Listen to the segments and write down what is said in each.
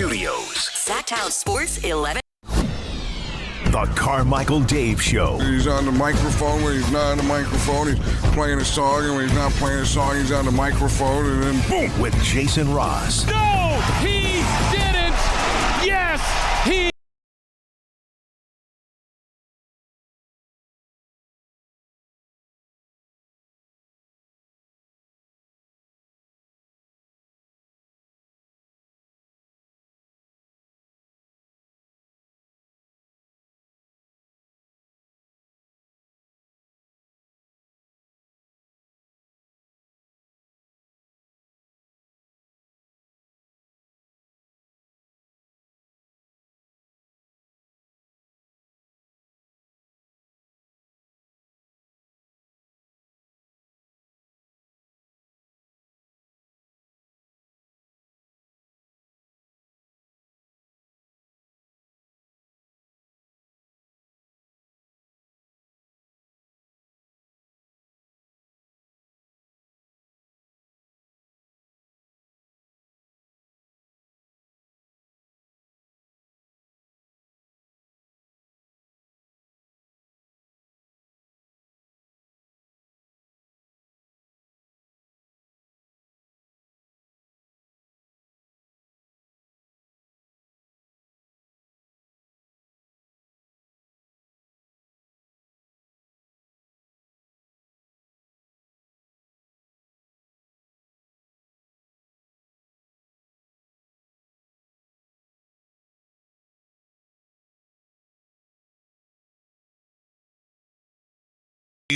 Studios. Sactown Sports 11. The Carmichael Dave Show. He's on the microphone when he's not on the microphone. He's playing a song, and when he's not playing a song, he's on the microphone, and then boom. With Jason Ross. No, he didn't. Yes, he.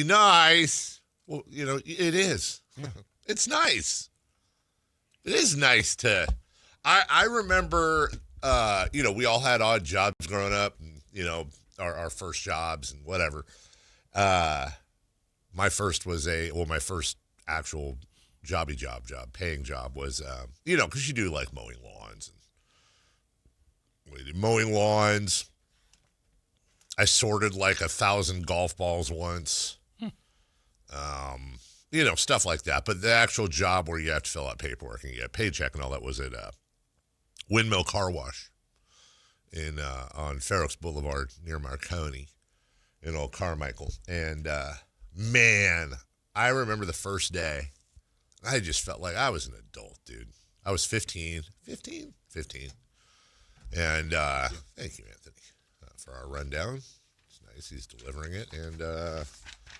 Nice. Well, it is. Yeah. It's nice. It is nice to. I remember, we all had odd jobs growing up, and, our first jobs and whatever. My first was my first actual paying job was, because you do like mowing lawns. And we did mowing lawns. I sorted like 1,000 golf balls once. Stuff like that. But the actual job where you have to fill out paperwork and you get a paycheck and all that was at Windmill Car Wash on Fair Oaks Boulevard near Marconi in old Carmichael. And, man, I remember the first day. I just felt like I was an adult, dude. I was 15. And thank you, Anthony, for our rundown. It's nice he's delivering it. And,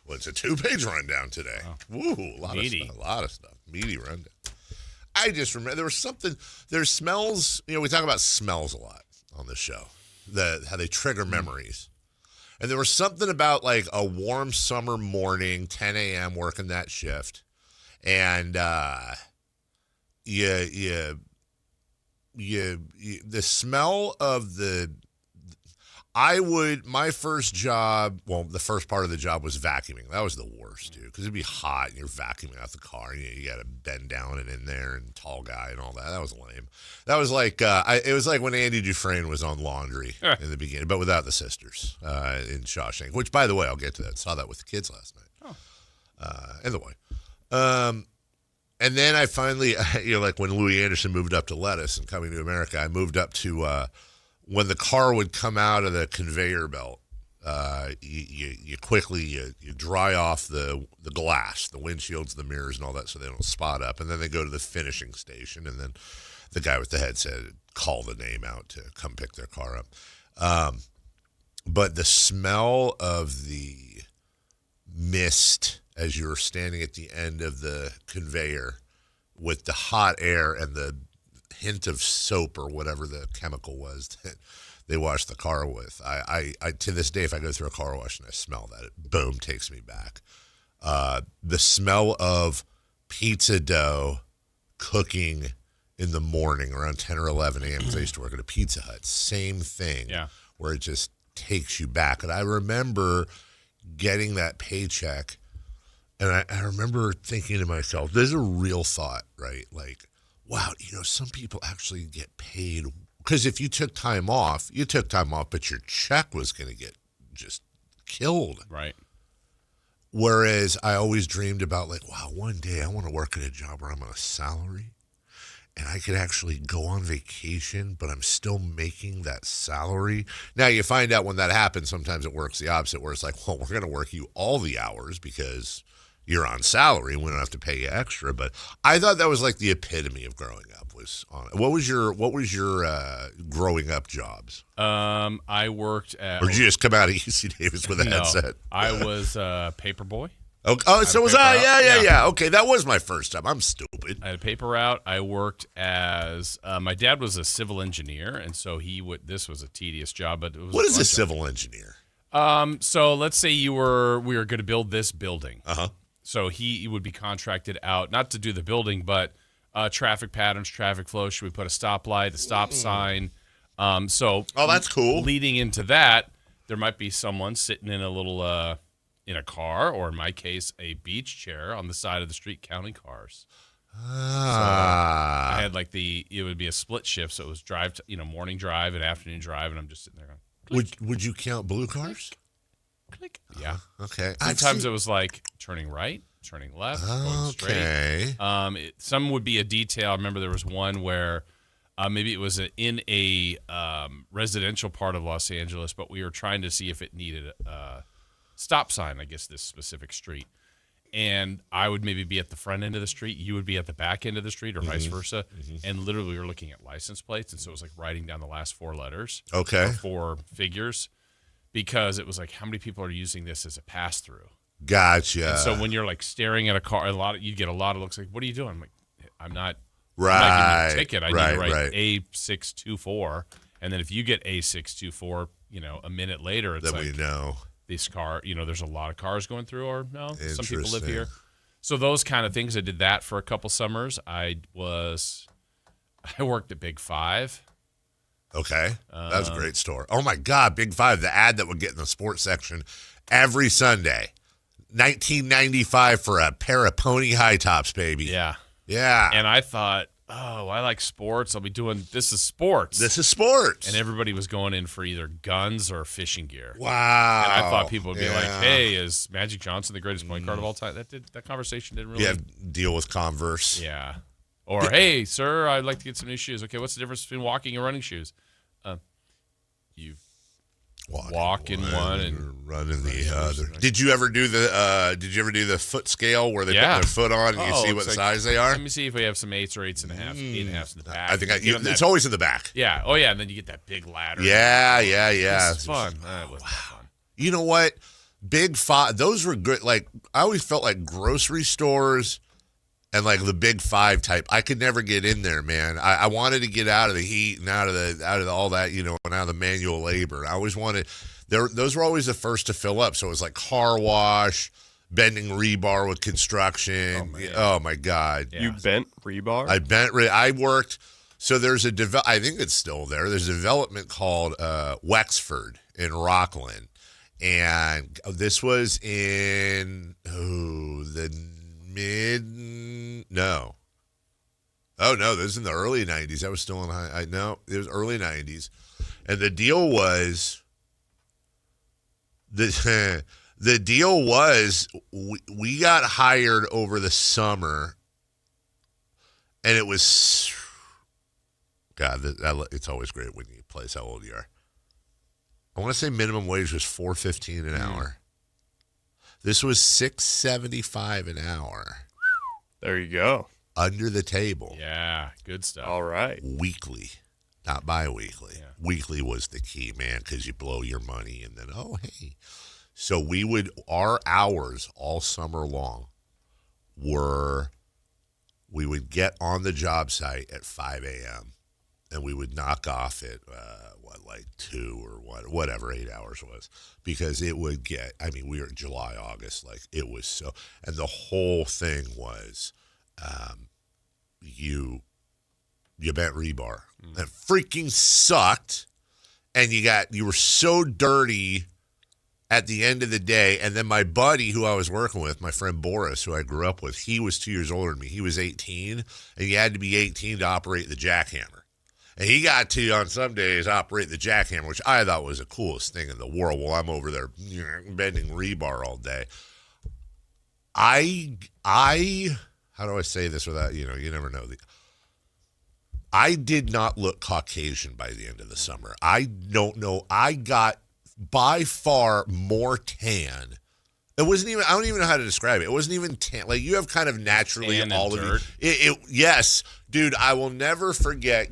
it's a 2-page rundown today. Wow. Woo, a lot of stuff. Meaty rundown. I just remember there's smells. We talk about smells a lot on the show, how they trigger memories. And there was something about like a warm summer morning, 10 a.m. working that shift. And the smell of my first job, the first part of the job was vacuuming. That was the worst, dude, because it'd be hot and you're vacuuming out the car and you got to bend down and in there and tall guy and all that. That was lame. That was like, it was like when Andy Dufresne was on Laundry in the beginning, but without the sisters in Shawshank, which, by the way, I'll get to that. Saw that with the kids last night. Anyway. And then I finally, like when Louis Anderson moved up to Lettuce and Coming to America, I moved up to, when the car would come out of the conveyor belt, you quickly dry off the glass, the windshields, the mirrors, and all that, so they don't spot up. And then they go to the finishing station, and then the guy with the headset call the name out to come pick their car up. But the smell of the mist as you're standing at the end of the conveyor with the hot air and the hint of soap or whatever the chemical was that they washed the car with. I to this day, if I go through a car wash and I smell that, it boom takes me back. The smell of pizza dough cooking in the morning around 10 or 11 a.m. because I used to work at a Pizza Hut. Same thing, where it just takes you back. And I remember getting that paycheck, and I remember thinking to myself, there's a real thought, right? Like, wow, some people actually get paid. Because if you took time off, but your check was going to get just killed. Right. Whereas I always dreamed about, like, wow, one day I want to work at a job where I'm on a salary and I could actually go on vacation, but I'm still making that salary. Now, you find out when that happens, sometimes it works the opposite, where it's like, well, we're going to work you all the hours because you're on salary. We don't have to pay you extra. But I thought that was like the epitome of growing up. Was on what was your growing up jobs? I worked at. Or did you just come out of UC Davis with a headset? I was a paper boy. Oh, so was I. Yeah. Okay, that was my first time. I'm stupid. I had a paper route. I worked as my dad was a civil engineer, and so this was a tedious job, but it was. What is a civil engineer? So let's say we were going to build this building. Uh-huh. So he would be contracted out not to do the building, but traffic patterns, traffic flow. Should we put a stoplight, a stop sign? Oh, that's cool. Leading into that, there might be someone sitting in a little. In a car, or in my case, a beach chair on the side of the street counting cars. So I had it would be a split shift, so it was morning drive and afternoon drive, and I'm just sitting there going, Would you count blue cars? click. Yeah. Okay. Sometimes it was like turning right, turning left, going straight. Some would be a detail. I remember there was one where maybe it was in a residential part of Los Angeles, but we were trying to see if it needed stop sign, I guess, this specific street. And I would maybe be at the front end of the street. You would be at the back end of the street or vice versa. Mm-hmm. And literally we were looking at license plates. And so it was like writing down the last 4 letters. Okay. Or 4 figures. Because it was like, how many people are using this as a pass-through? Gotcha. And so when you're like staring at a car, you get a lot of looks like, what are you doing? I'm like, I'm not right. I'm not giving you a ticket. I need to write right. A624. And then if you get A624, a minute later, it's then like, we know. This car, there's a lot of cars going through, or no, some people live here. So those kind of things, I did that for a couple summers. I worked at Big 5. Okay. That was a great store. Oh, my God, Big 5, the ad that would get in the sports section every Sunday. $19.95 for a pair of pony high tops, baby. Yeah. Yeah. And I thought, I like sports. I'll be doing this is sports. This is sports. And everybody was going in for either guns or fishing gear. Wow. And I thought people would be like, hey, is Magic Johnson the greatest point guard of all time? That conversation didn't really. Yeah, deal with Converse. Yeah. Or, hey, sir, I'd like to get some new shoes. Okay, what's the difference between walking and running shoes? You walk in one and run in the other. Did you ever do the foot scale where they put their foot on and you see what size they are? Let me see if we have some 8s or 8.5, 8.5s in the back. I think it's always in the back. Yeah. Oh yeah, and then you get that big ladder. Yeah. It's fun. That was fun. You know what? Big 5. Those were good. Like I always felt like grocery stores and like the Big 5 type. I could never get in there, man. I wanted to get out of the heat and out of all that, and out of the manual labor. I always wanted. Those were always the first to fill up. So it was like car wash, bending rebar with construction. Oh my God! Yeah. You bent rebar? I worked. So there's I think it's still there. There's a development called Wexford in Rockland, and this was in the no. Oh no, this is in the early 90s. I was still in high. No, it was early 90s, and the deal was. The deal was we got hired over the summer, and it was God. It's always great when you place how old you are. I want to say minimum wage was $4.15 an hour. This was $6.75 an hour. There you go. Under the table. Yeah, good stuff. All right. Weekly, not bi-weekly. Yeah. Weekly was the key, man, because you blow your money and then, hey. So our hours all summer long we would get on the job site at 5 a.m. and we would knock off at, 2 or whatever 8 hours was. Because it would get, we were in July, August, it was so, and the whole thing was you bent rebar. That freaking sucked. And you were so dirty at the end of the day. And then my buddy who I was working with, my friend Boris, who I grew up with, he was 2 years older than me. He was 18, and you had to be 18 to operate the jackhammer. And he got to, on some days, operate the jackhammer, which I thought was the coolest thing in the world while I'm over there bending rebar all day. How do I say this without, you never know. I did not look Caucasian by the end of the summer. I don't know. I got by far more tan. It wasn't even, I don't even know how to describe it. It wasn't even tan. Like, you have kind of naturally Tan all and of dirt. Yes, dude, I will never forget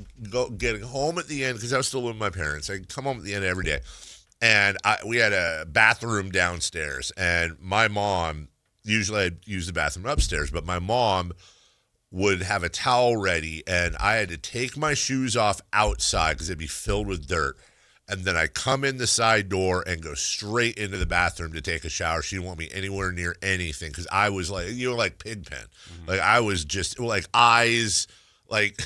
getting home at the end, because I was still living with my parents. I come home at the end every day. And we had a bathroom downstairs. And my mom, usually I'd use the bathroom upstairs, but my mom would have a towel ready. And I had to take my shoes off outside because it'd be filled with dirt. And then I come in the side door and go straight into the bathroom to take a shower. She didn't want me anywhere near anything because I was like, like Pigpen. Mm-hmm. Like, I was just like eyes, like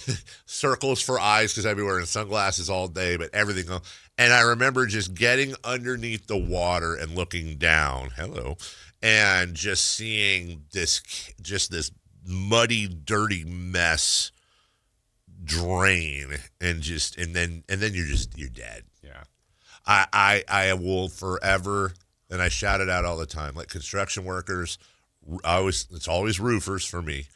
circles for eyes, because I'd be wearing sunglasses all day, but everything else. And I remember just getting underneath the water and looking down, and just seeing this muddy, dirty mess drain, and then you're dead. Yeah. I will forever, and I shout it out all the time, like construction workers, it's always roofers for me.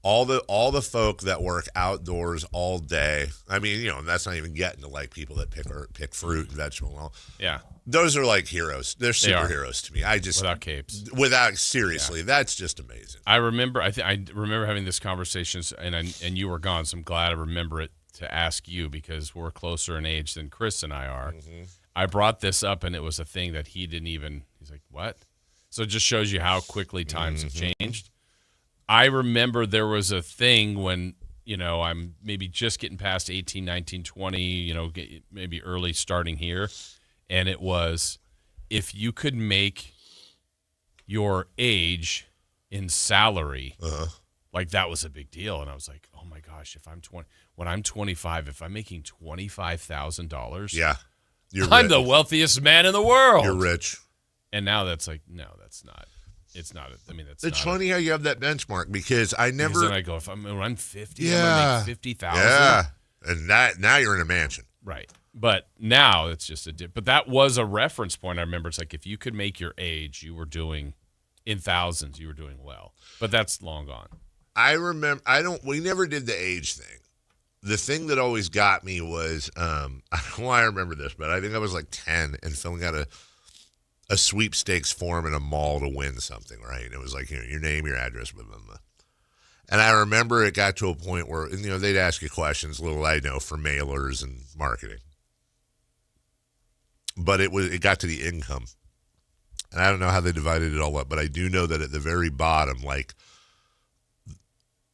All the folk that work outdoors all day. I mean, that's not even getting to like people that pick fruit and vegetable and all. Yeah. Those are like heroes. They're superheroes to me. Without capes. Seriously, that's just amazing. I remember. I remember having this conversation, and you were gone, so I'm glad I remember it to ask you, because we're closer in age than Chris and I are. Mm-hmm. I brought this up, and it was a thing that he didn't even. He's like, "What?" So it just shows you how quickly times have changed. I remember there was a thing when, I'm maybe just getting past 18, 19, 20, maybe early starting here. And it was, if you could make your age in salary, like, that was a big deal. And I was like, oh my gosh, when I'm 25, if I'm making $25,000, yeah, I'm the wealthiest man in the world. You're rich. And now that's like, no, that's not. It's not. That's. It's funny how you have that benchmark, because I never. Because then I go, when I'm 50, yeah, I'm gonna make 50,000. Yeah, and now you're in a mansion, right? But now it's just but that was a reference point. I remember it's like, if you could make your age, you were doing in thousands. You were doing well, but that's long gone. I remember. We never did the age thing. The thing that always got me was, I don't know why I remember this, but I think I was like 10 and filling out a sweepstakes form in a mall to win something, right? And it was like, your name, your address, blah, blah, blah. And I remember it got to a point where, they'd ask you questions, little I know, for mailers and marketing. But it got to the income. And I don't know how they divided it all up, but I do know that at the very bottom, like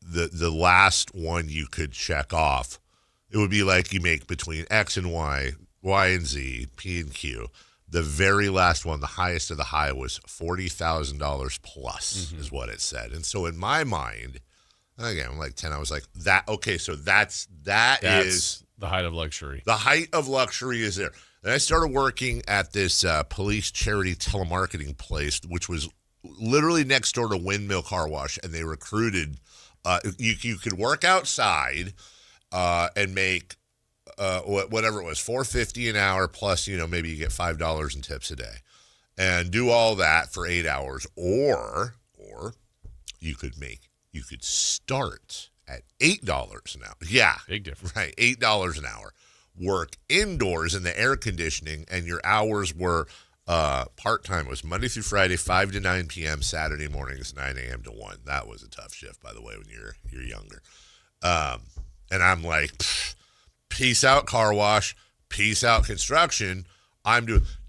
the last one you could check off, it would be like you make between X and Y, Y and Z, P and Q. The very last one, the highest of the high, was $40,000 plus, is what it said. And so in my mind, again, I'm like 10, I was like, that, okay, so that's is the height of luxury. The height of luxury is there. And I started working at this police charity telemarketing place, which was literally next door to Windmill Car Wash, and they recruited, you could work outside and make whatever it was, $4.50 an hour plus, maybe you get $5 in tips a day, and do all that for 8 hours, or you could start at $8 an hour. Yeah, big difference, right? $8 an hour, work indoors in the air conditioning, and your hours were part-time. It was Monday through Friday, 5 to 9 p.m., Saturday mornings, 9 a.m. to 1. That was a tough shift, by the way, when you're younger. And I'm like, peace out car wash, peace out construction.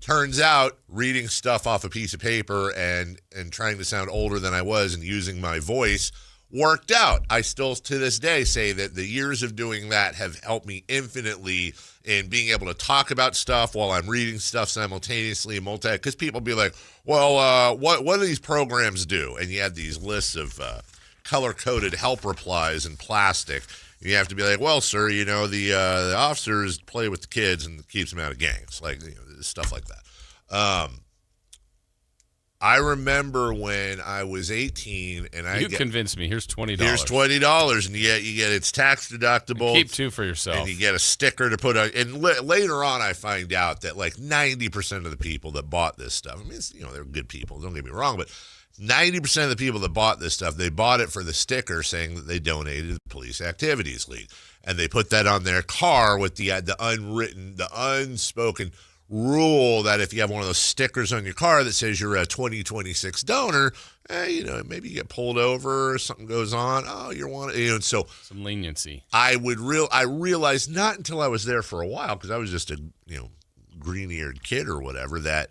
Turns out reading stuff off a piece of paper and trying to sound older than I was and using my voice worked out. I still to this day say that the years of doing that have helped me infinitely in being able to talk about stuff while I'm reading stuff simultaneously, because people be like, well, what do these programs do? And you have these lists of color-coded help replies in plastic. You have to be like, well, sir, the officers play with the kids and keeps them out of gangs, like stuff like that. I remember when I was 18, and you convinced me. Here's $20. Here's $20, and you get it's tax deductible. And keep 2 for yourself, and you get a sticker to put on. And later on, I find out that like 90% of the people that bought this stuff, I mean, they're good people. Don't get me wrong, but 90% of the people that bought this stuff, they bought it for the sticker saying that they donated to the Police Activities League. And they put that on their car with the unwritten, the unspoken rule that if you have one of those stickers on your car that says you're a 2026 donor, maybe you get pulled over or something goes on. Oh, you're one, so some leniency. I realized not until I was there for a while, because I was just a, green-eared kid or whatever, that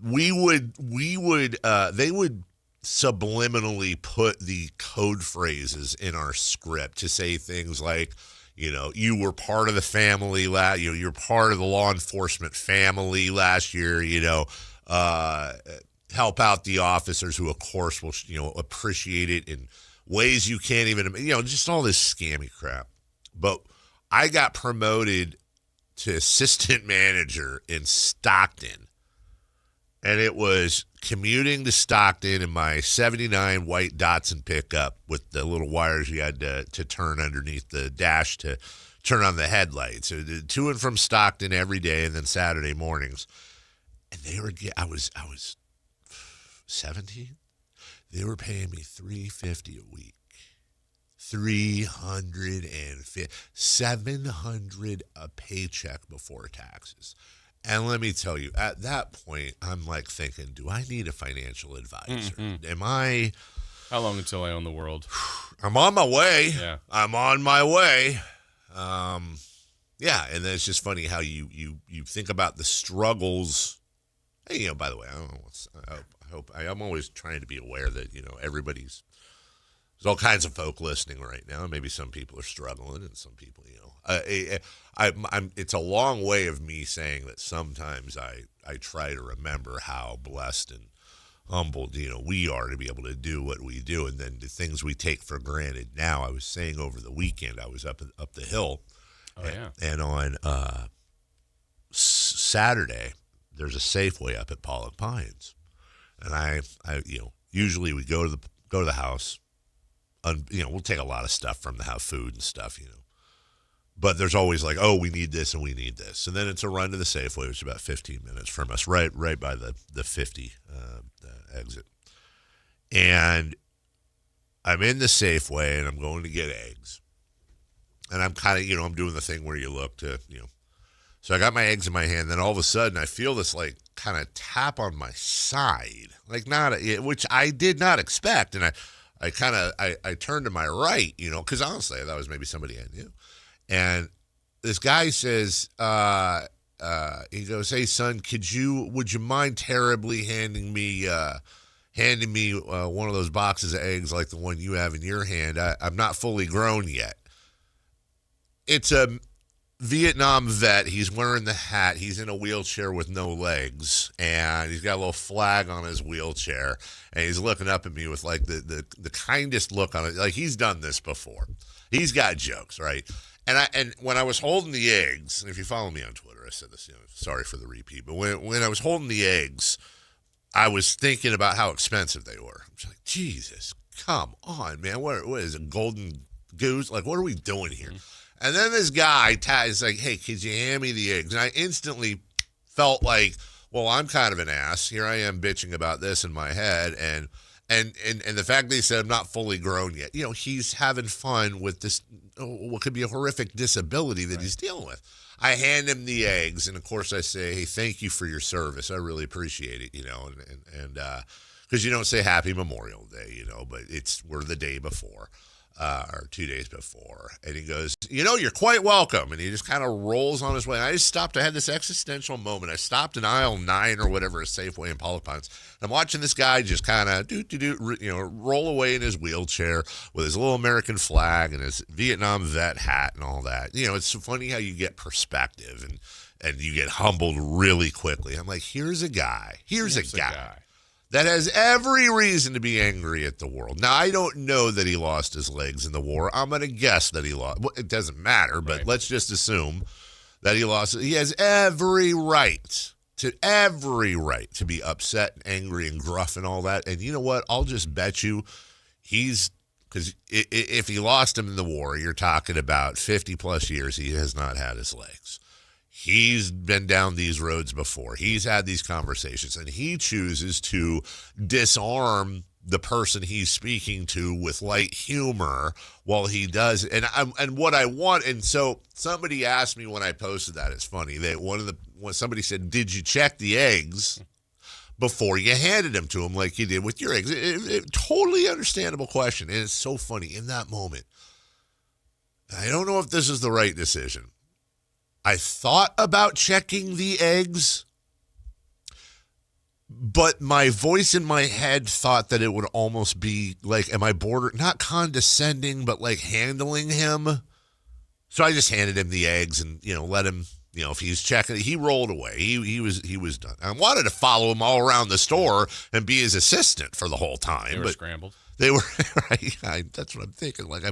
they would subliminally put the code phrases in our script to say things like, you were part of the family you're part of the law enforcement family last year, help out the officers who of course will, appreciate it in ways you can't even, just all this scammy crap. But I got promoted to assistant manager in Stockton, and it was commuting to Stockton in my 79 white Datsun pickup with the little wires you had to turn underneath the dash to turn on the headlights. So to and from Stockton every day, and then Saturday mornings. And I was 17. They were paying me $350 a week. $350, $700 a paycheck before taxes. And let me tell you, at that point, I'm like thinking, do I need a financial advisor? Mm-hmm. How long until I own the world? I'm on my way. Yeah. I'm on my way. And then it's just funny how you think about the struggles. Hey, by the way, I'm always trying to be aware that, there's all kinds of folk listening right now. Maybe some people are struggling, and some people, it's a long way of me saying that sometimes I try to remember how blessed and humbled, we are to be able to do what we do, and then the things we take for granted now. I was saying over the weekend, I was up the hill, and on Saturday there's a Safeway up at Pollock Pines, and I usually we go to the house. We'll take a lot of stuff from the house, food and stuff, But there's always like, oh, we need this and we need this. And then it's a run to the Safeway, which is about 15 minutes from us, right by the 50 exit. And I'm in the Safeway, and I'm going to get eggs. And I'm kind of, I'm doing the thing where you look to, So I got my eggs in my hand. Then all of a sudden, I feel this, like, kind of tap on my side. Like, which I did not expect. And I turned to my right, because honestly, I thought it was maybe somebody I knew. And this guy says, he goes, "Hey son, would you mind terribly handing me one of those boxes of eggs like the one you have in your hand? I'm not fully grown yet." It's a Vietnam vet. He's wearing the hat. He's in a wheelchair with no legs, and he's got a little flag on his wheelchair, and he's looking up at me with like the kindest look on it. Like he's done this before. He's got jokes, right? And when I was holding the eggs, and if you follow me on Twitter, I said this, sorry for the repeat, but when I was holding the eggs, I was thinking about how expensive they were. I was like, Jesus, come on, man. What is a golden goose? Like, what are we doing here? Mm-hmm. And then this guy is like, "Hey, could you hand me the eggs?" And I instantly felt like, well, I'm kind of an ass. Here I am bitching about this in my head. And the fact that he said I'm not fully grown yet, he's having fun with this, what could be a horrific disability that he's dealing with. I hand him the eggs, and of course I say, "Hey, thank you for your service. I really appreciate it," and because you don't say Happy Memorial Day, but we're the day before. Or 2 days before. And he goes, "You're quite welcome." And he just kind of rolls on his way. And I just stopped. I had this existential moment. I stopped in aisle 9 or whatever, a Safeway in Pollock Pines. I'm watching this guy just kind of roll away in his wheelchair with his little American flag and his Vietnam vet hat and all that. It's funny how you get perspective and you get humbled really quickly. I'm like, here's a guy that has every reason to be angry at the world. Now, I don't know that he lost his legs in the war. I'm going to guess that he lost. Well, it doesn't matter, but let's just assume that he lost. He has every right to be upset and angry and gruff and all that. And you know what? I'll just bet you because if he lost him in the war, you're talking about 50 plus years he has not had his legs. He's been down these roads before. He's had these conversations, and he chooses to disarm the person he's speaking to with light humor while he does. And what I want, and so somebody asked me when I posted that, it's funny, when somebody said, did you check the eggs before you handed them to him like you did with your eggs? Totally understandable question, and it's so funny in that moment. I don't know if this is the right decision. I thought about checking the eggs, but my voice in my head thought that it would almost be like, am I not condescending, but like handling him? So I just handed him the eggs and, let him, if he's checking, he rolled away. He was done. I wanted to follow him all around the store and be his assistant for the whole time. They were scrambled. They were, right? That's what I'm thinking. Like,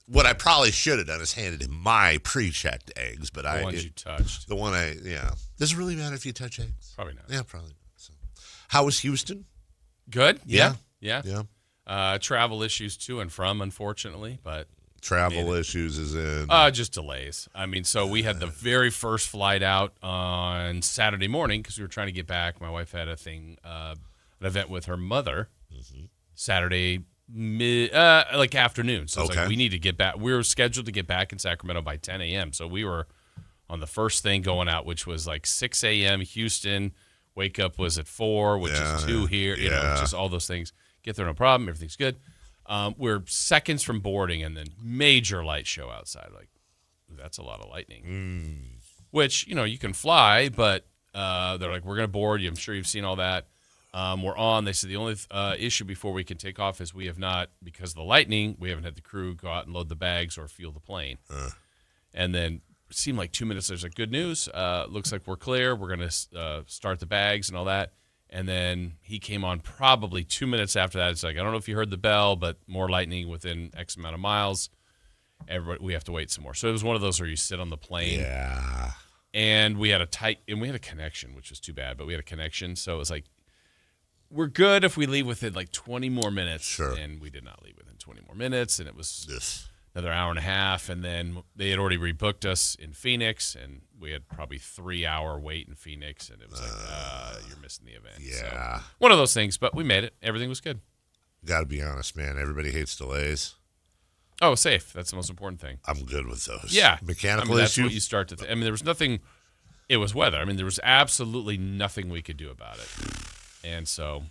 what I probably should have done is handed him my pre-checked eggs, but the ones you touched. The one Does it really matter if you touch eggs? Probably not. Yeah, probably not. So. How was Houston? Good. Yeah. Travel issues to and from, unfortunately, but travel issues is in just delays. I mean, so we had the very first flight out on Saturday morning because we were trying to get back. My wife had an event with her mother Saturday afternoon. So it's like we need to get back. We were scheduled to get back in Sacramento by 10 a.m. So we were on the first thing going out, which was like 6 a.m. Houston. Wake up was at 4, which is 2 here. Just all those things. Get there, no problem. Everything's good. We're seconds from boarding, and then major light show outside. Like, that's a lot of lightning. Which, you can fly, but they're like, we're going to board you. I'm sure you've seen all that. We're on. They said the only issue before we can take off is we have not, because of the lightning, we haven't had the crew go out and load the bags or fuel the plane. And then it seemed like 2 minutes, there's like, good news. Looks like we're clear. We're going to start the bags and all that. And then he came on probably 2 minutes after that. It's like, I don't know if you heard the bell, but more lightning within X amount of miles. We have to wait some more. So it was one of those where you sit on the plane. Yeah. And we had a connection, which was too bad, but we had a connection. So it was like, we're good if we leave within like 20 more minutes. Sure. And we did not leave within 20 more minutes. And it was another hour and a half. And then they had already rebooked us in Phoenix. And we had probably 3-hour wait in Phoenix. And it was like, you're missing the event. Yeah. So, one of those things, but we made it. Everything was good. Got to be honest, man. Everybody hates delays. Oh, safe. That's the most important thing. I'm good with those. Yeah. Mechanical that's issue. What you start to there was nothing. It was weather. I mean, there was absolutely nothing we could do about it. And so,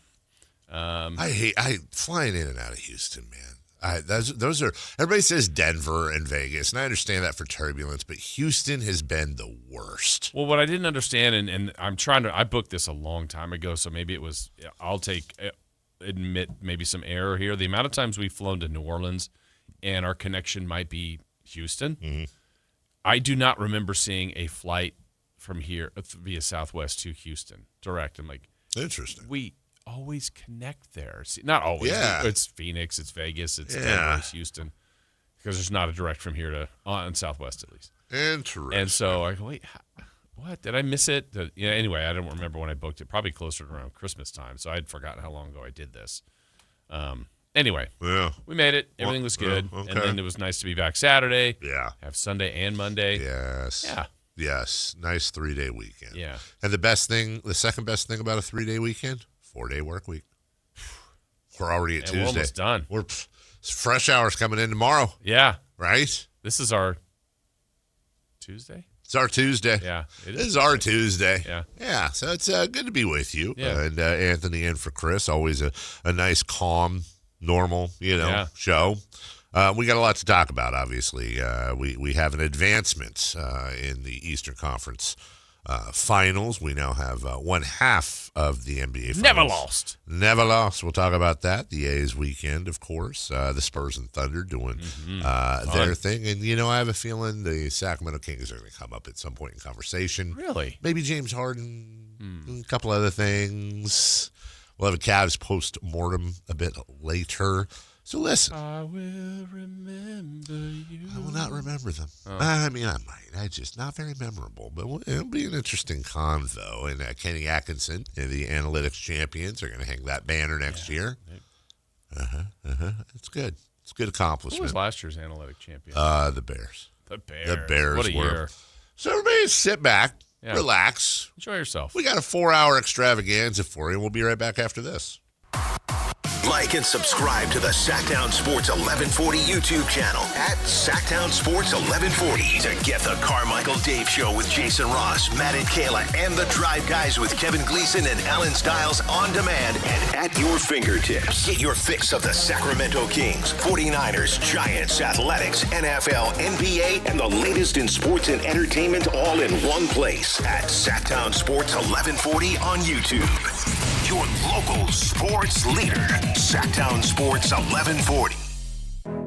I hate flying in and out of Houston, man. Those are, everybody says Denver and Vegas, and I understand that for turbulence, but Houston has been the worst. Well, what I didn't understand, and I booked this a long time ago, so maybe it was, admit maybe some error here. The amount of times we've flown to New Orleans and our connection might be Houston. Mm-hmm. I do not remember seeing a flight from here via Southwest to Houston direct. I'm like, interesting. We always connect there. See, not always. Yeah. It's Phoenix, it's Vegas, it's Denver, it's Houston, because there's not a direct from here to on Southwest at least. Interesting. And so I go, wait, what? Did I miss it? Anyway, I don't remember when I booked it. Probably closer to around Christmas time. So I'd forgotten how long ago I did this. Anyway, we made it. Everything was good. Okay. And then it was nice to be back Saturday. Yeah. Have Sunday and Monday. Yes. Yeah. Yes. Nice 3-day weekend. Yeah. And the second best thing about a 3-day weekend, 4-day work week. We're already at Tuesday. We're almost done. Fresh hours coming in tomorrow. Yeah. Right? This is our Tuesday? It's our Tuesday. Yeah. This is our Tuesday. Yeah. Yeah. So it's good to be with you. Yeah. And Anthony in for Chris. Always a nice, calm, normal, show. We got a lot to talk about, obviously. We have an advancement in the Eastern Conference finals. We now have one half of the NBA finals. Never lost. We'll talk about that. The A's weekend, of course. The Spurs and Thunder doing their thing. And, I have a feeling the Sacramento Kings are going to come up at some point in conversation. Really? Maybe James Harden, a couple other things. We'll have a Cavs post-mortem a bit later. So listen. I will remember you. I will not remember them. Oh. I mean, I might. Just not very memorable. But it'll be an interesting convo. And Kenny Atkinson and the analytics champions are going to hang that banner next year. It's good. It's a good accomplishment. Who was last year's analytic champion? The Bears. The Bears. The Bears What a were year. So everybody sit back, relax. Enjoy yourself. We got a 4-hour extravaganza for you. We'll be right back after this. Like and subscribe to the Sactown Sports 1140 YouTube channel at Sactown Sports 1140 to get the Carmichael Dave Show with Jason Ross, Matt and Kayla, and the Drive Guys with Kevin Gleason and Alan Stiles on demand and at your fingertips. Get your fix of the Sacramento Kings, 49ers, Giants, Athletics, NFL, NBA, and the latest in sports and entertainment all in one place at Sactown Sports 1140 on YouTube. Your local sports leader, Sactown Sports 1140.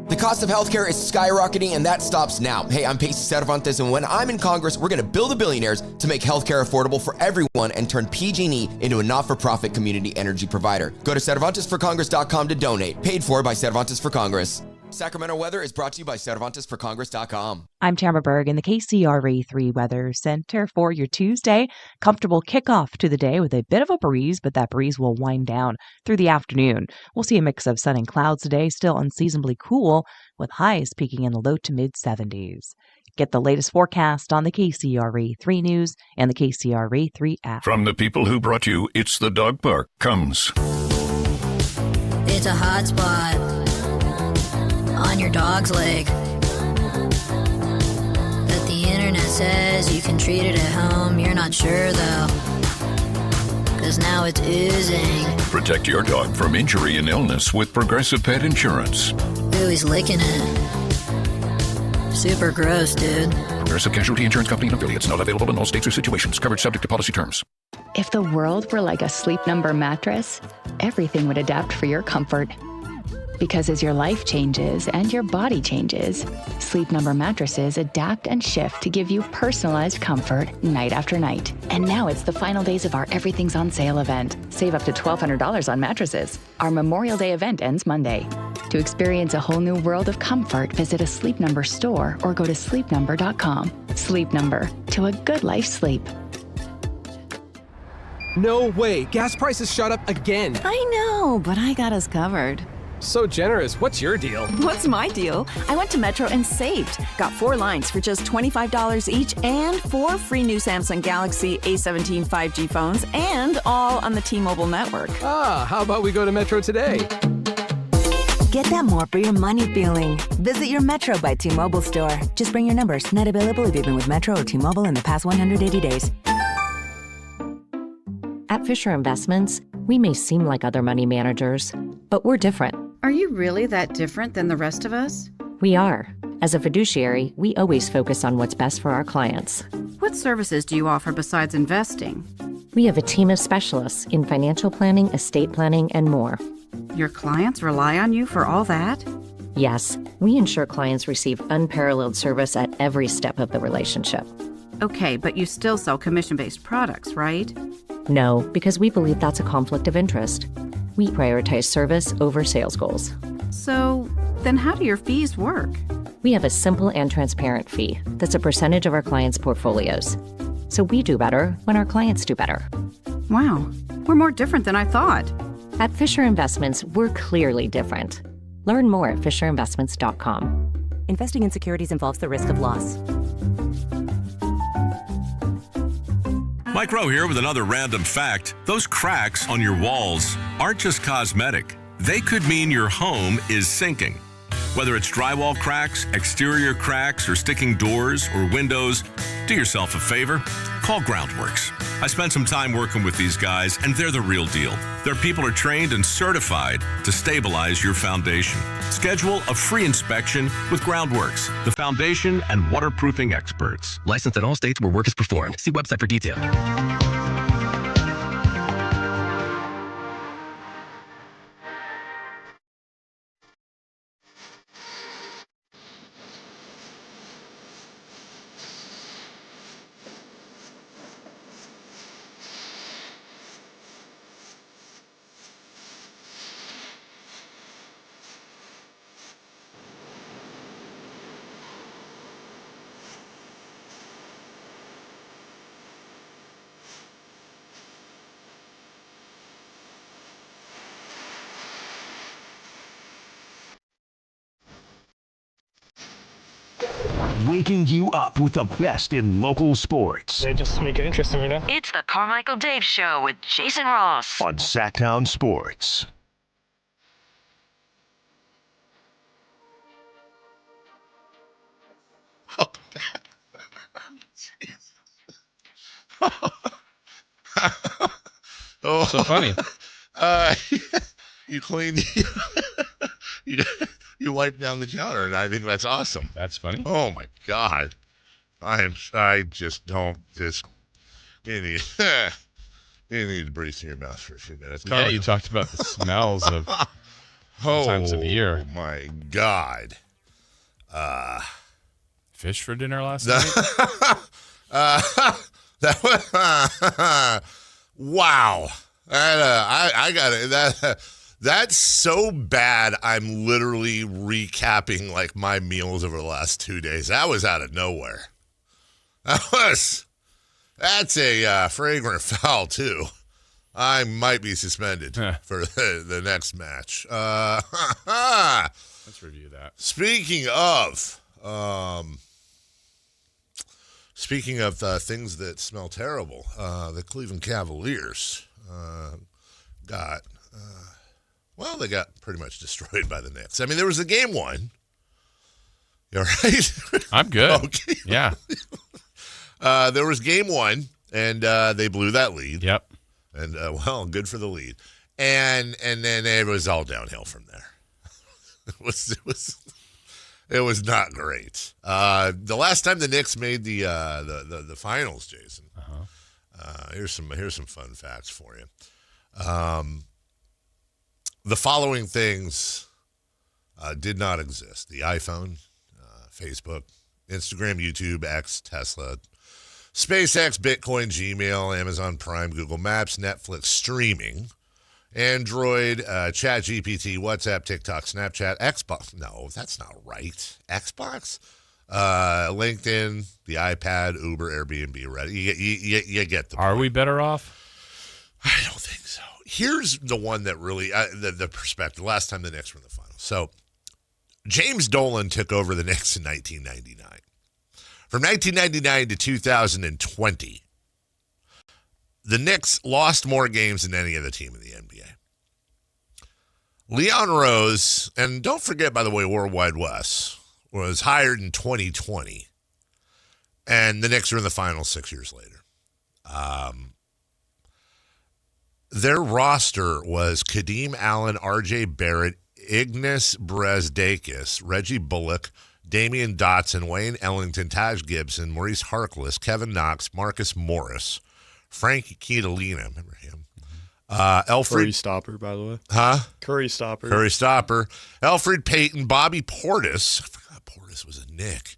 The cost of healthcare is skyrocketing, and that stops now. Hey, I'm Pacey Cervantes, and when I'm in Congress, we're going to build the billionaires to make healthcare affordable for everyone and turn PG&E into a not-for-profit community energy provider. Go to CervantesForCongress.com to donate. Paid for by Cervantes for Congress. Sacramento weather is brought to you by CervantesForCongress.com. I'm Tamara Berg in the KCRA 3 Weather Center for your Tuesday. Comfortable kickoff to the day with a bit of a breeze, but that breeze will wind down through the afternoon. We'll see a mix of sun and clouds today, still unseasonably cool, with highs peaking in the low to mid 70s. Get the latest forecast on the KCRA 3 News and the KCRA 3 app. From the people who brought you It's the Dog Park comes. It's a hot spot on your dog's leg that the internet says you can treat it at home. You're not sure though, 'cause now it's oozing. Protect your dog from injury and illness with Progressive Pet Insurance. Ooh, he's licking it. Super gross, dude. Progressive Casualty Insurance Company and affiliates. Not available in all states or situations. Coverage subject to policy terms. If the world were like a Sleep Number mattress, everything would adapt for your comfort. Because as your life changes and your body changes, Sleep Number mattresses adapt and shift to give you personalized comfort night after night. And now it's the final days of our Everything's on Sale event. Save up to $1,200 on mattresses. Our Memorial Day event ends Monday. To experience a whole new world of comfort, visit a Sleep Number store or go to sleepnumber.com. Sleep Number, to a good life sleep. No way, gas prices shot up again. I know, but I got us covered. So generous. What's your deal? What's my deal? I went to Metro and saved. Got 4 lines for just $25 each and 4 free new Samsung Galaxy A17 5G phones, and all on the T-Mobile network. Ah, how about we go to Metro today? Get that more for your money feeling. Visit your Metro by T-Mobile store. Just bring your numbers. Not available if you've been with Metro or T-Mobile in the past 180 days. At Fisher Investments, we may seem like other money managers, but we're different. Are you really that different than the rest of us? We are. As a fiduciary, we always focus on what's best for our clients. What services do you offer besides investing? We have a team of specialists in financial planning, estate planning, and more. Your clients rely on you for all that? Yes, we ensure clients receive unparalleled service at every step of the relationship. Okay, but you still sell commission-based products, right? No, because we believe that's a conflict of interest. We prioritize service over sales goals. So, then how do your fees work? We have a simple and transparent fee that's a percentage of our clients' portfolios. So we do better when our clients do better. Wow, we're more different than I thought. At Fisher Investments, we're clearly different. Learn more at FisherInvestments.com. Investing in securities involves the risk of loss. Mike Rowe here with another random fact. Those cracks on your walls aren't just cosmetic. They could mean your home is sinking. Whether it's drywall cracks, exterior cracks, or sticking doors or windows, do yourself a favor. Call Groundworks. I spent some time working with these guys, and they're the real deal. Their people are trained and certified to stabilize your foundation. Schedule a free inspection with Groundworks, the foundation and waterproofing experts. Licensed in all states where work is performed. See website for detail. waking you up with the best in local sports. They just make it interesting, you know? It's the Carmichael Dave Show with Jason Ross on Sactown Sports. Oh, so funny. You cleaned, you wiped down the counter, and I think that's awesome. That's funny. Oh my God, I just don't you need to breathe through your mouth for a few minutes. Yeah, you talked about the smells of times of year. Oh my God. Fish for dinner last night? Wow. I got it. That's so bad. I'm literally recapping like my meals over the last 2 days. That was out of nowhere. That's a fragrant foul too. I might be suspended for the next match. Let's review that. Speaking of things that smell terrible, the Cleveland Cavaliers they got pretty much destroyed by the Knicks. I mean, there was a game one. You all right? I'm good. Okay. Yeah. There was game one, and they blew that lead. Yep. And, good for the lead. And then it was all downhill from there. It was not great. The last time the Knicks made the finals, Jason. Here's some fun facts for you. The following things did not exist: the iPhone, Facebook, Instagram, YouTube, X, Tesla, SpaceX, Bitcoin, Gmail, Amazon Prime, Google Maps, Netflix streaming, Android, ChatGPT, WhatsApp, TikTok, Snapchat, Xbox. No, that's not right. Xbox, LinkedIn, the iPad, Uber, Airbnb, Reddit. You get the point. Are we better off? I don't think so. Here's the one that really, the perspective. Last time the Knicks were in the finals. So James Dolan took over the Knicks in 1999. From 1999 to 2020, the Knicks lost more games than any other team in the NBA. Leon Rose, and don't forget, by the way, Worldwide Wes was hired in 2020, and the Knicks are in the finals 6 years later. Their roster was Kadeem Allen, R.J. Barrett, Ignas Brazdeikis, Reggie Bullock, Damian Dotson, Wayne Ellington, Taj Gibson, Maurice Harkless, Kevin Knox, Marcus Morris, Frank Chiellini, remember him? Elfrid Curry Stopper, by the way. Huh? Curry Stopper. Elfrid Payton, Bobby Portis. I forgot Portis was a Knick.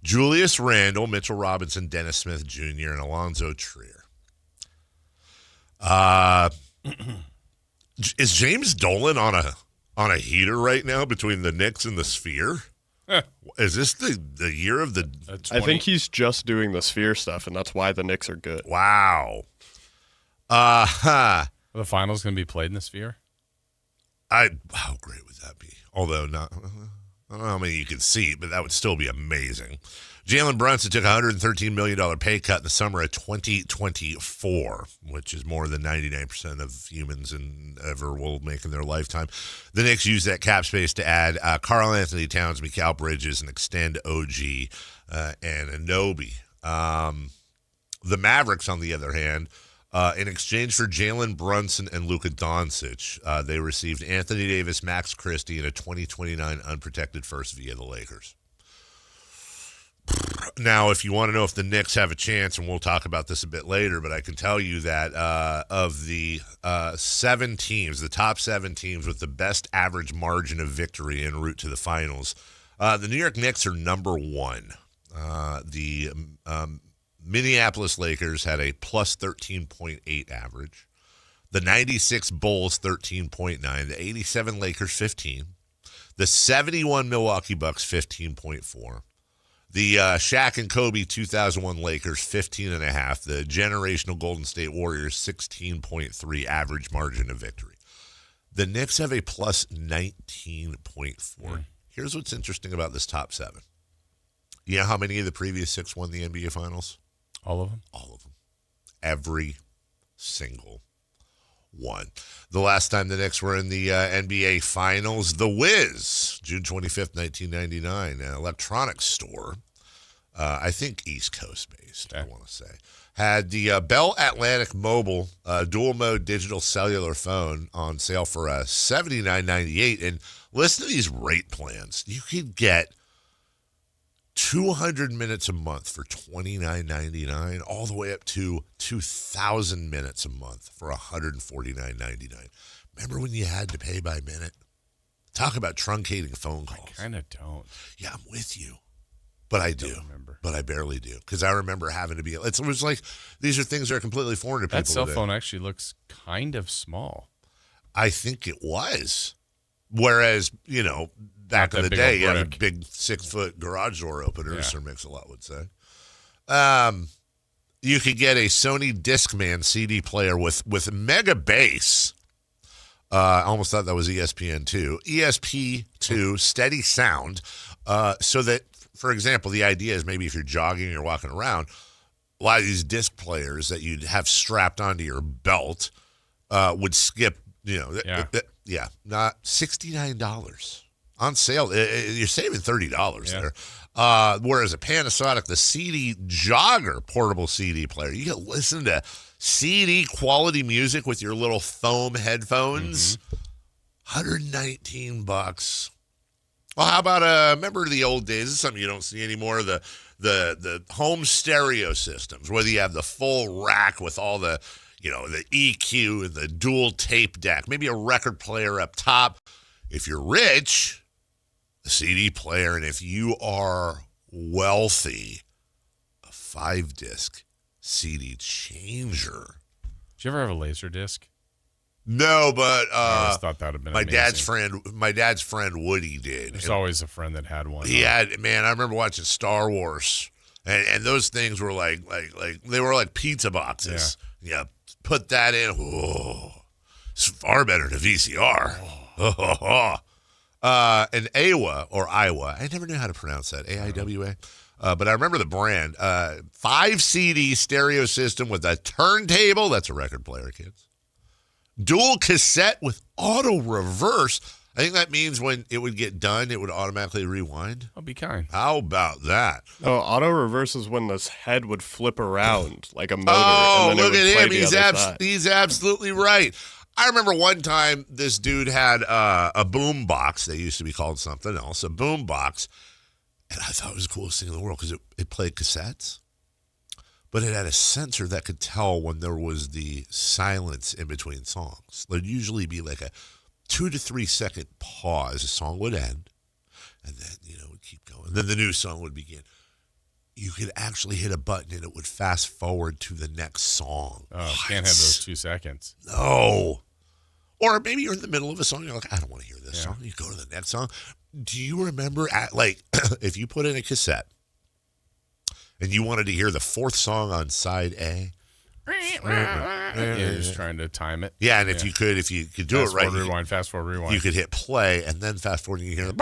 Julius Randle, Mitchell Robinson, Dennis Smith Jr., and Alonzo Trier. Is James Dolan on a heater right now between the Knicks and the Sphere? Is this the year of the 20? I think he's just doing the Sphere stuff, and that's why the Knicks are good. Wow. Are the finals going to be played in the Sphere? How great would that be? Although not, I don't know how many you could see, but that would still be amazing. Jalen Brunson took a $113 million pay cut in the summer of 2024, which is more than 99% of humans ever will make in their lifetime. The Knicks used that cap space to add Karl Anthony Towns, Mikal Bridges, and extend OG and Anunoby. The Mavericks, on the other hand, in exchange for Jalen Brunson and Luka Doncic, they received Anthony Davis, Max Christie, and a 2029 unprotected first via the Lakers. Now, if you want to know if the Knicks have a chance, and we'll talk about this a bit later, but I can tell you that of the 7 teams, the top 7 teams with the best average margin of victory en route to the finals, the New York Knicks are number 1. The Minneapolis Lakers had a plus 13.8 average. The 96 Bulls, 13.9. The 87 Lakers, 15. The 71 Milwaukee Bucks, 15.4. The Shaq and Kobe 2001 Lakers, 15.5. The generational Golden State Warriors, 16.3 average margin of victory. The Knicks have a plus 19.4. Here's what's interesting about this top 7. You know how many of the previous 6 won the NBA Finals? All of them? All of them. Every single one. The last time the Knicks were in the NBA Finals, The Wiz, June 25th, 1999, an electronics store, I think East Coast based, I want to say, had the Bell Atlantic Mobile dual-mode digital cellular phone on sale for $79.98. And listen to these rate plans. You could get 200 minutes a month for $29.99, all the way up to 2,000 minutes a month for $149.99. Remember when you had to pay by minute? Talk about truncating phone calls. I kind of don't. Yeah, I'm with you. But I do. But I barely do. Because I remember having to be, it was like, these are things that are completely foreign to people. That cell today. phone actually looks kind of small. I think it was. Whereas, back in the day, you had a big 6-foot garage door opener, Sir Mix-a-Lot would say. You could get a Sony Discman CD player with mega bass. I almost thought that was ESPN2. ESP2, steady sound. So that, for example, the idea is maybe if you're jogging or walking around, a lot of these disc players that you'd have strapped onto your belt would skip, not $69 on sale. You're saving $30 there. Whereas a Panasonic, the CD Jogger portable CD player, you can listen to CD quality music with your little foam headphones. $119. Well, how about remember the old days? This is something you don't see anymore. The home stereo systems, whether you have the full rack with all the the EQ and the dual tape deck, maybe a record player up top. If you're rich, a CD player, and if you are wealthy, a 5-disc CD changer. Did you ever have a laser disc? No, but I always thought that would have been amazing. My dad's friend Woody did. There's always a friend that had one. He had, man, I remember watching Star Wars, and those things were like they were like pizza boxes. Yeah, put that in. Oh, it's far better than VCR. And Iowa, I never knew how to pronounce that. AIWA. But I remember the brand. 5 CD stereo system with a turntable. That's a record player, kids. Dual cassette with auto reverse. I think that means when it would get done, it would automatically rewind. I'll be kind. How about that? Oh, auto reverse is when this head would flip around like a motor. Oh, and then look at him. He's He's absolutely right. I remember one time this dude had a boom box. They used to be called something else, a boom box. And I thought it was the coolest thing in the world because it played cassettes. But it had a sensor that could tell when there was the silence in between songs. There'd usually be like a 2 to 3 second pause. A song would end, and then, it would keep going. Then the new song would begin. You could actually hit a button, and it would fast forward to the next song. Oh, can't have those 2 seconds. No. Or maybe you're in the middle of a song, you're like, I don't want to hear this song. You go to the next song. Do you remember, if you put in a cassette, and you wanted to hear the 4th song on side A? You're just trying to time it. Yeah, and if you could do it right, fast forward, rewind. You could hit play and then fast forward, and you hear and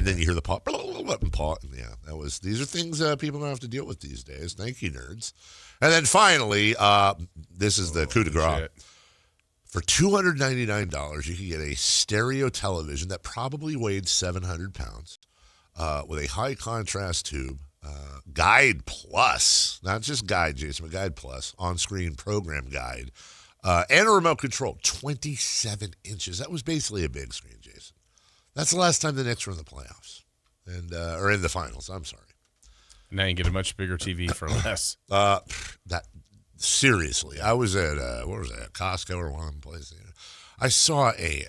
then you hear the pause, and pause. Yeah, these are things people don't have to deal with these days. Thank you, nerds. And then finally, this is the coup de grace. For $299, you can get a stereo television that probably weighed 700 pounds with a high contrast tube. Guide Plus, not just Guide, Jason, but Guide Plus, on-screen program guide, and a remote control, 27 inches. That was basically a big screen, Jason. That's the last time the Knicks were in the playoffs, or in the finals, I'm sorry. Now you get a much bigger TV for less. Seriously, I was at, Costco or one place. I saw it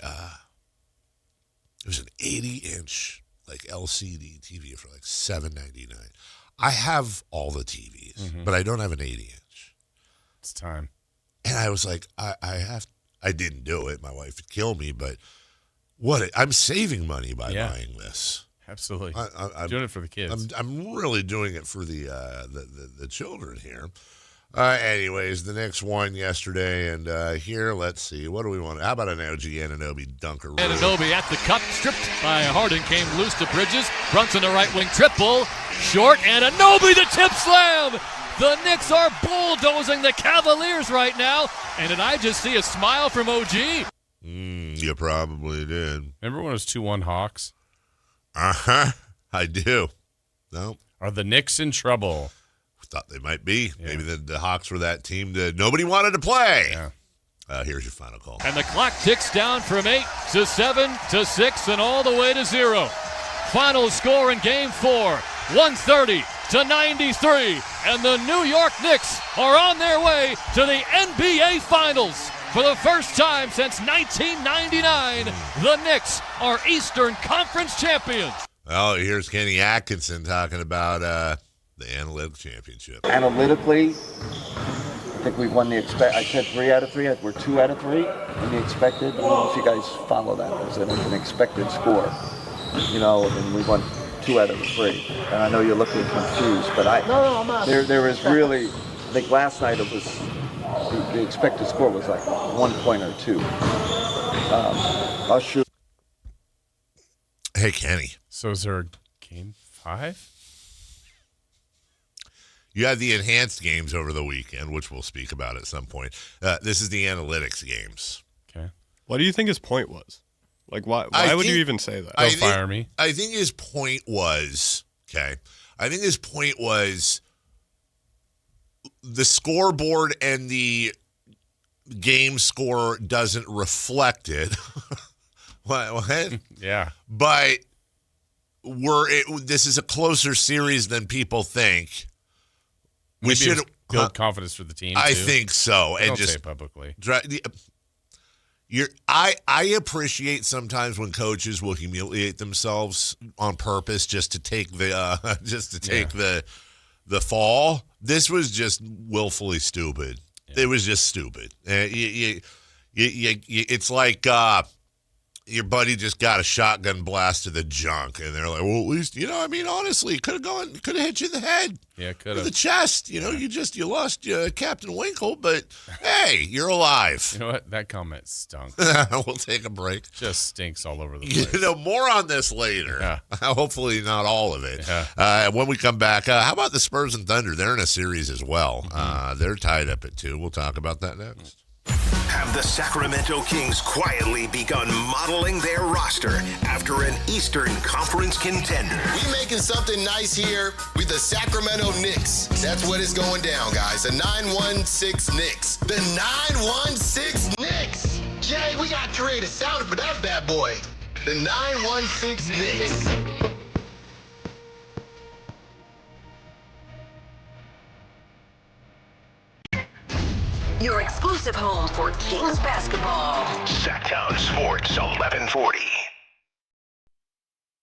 was an 80-inch LCD TV for $7.99. I have all the TVs, but I don't have an 80-inch. It's time. And I was like, I didn't do it. My wife would kill me, but I'm saving money by buying this. Absolutely. I'm doing it for the kids. I'm really doing it for the children here. Anyways, the Knicks won yesterday, and here, let's see. What do we want? How about an OG Anunoby dunker? Anunoby at the cup, stripped by Harden, came loose to Bridges. Brunson to right wing, triple, short, and Anunoby the tip slam! The Knicks are bulldozing the Cavaliers right now, and did I just see a smile from OG? You probably did. Remember when it was 2-1 Hawks? Uh-huh. I do. No. Are the Knicks in trouble? Thought they might be. Yeah. Maybe the Hawks were that team that nobody wanted to play. Yeah. Here's your final call. And the clock ticks down from 8 to 7 to 6 and all the way to 0. Final score in Game 4, 130 to 93. And the New York Knicks are on their way to the NBA Finals. For the first time since 1999, the Knicks are Eastern Conference champions. Well, here's Kenny Atkinson talking about the Analytics Championship. Analytically, I think we've won the I said 3 out of 3. We're 2 out of 3 in the expected. I don't know if you guys follow that. There's an expected score, and we won 2 out of 3. And I know you're looking confused, but I'm not. There is really, I think last night it was, the expected score was like 1 point or 2. I'll shoot. Hey, Kenny. So is there a Game 5? You had the enhanced games over the weekend, which we'll speak about at some point. This is the analytics games. Okay. What do you think his point was? Like, why would you even say that? Don't fire me. I think his point was, the scoreboard and the game score doesn't reflect it. What? Yeah. But this is a closer series than people think. We should build confidence for the team. I think so. Don't and just say it publicly. I appreciate sometimes when coaches will humiliate themselves on purpose just to take the fall. This was just willfully stupid. Yeah. It was just stupid. It's like your buddy just got a shotgun blast to the junk, and they're like, well, at least, honestly, could have hit you in the head. Yeah, could have. The chest, you lost Captain Winkle, but hey, you're alive. You know what? That comment stunk. We'll take a break. Just stinks all over the place. More on this later. Yeah. Hopefully not all of it. Yeah. When we come back, how about the Spurs and Thunder? They're in a series as well. Mm-hmm. They're tied up at 2. We'll talk about that next. Have the Sacramento Kings quietly begun modeling their roster after an Eastern Conference contender? We making something nice here with the Sacramento Knicks. That's what is going down, guys. The 916 Knicks. The 916 Knicks. Jay, we got to create a sound for that bad boy. The 916 Knicks. Your exclusive home for Kings basketball. Sactown Sports 1140.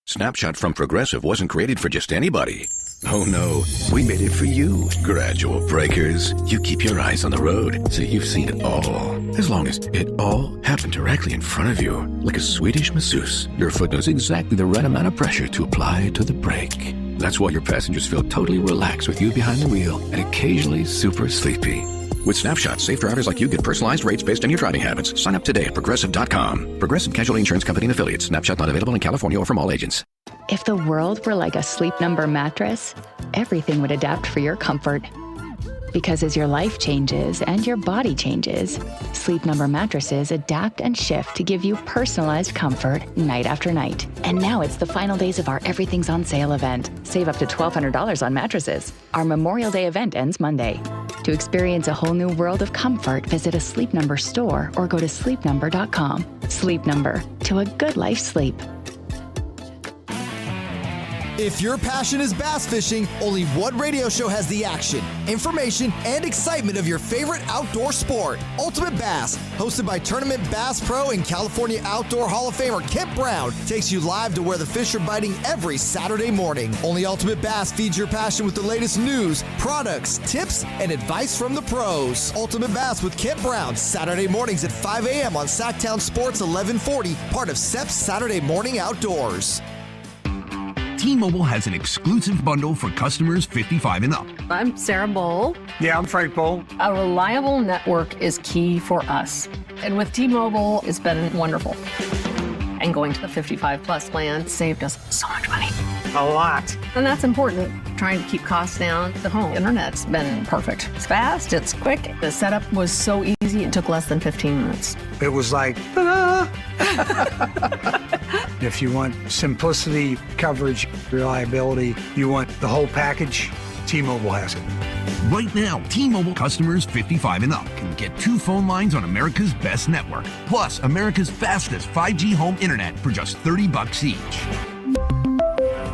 Snapshot from Progressive wasn't created for just anybody. Oh no, we made it for you. Gradual breakers. You keep your eyes on the road, so you've seen it all. As long as it all happened directly in front of you. Like a Swedish masseuse, your foot knows exactly the right amount of pressure to apply to the brake. That's why your passengers feel totally relaxed with you behind the wheel and occasionally super sleepy. With Snapshot, safe drivers like you get personalized rates based on your driving habits. Sign up today at Progressive.com. Progressive Casualty Insurance Company and Affiliates. Snapshot not available in California or from all agents. If the world were like a Sleep Number mattress, everything would adapt for your comfort. Because as your life changes and your body changes, Sleep Number mattresses adapt and shift to give you personalized comfort night after night. And now it's the final days of our Everything's on Sale event. Save up to $1,200 on mattresses. Our Memorial Day event ends Monday. To experience a whole new world of comfort, visit a Sleep Number store or go to sleepnumber.com. Sleep Number, to a good life's sleep. If your passion is bass fishing, only one radio show has the action, information, and excitement of your favorite outdoor sport. Ultimate Bass, hosted by Tournament Bass Pro and California Outdoor Hall of Famer Kent Brown, takes you live to where the fish are biting every Saturday morning. Only Ultimate Bass feeds your passion with the latest news, products, tips, and advice from the pros. Ultimate Bass with Kent Brown, Saturday mornings at 5 a.m. on Sactown Sports 1140, part of SEP's Saturday Morning Outdoors. T-Mobile has an exclusive bundle for customers 55 and up. I'm Sarah Bowl. Yeah, I'm Frank Bowl. A reliable network is key for us. And with T-Mobile, it's been wonderful. And going to the 55-plus plan saved us so much money. A lot. And that's important. Trying to keep costs down. The home internet's been perfect. It's fast, it's quick. The setup was so easy, it took less than 15 minutes. It was like, ta-da! If you want simplicity, coverage, reliability, you want the whole package, T-Mobile has it. Right now, T-Mobile customers 55 and up can get 2 phone lines on America's best network, plus America's fastest 5G home internet for just $30 each.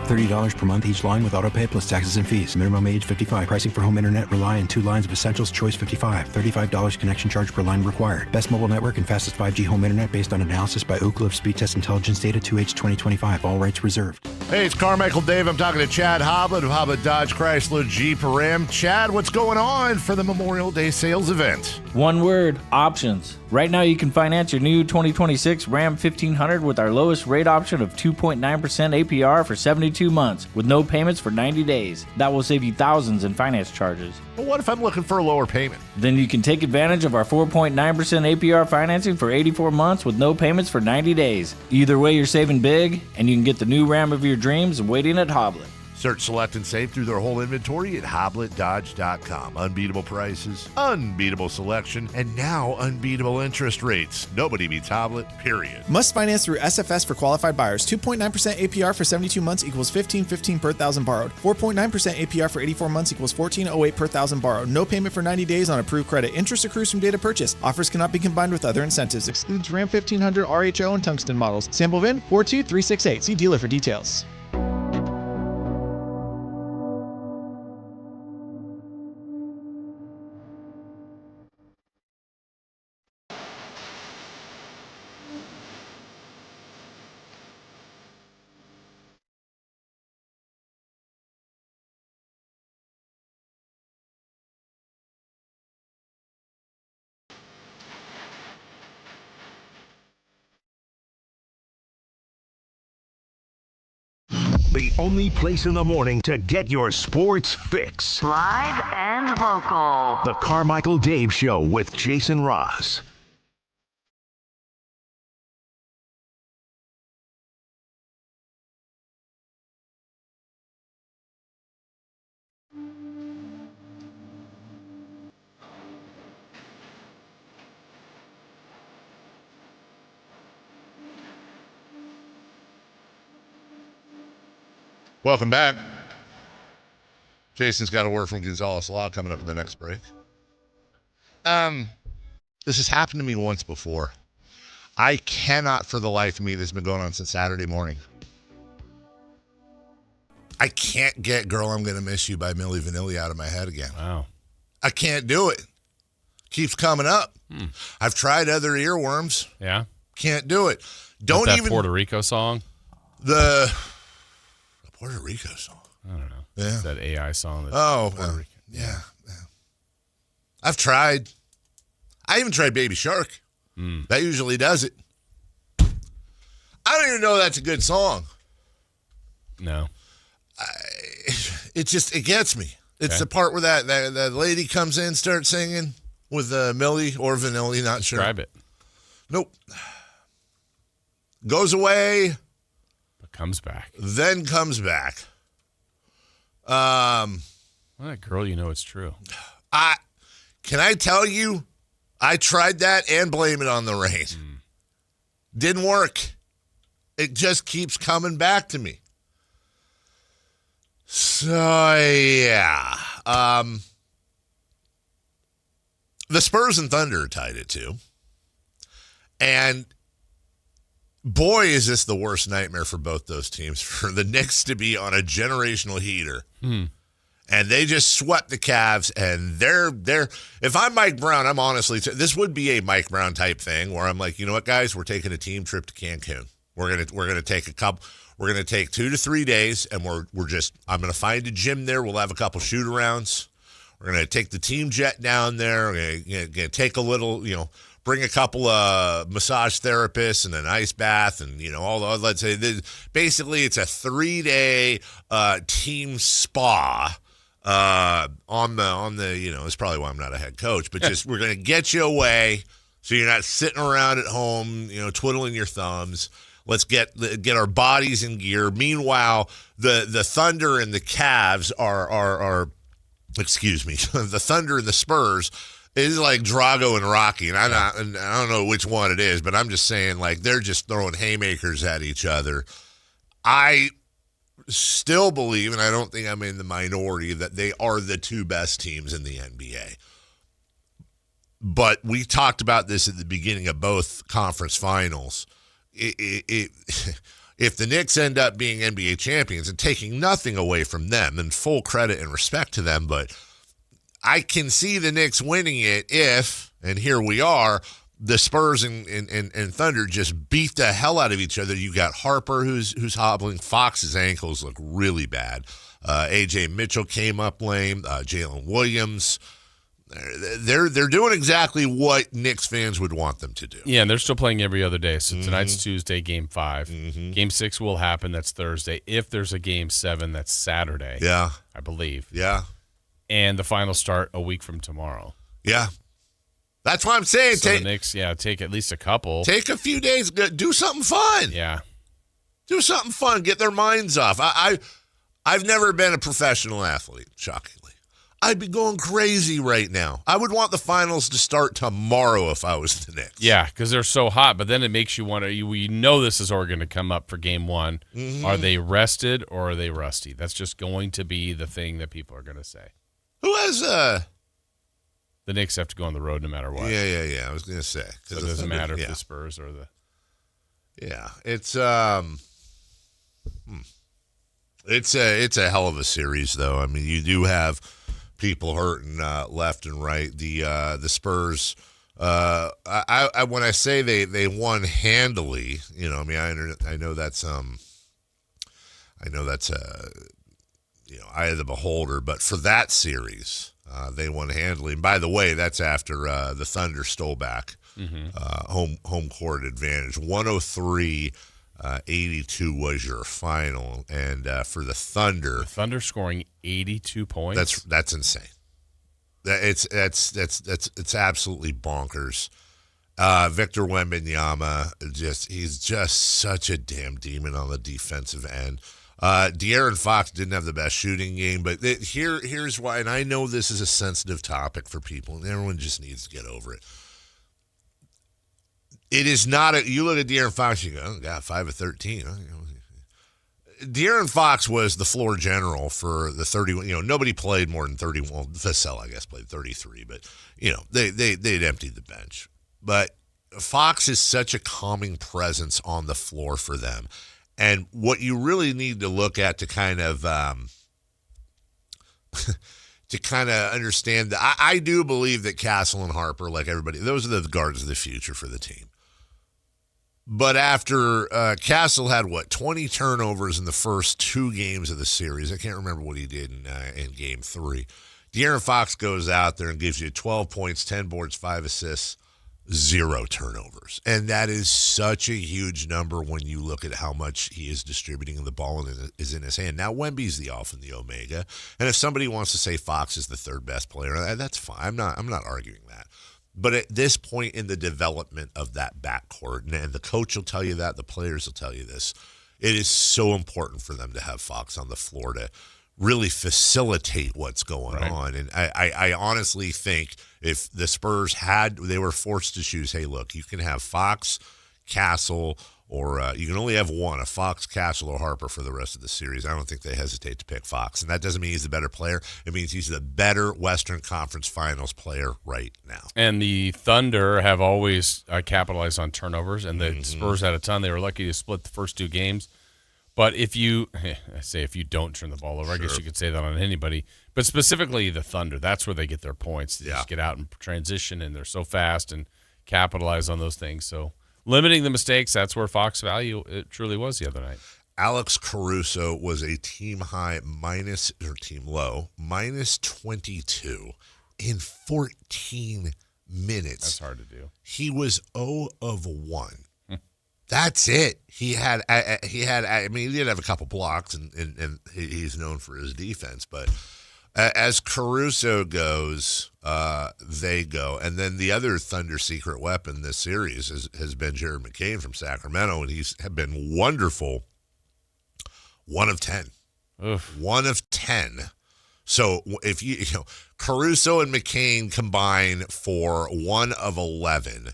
$30 per month each line with autopay plus taxes and fees. Minimum age 55. Pricing for home internet rely on 2 lines of Essentials Choice 55. $35 connection charge per line required. Best mobile network and fastest 5G home internet based on analysis by Ookla of Speed Test Intelligence data 2H 2025. All rights reserved. Hey, it's Carmichael Dave. I'm talking to Chad Hoblet of Hoblet Dodge Chrysler Jeep Ram. Chad, what's going on for the Memorial Day sales event? One word, options. Right now you can finance your new 2026 Ram 1500 with our lowest rate option of 2.9% APR for 72 months with no payments for 90 days. That will save you thousands in finance charges. But what if I'm looking for a lower payment? Then you can take advantage of our 4.9% APR financing for 84 months with no payments for 90 days. Either way, you're saving big, and you can get the new Ram of your dreams waiting at Hoblet. Search, select, and save through their whole inventory at HobletDodge.com. Unbeatable prices, unbeatable selection, and now unbeatable interest rates. Nobody beats Hoblet, period. Must finance through SFS for qualified buyers. 2.9% APR for 72 months equals $1,515 per thousand borrowed. 4.9% APR for 84 months equals $1,408 per thousand borrowed. No payment for 90 days on approved credit. Interest accrues from date of purchase. Offers cannot be combined with other incentives. Excludes Ram 1500 RHO and Tungsten models. Sample VIN 42368. See dealer for details. The only place in the morning to get your sports fix. Live and local. The Carmichael Dave Show with Jason Ross. Welcome back. Jason's got a word from Gonzalez Law coming up in the next break. This has happened to me once before. I cannot for the life of me, this has been going on since Saturday morning. I can't get Girl, I'm Gonna Miss You by Milli Vanilli out of my head again. Wow. I can't do it. Keeps coming up. I've tried other earworms. Yeah. Can't do it. Don't that even Puerto Rico song. The Puerto Rico song. I don't know. Yeah. It's that AI song. Yeah. I've tried. I even tried Baby Shark. That usually does it. I don't even know that's a good song. No. It gets me. It's the part where that lady comes in, starts singing with Milli or Vanilli, not sure. Describe it. Nope. Goes away. But comes back. Then comes back. Well, that girl, you know it's true. Can I tell you, I tried that and Blame It on the Rain. Didn't work. It just keeps coming back to me. So, yeah. The Spurs and Thunder tied it too. And boy, is this the worst nightmare for both those teams, for the Knicks to be on a generational heater. And they just swept the Cavs, and they're if I'm Mike Brown, I'm honestly, this would be a Mike Brown type thing where I'm like, you know what, guys, we're taking a team trip to Cancun. We're gonna take 2 to 3 days, and I'm gonna find a gym there. We'll have a couple shoot arounds. We're gonna take the team jet down there. We're gonna take a little, bring a couple of massage therapists and an ice bath and, all the, let's say, basically it's a 3-day team spa on the, it's probably why I'm not a head coach, but just we're going to get you away so you're not sitting around at home, twiddling your thumbs. Let's get our bodies in gear. Meanwhile, the Thunder and the Cavs are excuse me, the Thunder and the Spurs is like Drago and Rocky, and I don't know which one it is, but I'm just saying, like, they're just throwing haymakers at each other. I still believe, and I don't think I'm in the minority, that they are the two best teams in the NBA. But we talked about this at the beginning of both conference finals. If the Knicks end up being NBA champions, and taking nothing away from them, and full credit and respect to them, but I can see the Knicks winning it if, and here we are, the Spurs and Thunder just beat the hell out of each other. You got Harper who's hobbling. Fox's ankles look really bad. A.J. Mitchell came up lame. Jalen Williams. They're doing exactly what Knicks fans would want them to do. Yeah, and they're still playing every other day. So tonight's Tuesday, Game 5. Game 6 will happen. That's Thursday. If there's a Game 7, that's Saturday. Yeah. I believe. Yeah. And the finals start a week from tomorrow. Yeah. That's what I'm saying. So the Knicks, take at least a couple. Take a few days. Do something fun. Yeah. Do something fun. Get their minds off. I've never been a professional athlete, shockingly. I'd be going crazy right now. I would want the finals to start tomorrow if I was the Knicks. Yeah, because they're so hot. But then it makes you wonder, we know this is all going to come up for Game 1. Are they rested or are they rusty? That's just going to be the thing that people are going to say. Who has the Knicks have to go on the road no matter what. Yeah. I was going to say. So it doesn't matter if the Spurs or the... Yeah, it's it's a hell of a series, though. I mean, you do have people hurting left and right. The Spurs, I when I say they won handily, I know that's eye of the beholder, but for that series, they won handily. And by the way, that's after the Thunder stole back home court advantage. 103-82 was your final, and for the Thunder, scoring 82 points. That's insane. It's absolutely bonkers. Victor Wembanyama, he's just such a damn demon on the defensive end. De'Aaron Fox didn't have the best shooting game, but here's why, and I know this is a sensitive topic for people, and everyone just needs to get over it. It is not you look at De'Aaron Fox, you go, oh, God, 5 of 13. De'Aaron Fox was the floor general for the 31. Nobody played more than 31. Well, Vassell, I guess, played 33, but they'd emptied the bench. But Fox is such a calming presence on the floor for them. And what you really need to look at to kind of understand that, I do believe that Castle and Harper, like everybody, those are the guards of the future for the team. But after Castle had 20 turnovers in the first 2 games of the series, I can't remember what he did in Game 3. De'Aaron Fox goes out there and gives you 12 points, 10 boards, 5 assists. 0 turnovers. And that is such a huge number when you look at how much he is distributing the ball and is in his hand. Now, Wemby's the alpha and the omega. And if somebody wants to say Fox is the third best player, that's fine. I'm not arguing that. But at this point in the development of that backcourt, and the coach will tell you that, the players will tell you this, it is so important for them to have Fox on the floor to really facilitate what's going on. And I honestly think if the Spurs they were forced to choose, hey, look, you can have Fox, Castle, or you can only have one, a Fox, Castle, or Harper for the rest of the series. I don't think they hesitate to pick Fox. And that doesn't mean he's the better player. It means he's the better Western Conference Finals player right now. And the Thunder have always capitalized on turnovers, and the Spurs had a ton. They were lucky to split the first 2 games. But if you don't turn the ball over, I guess you could say that on anybody. But specifically the Thunder, that's where they get their points. They just get out and transition, and they're so fast and capitalize on those things. So limiting the mistakes, that's where Fox value it truly was the other night. Alex Caruso was a team high team low, -22 in 14 minutes. That's hard to do. He was 0 of 1. That's it. He had. I mean, he did have a couple blocks, and he's known for his defense. But as Caruso goes, they go, and then the other Thunder secret weapon this series has been Jared McCain from Sacramento, and he's been wonderful. 1 of 10. Oof. 1 of 10. So if you know Caruso and McCain combine for 1 of 11.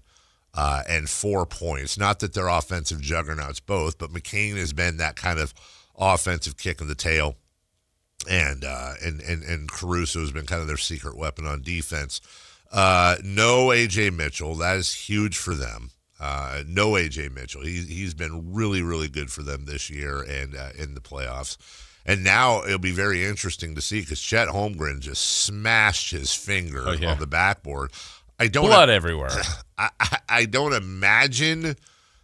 And 4 points. Not that they're offensive juggernauts both, but McCain has been that kind of offensive kick in the tail, and Caruso has been kind of their secret weapon on defense. No A.J. Mitchell. That is huge for them. No A.J. Mitchell. He's been really, really good for them this year and in the playoffs. And now it'll be very interesting to see because Chet Holmgren just smashed his finger on the backboard. Blood everywhere. I don't imagine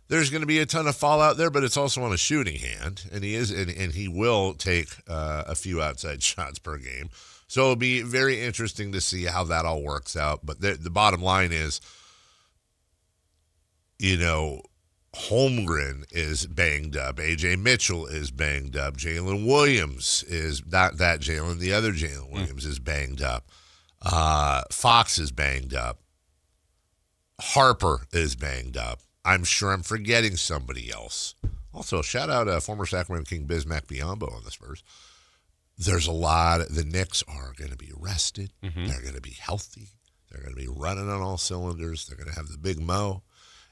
there's going to be a ton of fallout there, but it's also on a shooting hand, and he will take a few outside shots per game. So it'll be very interesting to see how that all works out. But the bottom line is, Holmgren is banged up. A.J. Mitchell is banged up. Jalen Williams is not that Jalen. The other Jalen Williams is banged up. Fox is banged up. Harper is banged up. I'm sure I'm forgetting somebody else. Also, shout out former Sacramento King Bismack Biyombo on the Spurs. There's a lot. The Knicks are going to be rested. Mm-hmm. They're going to be healthy. They're going to be running on all cylinders. They're going to have the big mo.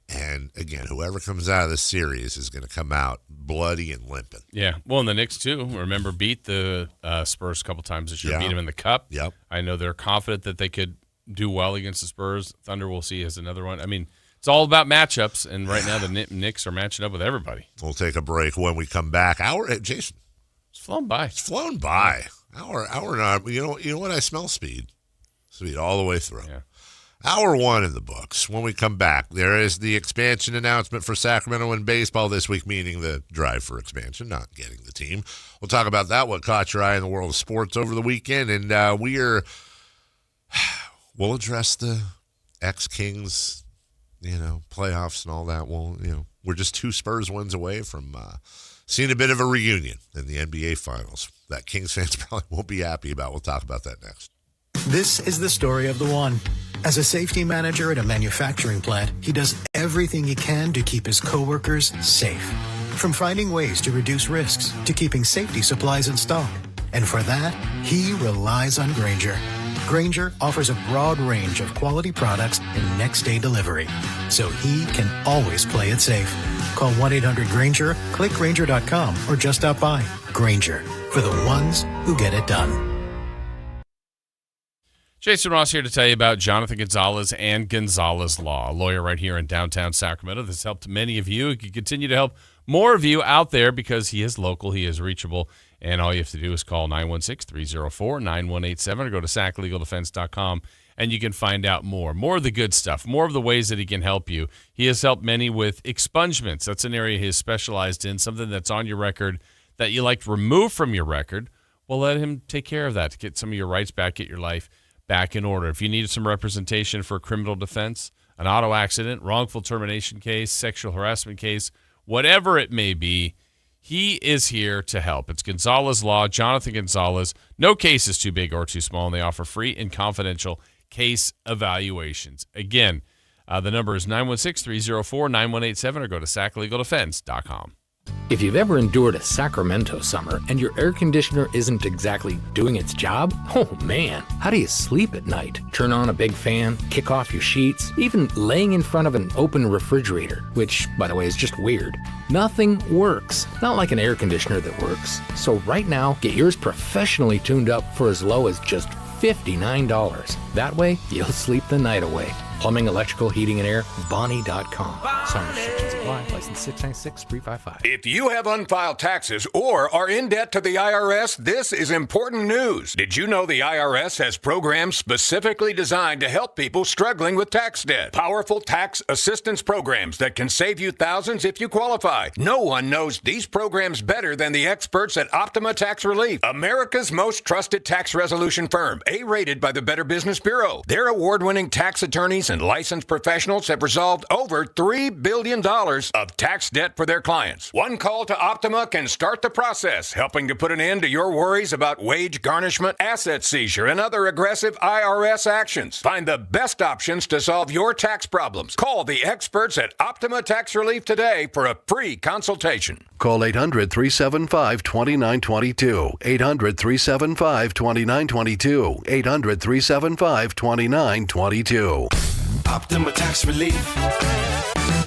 And, again, whoever comes out of this series is going to come out bloody and limping. Yeah. Well, and the Knicks, too, remember, beat the Spurs a couple times this year. Beat them in the Cup. Yep. I know they're confident that they could do well against the Spurs. Thunder we'll see as another one. I mean, it's all about matchups, and right now the Knicks are matching up with everybody. We'll take a break. When we come back, Jason. It's flown by. It's flown by. Hour not. You know what? I smell speed. Speed all the way through. Yeah. Hour 1 in the books. When we come back, there is the expansion announcement for Sacramento in baseball this week, meaning the drive for expansion, not getting the team. We'll talk about that, what caught your eye in the world of sports over the weekend, and we'll address the ex-Kings, playoffs and all that. We're just 2 Spurs wins away from seeing a bit of a reunion in the NBA Finals that Kings fans probably won't be happy about. We'll talk about that next. This is the story of the one. As a safety manager at a manufacturing plant, he does everything he can to keep his coworkers safe. From finding ways to reduce risks to keeping safety supplies in stock. And for that, he relies on Grainger. Grainger offers a broad range of quality products and next-day delivery, so he can always play it safe. Call 1-800-GRAINGER, click Grainger.com, or just stop by. Grainger, for the ones who get it done. Jason Ross here to tell you about Jonathan Gonzalez and Gonzalez Law, a lawyer right here in downtown Sacramento that's helped many of you. He can continue to help more of you out there because he is local, he is reachable, and all you have to do is call 916-304-9187 or go to saclegaldefense.com, and you can find out more of the good stuff, more of the ways that he can help you. He has helped many with expungements. That's an area he's specialized in, something that's on your record that you like removed from your record. Well, let him take care of that to get some of your rights back, get your life back in order. If you need some representation for criminal defense, an auto accident, wrongful termination case, sexual harassment case, whatever it may be, he is here to help. It's Gonzalez Law, Jonathan Gonzalez. No case is too big or too small, and they offer free and confidential case evaluations. Again, the number is 916-304-9187 or go to saclegaldefense.com. If you've ever endured a Sacramento summer and your air conditioner isn't exactly doing its job, oh man, how do you sleep at night? Turn on a big fan, kick off your sheets, even laying in front of an open refrigerator, which, by the way, is just weird. Nothing works. Not like an air conditioner that works. So right now, get yours professionally tuned up for as low as just $59. That way, you'll sleep the night away. Plumbing, electrical, heating, and air, Bonnie.com. Some restrictions apply. License 696-355. If you have unfiled taxes or are in debt to the IRS, this is important news. Did you know the IRS has programs specifically designed to help people struggling with tax debt? Powerful tax assistance programs that can save you thousands if you qualify. No one knows these programs better than the experts at Optima Tax Relief, America's most trusted tax resolution firm, A-rated by the Better Business Bureau. Bureau. Their award-winning tax attorneys and licensed professionals have resolved over $3 billion of tax debt for their clients. One call to Optima can start the process, helping to put an end to your worries about wage garnishment, asset seizure, and other aggressive IRS actions. Find the best options to solve your tax problems. Call the experts at Optima Tax Relief today for a free consultation. Call 800-375-2922. 800-375-2922. 800-375-2922. Optima Tax Relief.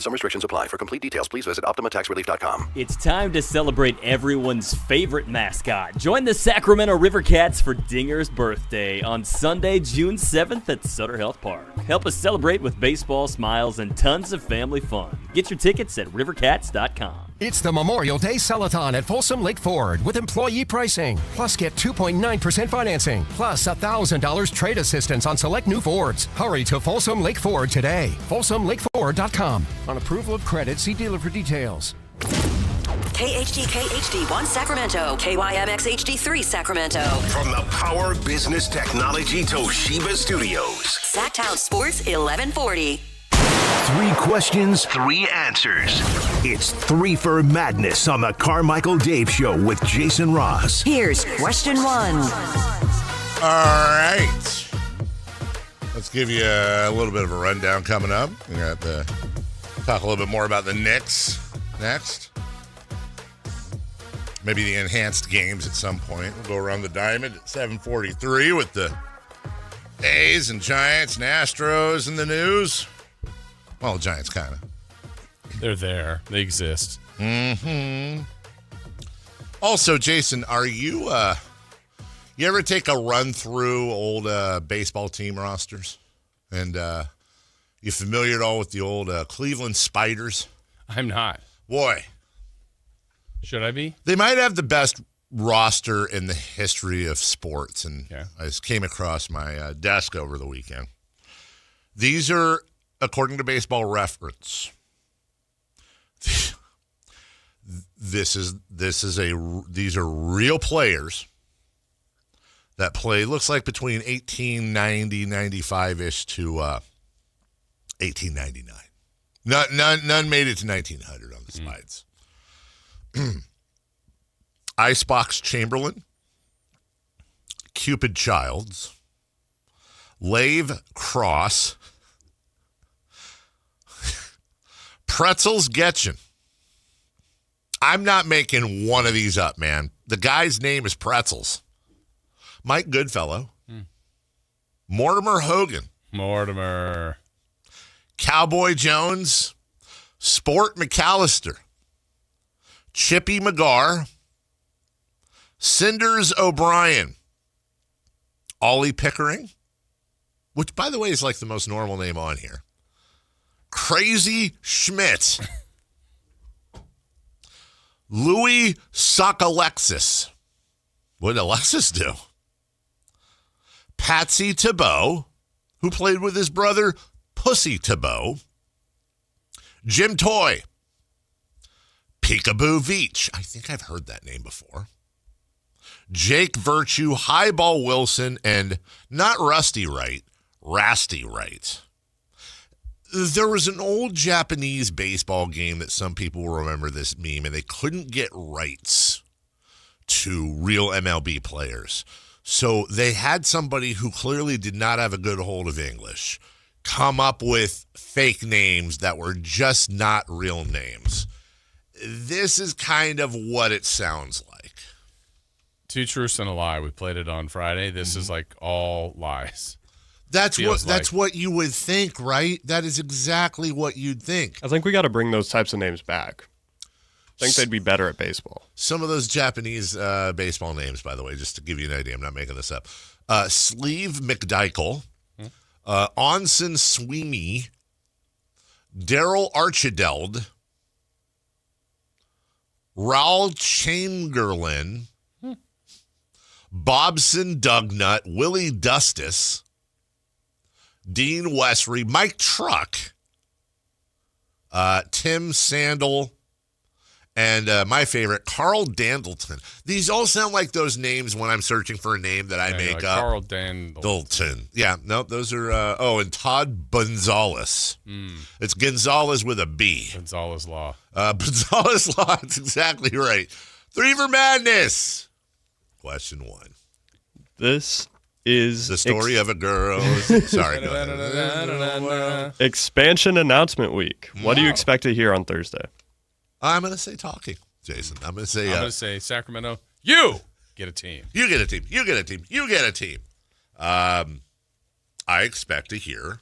Some restrictions apply. For complete details, please visit OptimaTaxRelief.com. It's time to celebrate everyone's favorite mascot. Join the Sacramento River Cats for Dinger's birthday on Sunday, June 7th at Sutter Health Park. Help us celebrate with baseball, smiles, and tons of family fun. Get your tickets at rivercats.com. It's the Memorial Day Sell-a-thon at Folsom Lake Ford with employee pricing. Plus, get 2.9% financing. Plus, $1,000 trade assistance on select new Fords. Hurry to Folsom Lake Ford today. FolsomLakeFord.com. On approval of credit, see dealer for details. KHTK HD1 Sacramento, KYMX HD3 Sacramento. From the Power Business Technology Toshiba Studios. Sactown Sports 1140. 3 questions, 3 answers. It's 3 for Madness on the Carmichael Dave Show with Jason Ross. Here's question 1. All right. Let's give you a little bit of a rundown coming up. We got to talk a little bit more about the Knicks next. Maybe the enhanced games at some point. We'll go around the diamond at 7:43 with the A's and Giants and Astros in the news. Well, Giants kind of. They're there. They exist. Mm-hmm. Also, Jason, are you you ever take a run through old baseball team rosters? And you familiar at all with the old Cleveland Spiders? I'm not. Boy. Should I be? They might have the best roster in the history of sports. And I just came across my desk over the weekend. These are, according to Baseball Reference, these are real players that play, looks like between 1890, 95-ish to 1899. None made it to 1900 on the Spides. Icebox Chamberlain, Cupid Childs, Lave Cross, Pretzels Getchin. I'm not making one of these up, man. The guy's name is Pretzels. Mike Goodfellow. Mortimer Hogan. Mortimer. Cowboy Jones. Sport McAllister. Chippy McGar. Cinders O'Brien. Ollie Pickering, which, by the way, is like the most normal name on here. Crazy Schmidt. Louis Sokolexis. What did Alexis do? Patsy Tebow, who played with his brother Pussy Tebow. Jim Toy. Peekaboo Veach. I think I've heard that name before. Jake Virtue, Highball Wilson, and not Rusty Wright, Rasty Wright. There was an old Japanese baseball game that some people will remember this meme, and they couldn't get rights to real MLB players. So they had somebody who clearly did not have a good hold of English come up with fake names that were just not real names. This is kind of what it sounds like. 2 truths and a lie. We played it on Friday. This is like all lies. That's what you would think, right? That is exactly what you'd think. I think we got to bring those types of names back. I think they'd be better at baseball. Some of those Japanese baseball names, by the way, just to give you an idea, I'm not making this up. Sleeve McDykel, Onsen Sweeney, Daryl Archideld, Raul Chamberlain, Bobson Dugnut, Willie Dustis, Dean Westry, Mike Truck, Tim Sandel, And my favorite, Carl Dandleton. These all sound like those names when I'm searching for a name that I make up. Carl Dandleton. Yeah, no, those are, and Todd Gonzalez. It's Gonzalez with a B. Gonzalez Law. Gonzalez Law, that's exactly right. 3 for Madness. Question 1. This is the story of a girl. Sorry, go ahead. Expansion announcement week. What do you expect to hear on Thursday? I'm going to say talking, Jason. I'm going to say Sacramento, you get a team. You get a team. You get a team. You get a team. I expect to hear,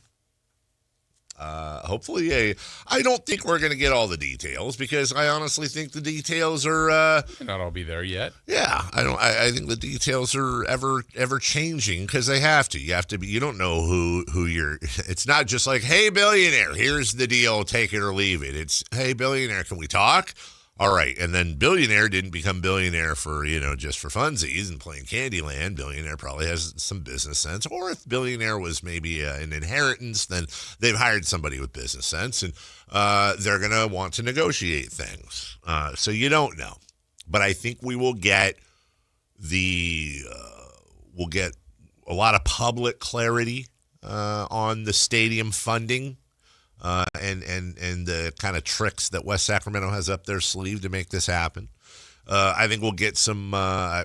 hopefully, I don't think we're going to get all the details because I honestly think the details are may not all be there yet. Yeah, I think the details are ever changing because they have to. You have to be. You don't know who you're. It's not just like, hey, billionaire, here's the deal, take it or leave it. It's, hey, billionaire, can we talk? All right, and then billionaire didn't become billionaire for just for funsies and playing Candyland. Billionaire probably has some business sense, or if billionaire was maybe an inheritance, then they've hired somebody with business sense, and they're gonna want to negotiate things. So you don't know, but I think we will get we'll get a lot of public clarity on the stadium funding. And the kind of tricks that West Sacramento has up their sleeve to make this happen. I think we'll get some,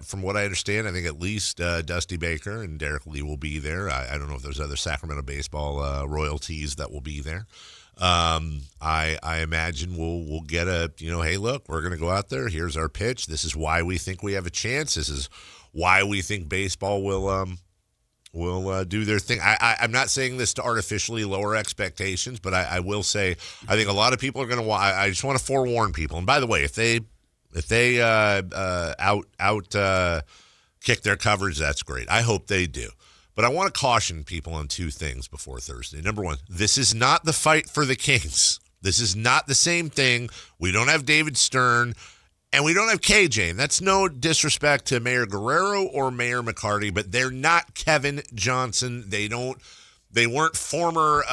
from what I understand, I think at least Dusty Baker and Derek Lee will be there. I don't know if there's other Sacramento baseball royalties that will be there. I imagine we'll get a, hey, look, we're going to go out there. Here's our pitch. This is why we think we have a chance. This is why we think baseball will do their thing. I'm not saying this to artificially lower expectations, but I will say I think a lot of people are going to. I just want to forewarn people. And by the way, if they kick their coverage, that's great. I hope they do. But I want to caution people on 2 things before Thursday. Number 1, this is not the fight for the Kings. This is not the same thing. We don't have David Stern. And we don't have KJ, and that's no disrespect to Mayor Guerrero or Mayor McCarty, but they're not Kevin Johnson. They weren't former,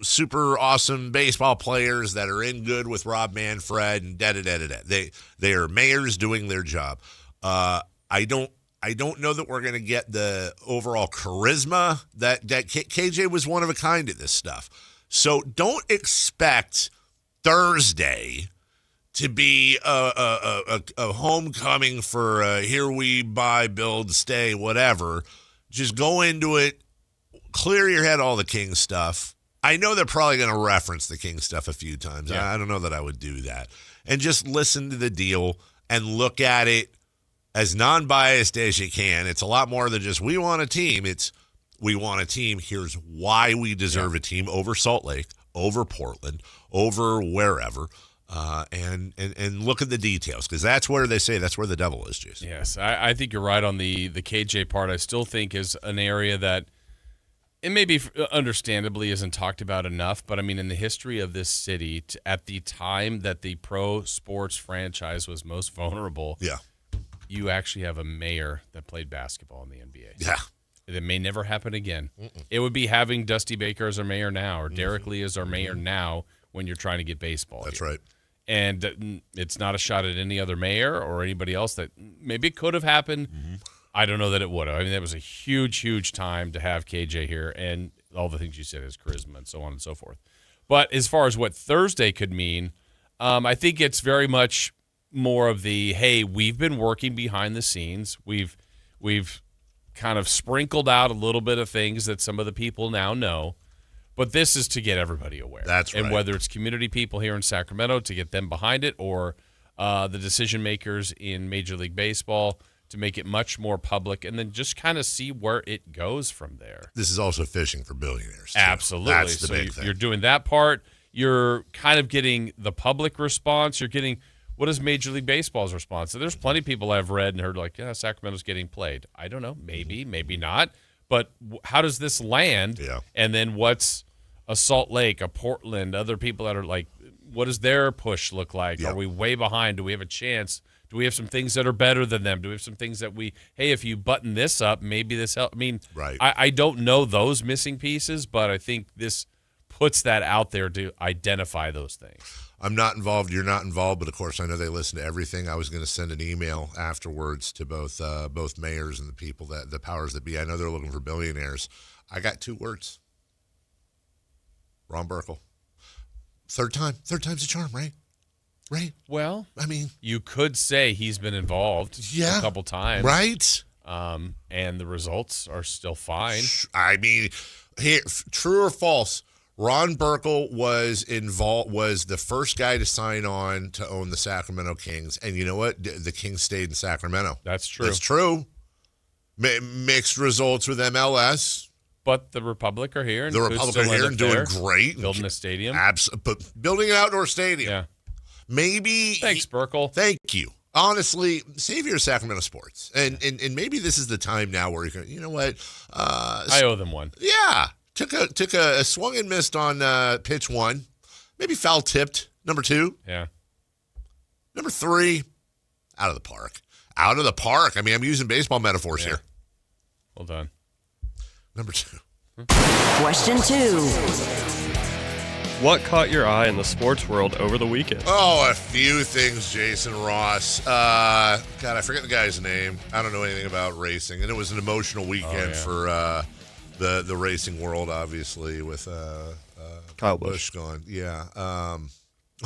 super awesome baseball players that are in good with Rob Manfred and da-da-da-da-da. They are mayors doing their job. I don't know that we're going to get the overall charisma that KJ was one of a kind at this stuff. So don't expect Thursday to be a homecoming for here we buy, build, stay, whatever. Just go into it, clear your head all the King stuff. I know they're probably going to reference the King stuff a few times. Yeah. I don't know that I would do that. And just listen to the deal and look at it as non-biased as you can. It's a lot more than just we want a team. It's we want a team. Here's why we deserve a team over Salt Lake, over Portland, over wherever. And look at the details because that's where they say that's where the devil is, Jason. Yes, I think you're right on the KJ part. I still think is an area that it maybe understandably isn't talked about enough. But I mean, in the history of this city, at the time that the pro sports franchise was most vulnerable, you actually have a mayor that played basketball in the NBA. Yeah. It may never happen again. It would be having Dusty Baker as our mayor now or Derek Lee as our mayor now when you're trying to get baseball. That's here. right. And it's not a shot at any other mayor or anybody else that maybe it could have happened. I don't know that it would have. I mean, that was a huge, huge time to have KJ here and all the things you said, his charisma and so on and so forth. But as far as what Thursday could mean, I think it's very much more of the, hey, we've been working behind the scenes. We've kind of sprinkled out a little bit of things that some of the people now know. But this is to get everybody aware. That's right. And whether it's community people here in Sacramento to get them behind it or the decision makers in Major League Baseball to make it much more public and then just kind of see where it goes from there. This is also fishing for billionaires, too. Absolutely. That's the big thing. You're doing that part. You're kind of getting the public response. You're getting what is Major League Baseball's response? So there's plenty of people I've read and heard like, yeah, Sacramento's getting played. I don't know. Maybe, maybe not. But how does this land? Yeah. And then what's a Salt Lake, a Portland, other people that are like, what does their push look like? Yep. Are we way behind? Do we have a chance? Do we have some things that are better than them? Do we have some things that hey, if you button this up, maybe this help? I mean, right. I don't know those missing pieces, but I think this puts that out there to identify those things. I'm not involved. You're not involved, but of course I know they listen to everything. I was going to send an email afterwards to both mayors and the people the powers that be. I know they're looking for billionaires. I got 2 words. Ron Burkle. Third time's a charm, right? Right. Well, I mean, you could say he's been involved a couple times, right? And the results are still fine. I mean, here, true or false? Ron Burkle was the first guy to sign on to own the Sacramento Kings, and you know what? The Kings stayed in Sacramento. That's true. That's true. Mixed results with MLS. But the Republic are here. And the Republic are here and doing great. Building a stadium. But building an outdoor stadium. Yeah. Maybe. Thanks, Burkle. Thank you. Honestly, savior of Sacramento sports. And maybe this is the time now where you can, you know what? I owe them one. Yeah. Took a swung and missed on pitch 1. Maybe foul tipped. Number 2. Yeah. Number 3. Out of the park. Out of the park. I mean, I'm using baseball metaphors here. Well done. Number 2. Question 2. What caught your eye in the sports world over the weekend? Oh, a few things, Jason Ross. God, I forget the guy's name. I don't know anything about racing. And it was an emotional weekend for the racing world, obviously, with Kyle Busch gone. Yeah.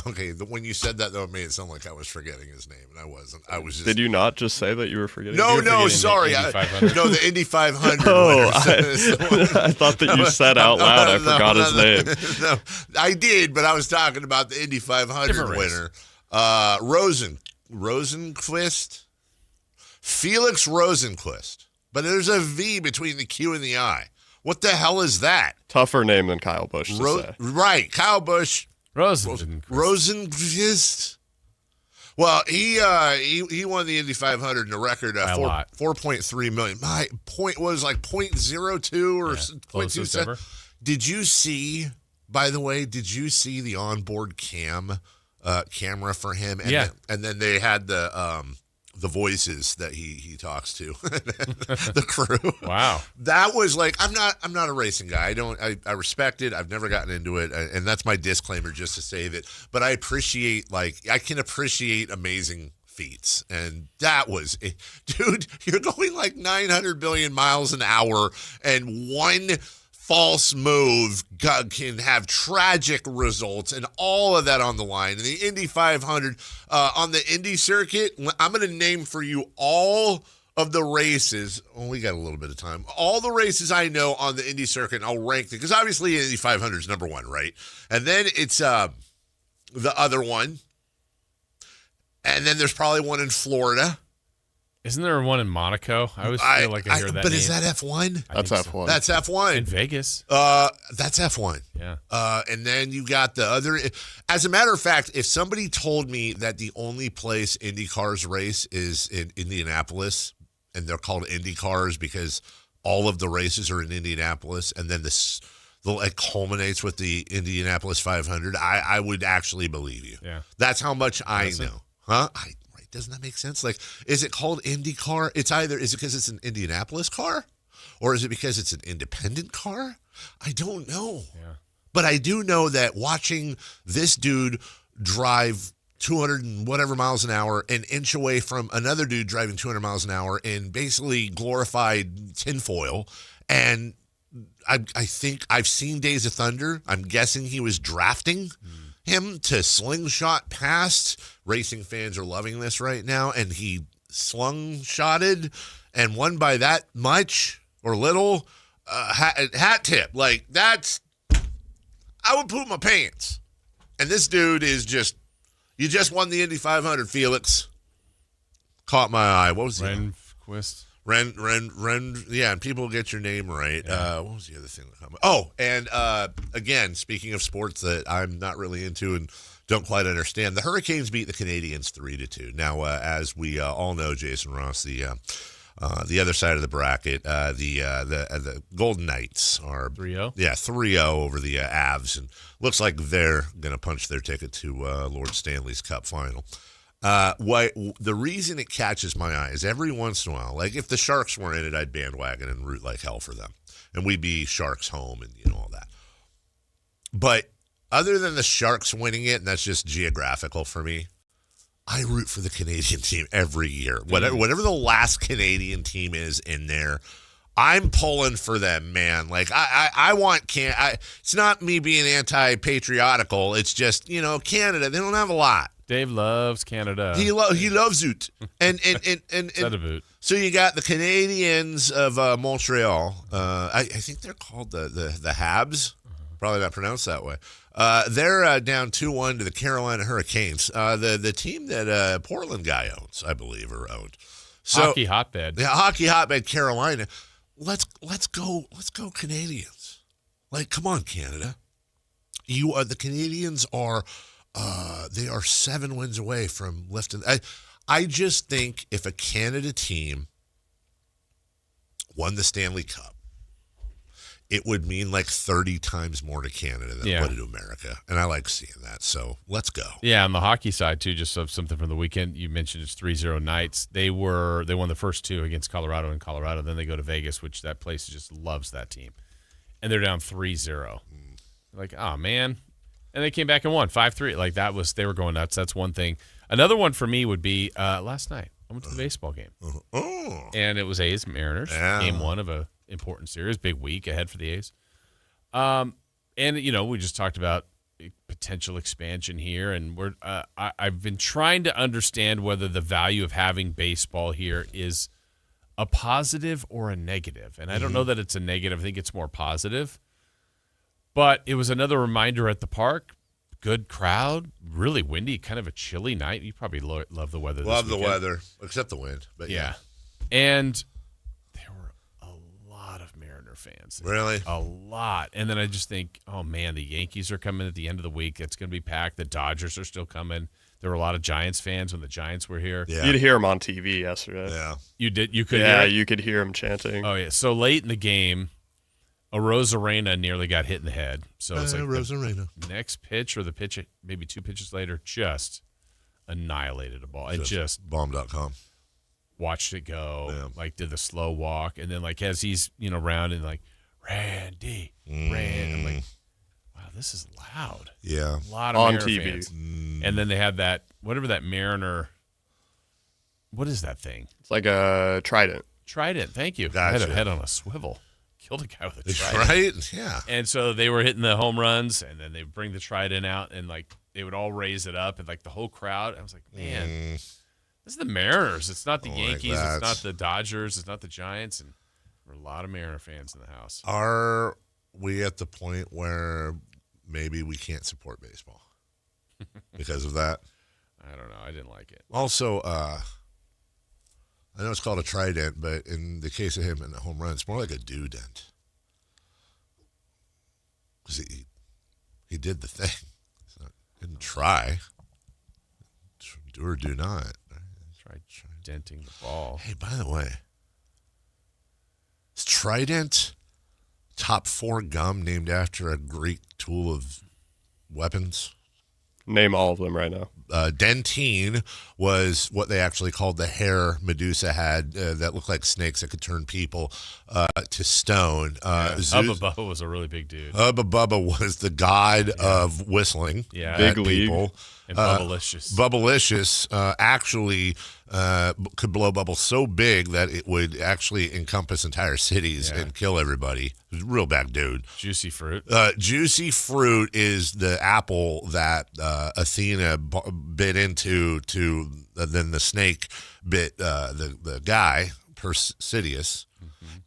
Okay, when you said that, though, it made it sound like I was forgetting his name, and I wasn't. I was just... Did you not just say that you were forgetting? No, sorry. The Indy 500. Oh, I thought that you said out loud I forgot his name. No, I did, but I was talking about the Indy 500 winner. Rosenquist? Felix Rosenquist. But there's a V between the Q and the I. What the hell is that? Tougher name than Kyle Busch to say. Right, Kyle Busch. Rosenquist. Well, he won the Indy 500 in a record 4.3 million. My point was like 0.02 or 0.27. Did you see? By the way, did you see the onboard camera for him? And then they had the voices that he talks to, the crew. Wow, that was like I'm not a racing guy. I respect it. I've never gotten into it, and that's my disclaimer just to say that. But I can appreciate amazing feats, and that was it. Dude, you're going like 900 billion miles an hour, and one false move can have tragic results, and all of that on the line. And the Indy 500 on the Indy circuit, I'm going to name for you all of the races. Oh, we got a little bit of time. All the races I know on the Indy circuit, and I'll rank them because obviously Indy 500 is number 1, right? And then it's the other one, and then there's probably one in Florida. Isn't there one in Monaco? I always feel like I hear that. But name. Is that F1? That's F1. That's F1. In Vegas. That's F1. Yeah. And then you got the other. As a matter of fact, if somebody told me that the only place Indy cars race is in Indianapolis, and they're called Indy cars because all of the races are in Indianapolis, and then it culminates with the Indianapolis 500, I would actually believe you. Yeah. That's how much I know. Huh? Doesn't that make sense? Like, is it called Indy car? Is it because it's an Indianapolis car? Or is it because it's an independent car? I don't know. Yeah. But I do know that watching this dude drive 200 and whatever miles an hour, an inch away from another dude driving 200 miles an hour in basically glorified tinfoil, and I think I've seen Days of Thunder. I'm guessing he was drafting him to slingshot past. Racing fans are loving this right now, and he slung-shotted and won by that much or little. Hat tip. Like, that's, I would poop my pants. And this dude is just, you just won the Indy 500, Felix. Caught my eye. What was it? Renquist. Ren, yeah, and people get your name right. Yeah. What was the other thing that caught my eye? Oh, and again, speaking of sports that I'm not really into and don't quite understand, the Hurricanes beat the Canadiens 3-2. Now, as we all know, Jason Ross, the other side of the bracket, the Golden Knights are 3-0. Yeah, 3-0 over the Avs, and looks like they're going to punch their ticket to Lord Stanley's Cup final. The reason it catches my eye is every once in a while, like if the Sharks weren't in it, I'd bandwagon and root like hell for them, and we'd be Sharks home and all that. But other than the Sharks winning it, and that's just geographical for me, I root for the Canadian team every year. Whatever the last Canadian team is in there, I'm pulling for them, man. Like, I want it's not me being anti-patriotical. It's just, Canada, they don't have a lot. Dave loves Canada. He loves it. And so you got the Canadians of Montreal. I think they're called the Habs. Probably not pronounced that way. They're down 2-1 to the Carolina Hurricanes. The team that Portland guy owns, I believe, or owned. So, hockey hotbed. Yeah, hockey hotbed Carolina. Let's go Canadians. Like, come on, Canada. The Canadians are they are 7 wins away from lifting. I just think if a Canada team won the Stanley Cup, it would mean like 30 times more to Canada than what it to America. And I like seeing that. So let's go. Yeah, on the hockey side, too, just something from the weekend. You mentioned it's 3-0 Knights. They won the first 2 against Colorado in Colorado. Then they go to Vegas, which that place just loves that team. And they're down 3-0. Like, oh, man. And they came back and won 5-3. Like, they were going nuts. That's one thing. Another one for me would be last night. I went to the baseball game. And it was A's Mariners. Yeah. Game 1 of a important series, big week ahead for the A's. And we just talked about potential expansion here, and I've been trying to understand whether the value of having baseball here is a positive or a negative. And I don't know that it's a negative. I think it's more positive. But it was another reminder at the park. Good crowd, really windy, kind of a chilly night. You probably love the weather. Love the weather, except the wind. But yeah. And fans. Really? A lot. And then I just think, oh, man, the Yankees are coming at the end of the week. It's going to be packed. The Dodgers are still coming. There were a lot of Giants fans when the Giants were here. Yeah. You'd hear them on TV yesterday. Yeah. You did? You could hear it? You could hear them chanting. Oh, yeah. So late in the game, a Rosarena nearly got hit in the head. So it's like Rosarena. Next pitch or the pitch, maybe 2 pitches later, just annihilated a ball. It just bomb.com. Watched it go, did the slow walk, and then as he's around and Randy, I'm like, wow, this is loud. Yeah, a lot of on Mariner TV. Fans. And then they had that that Mariner. What is that thing? It's like a trident. Trident, thank you. Gotcha. I had a head on a swivel. Killed a guy with a trident. Right? Yeah. And so they were hitting the home runs, and then they bring the trident out, and they would all raise it up, and the whole crowd. I was like, man. This is the Mariners. It's not the Yankees. It's not the Dodgers. It's not the Giants. And there are a lot of Mariner fans in the house. Are we at the point where maybe we can't support baseball because of that? I don't know. I didn't like it. Also, I know it's called a trident, but in the case of him in the home run, it's more like a dent. Because he did the thing. Didn't try. Do or do not. Try denting the ball. Hey, by the way, is Trident top 4 gum named after a Greek tool of weapons? Name all of them right now. Dentine was what they actually called the hair Medusa had that looked like snakes that could turn people to stone. Hubba Bubba was a really big dude. Hubba Bubba was the god of whistling. Yeah, big people. And Bubblicious. Bubblicious actually could blow bubbles so big that it would actually encompass entire cities and kill everybody. He was a real bad dude. Juicy Fruit. Juicy Fruit is the apple that Athena bit into then the snake bit the guy, Perseus.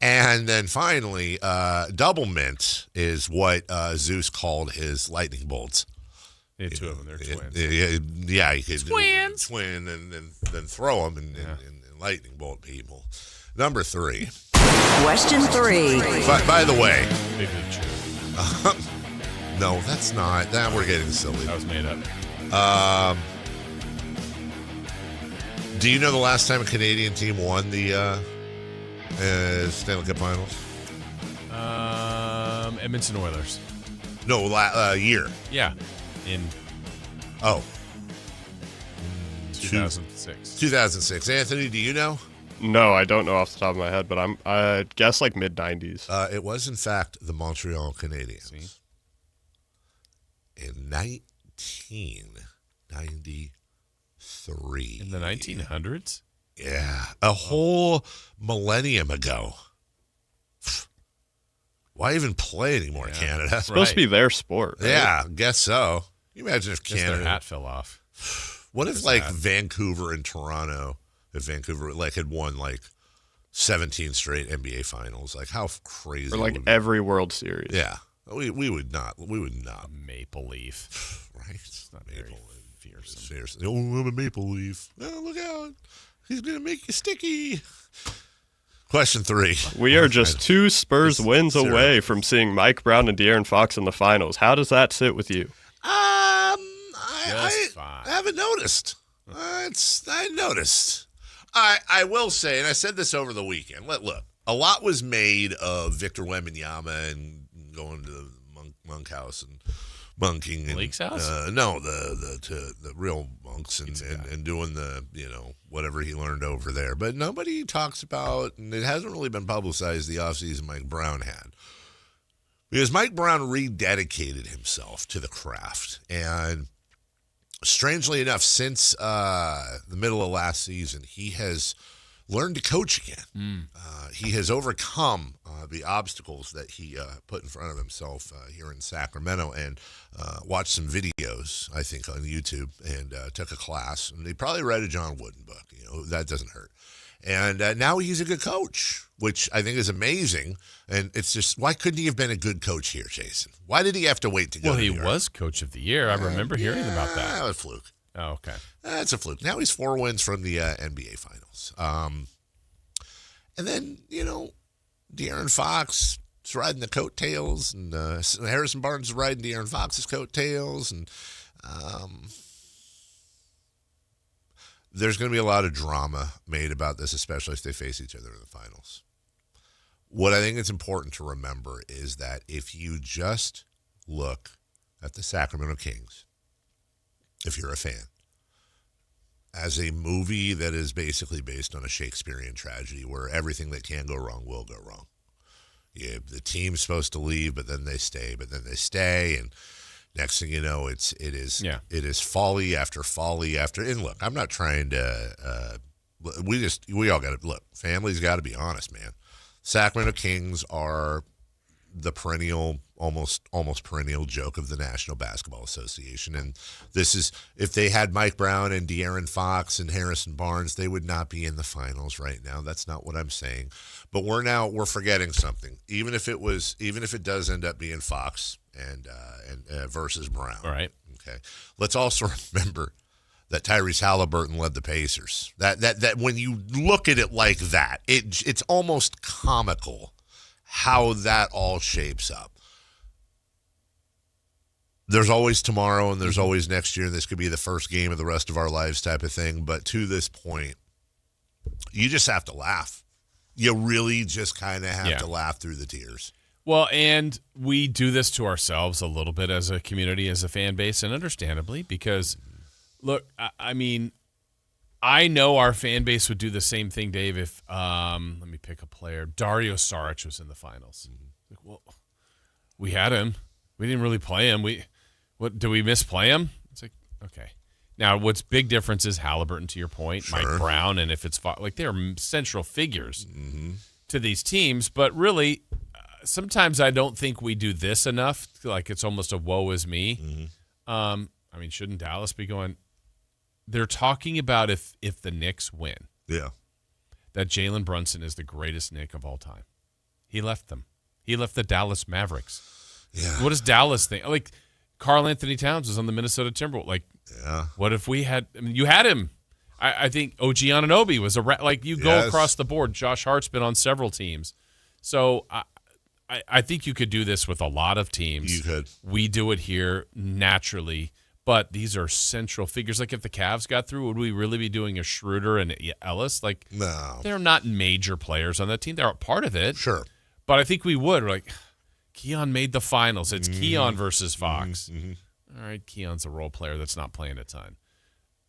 And then finally, Double Mint is what Zeus called his lightning bolts. They had 2 of them. They're twins. Yeah, you could twins. Twin and then throw them and lightning bolt people. Number 3. Question 3. By the way, Big no, that's not. That we're getting silly. That was made up. Do you know the last time a Canadian team won the Stanley Cup Finals? Edmonton Oilers. No, year. Yeah. In 2006. 2006. Anthony, do you know? No, I don't know off the top of my head, but I guess mid-90s. It was, in fact, the Montreal Canadiens. See? in 1993. In the 1900s? Yeah, a whole millennium ago. Why even play anymore, Canada? It's supposed to be their sport. Right? Yeah, guess so. Can you imagine if Canada... their hat fell off. What if, Vancouver and Toronto, if Vancouver, had won, 17 straight NBA finals? How crazy Or, would every World Series. Yeah. We would not. We would not. Maple Leaf. Right? It's not very fearsome. Seriously. Oh, I'm a Maple Leaf. Oh, look out. He's going to make you sticky. Question 3. We are just 2 Spurs wins away from seeing Mike Brown and De'Aaron Fox in the finals. How does that sit with you? I fine. haven't noticed. I noticed. I will say, and I said this over the weekend. Look, a lot was made of Victor Wembanyama and going to the monk house and monking. Malik's house? No, the real monks and doing the whatever he learned over there. But nobody talks about, and it hasn't really been publicized, the offseason Mike Brown had. Because Mike Brown rededicated himself to the craft. And strangely enough, since the middle of last season, he has learned to coach again. He has overcome the obstacles that he put in front of himself here in Sacramento and watched some videos, I think, on YouTube and took a class. And he probably read a John Wooden book. That doesn't hurt. And now he's a good coach, which I think is amazing. And it's just, why couldn't he have been a good coach here, Jason? Why did he have to wait to go to New York? He was coach of the year. I remember hearing about that. That was a fluke. Oh, okay. That's a fluke. Now he's 4 wins from the NBA Finals. And then, De'Aaron Fox is riding the coattails, and Harrison Barnes is riding De'Aaron Fox's coattails, and there's going to be a lot of drama made about this, especially if they face each other in the finals. What I think is important to remember is that if you just look at the Sacramento Kings, if you're a fan, as a movie that is basically based on a Shakespearean tragedy where everything that can go wrong will go wrong. Yeah, the team's supposed to leave, but then they stay, and next thing you know, it is folly after folly after. And look, I'm not trying to. We all got to look. Families got to be honest, man. Sacramento Kings are the perennial, almost perennial joke of the National Basketball Association. And this is, if they had Mike Brown and De'Aaron Fox and Harrison Barnes, they would not be in the finals right now. That's not what I'm saying. But we're forgetting something. Even if it does end up being Fox and versus Brown. All right. Okay. Let's also remember that Tyrese Halliburton led the Pacers. That when you look at it like that, it's almost comical how that all shapes up. There's always tomorrow and there's always next year, and this could be the first game of the rest of our lives type of thing. But to this point, you just have to laugh. You really just kind of have to laugh through the tears. Well, and we do this to ourselves a little bit as a community, as a fan base, and understandably, because, look, I mean, I know our fan base would do the same thing, Dave, if, let me pick a player, Dario Saric was in the finals. Like, well, we had him. We didn't really play him. Do we misplay him? It's like, okay. Now, what's big difference is Halliburton, to your point, sure. Mike Brown, and if it's they're central figures to these teams. But really, sometimes I don't think we do this enough. Like it's almost a woe is me. I mean, shouldn't Dallas be going? They're talking about if the Knicks win. Yeah. That Jalen Brunson is the greatest Knick of all time. He left them. He left the Dallas Mavericks. Yeah. What does Dallas think? Like, Karl Anthony Towns was on the Minnesota Timberwolves. Like, yeah. What if we had? I mean, you had him. I think OG Anunoby was you go across the board. Josh Hart's been on several teams, so I think you could do this with a lot of teams. You could. We do it here naturally, but these are central figures. Like if the Cavs got through, would we really be doing a Schroeder and Ellis? Like, no, they're not major players on that team. They're a part of it, sure, but I think we would. Like, Keon made the finals. It's Keon versus Fox. All right, Keon's a role player that's not playing a ton.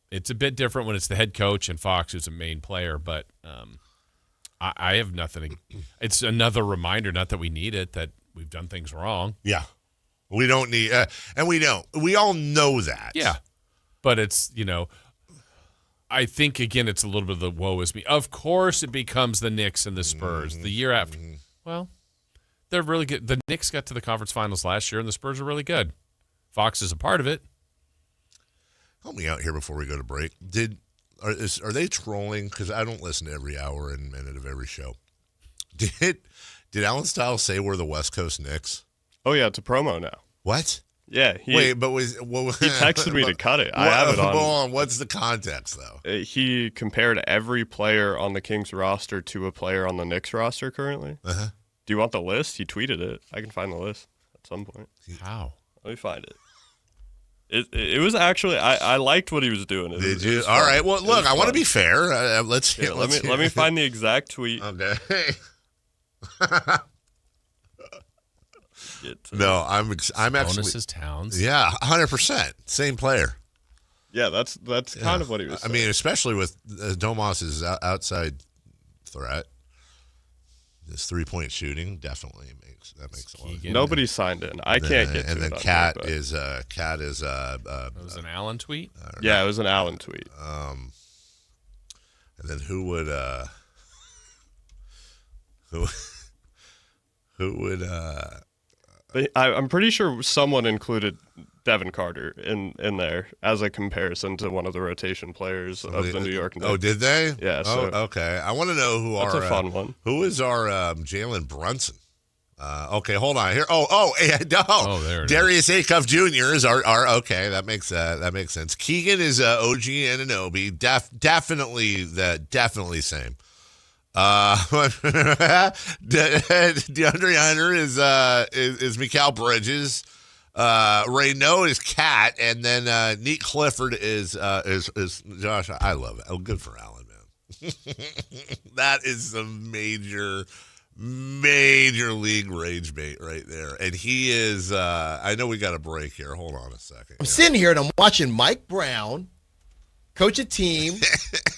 It's a bit different when it's the head coach and Fox who's a main player, but I have nothing. It's another reminder, not that we need it, that we've done things wrong. Yeah. We don't need, and we don't. We all know that. Yeah. But it's, I think, again, it's a little bit of the woe is me. Of course it becomes the Knicks and the Spurs the year after. Well, they're really good. The Knicks got to the conference finals last year, and the Spurs are really good. Fox is a part of it. Help me out here before we go to break. Are they trolling? Because I don't listen to every hour and minute of every show. Did Alan Stiles say we're the West Coast Knicks? Oh, yeah, it's a promo now. What? Yeah. He texted me to cut it. I have it on. Hold on. What's the context, though? He compared every player on the Kings roster to a player on the Knicks roster currently. Uh-huh. Do you want the list? He tweeted it. I can find the list at some point. How? Let me find it. It was actually I liked what he was doing. Did you? All right. Well, look, I want to be fair. Let me find the exact tweet. Okay. No, I'm actually Bonuses Towns. Yeah, 100%. Same player. Yeah, that's kind of what he was saying. I mean, especially with Domas's outside threat. This 3-point shooting definitely makes a lot of sense. Nobody signed in. I can't get to and it. then on Cat here, is it was an Allen tweet? Yeah, it was an Allen tweet. And then who would But I'm pretty sure someone included Devin Carter in there as a comparison to one of the rotation players of the New York Knicks. Oh, did they? Yeah. So, okay. I want to know who that's a fun one. Who is our Jalen Brunson? Okay, hold on here. No. There it Darius Acuff Jr. is our okay. That makes sense. Keegan is OG Anunoby. Definitely same. DeAndre Hunter is Mikal Bridges. Raynaud is Cat, and then Neat Clifford is Josh. I love it. Oh, good for Allen, man. That is some major league rage bait right there. And he is. I know we got a break here. Hold on a second. I'm sitting here and I'm watching Mike Brown coach a team.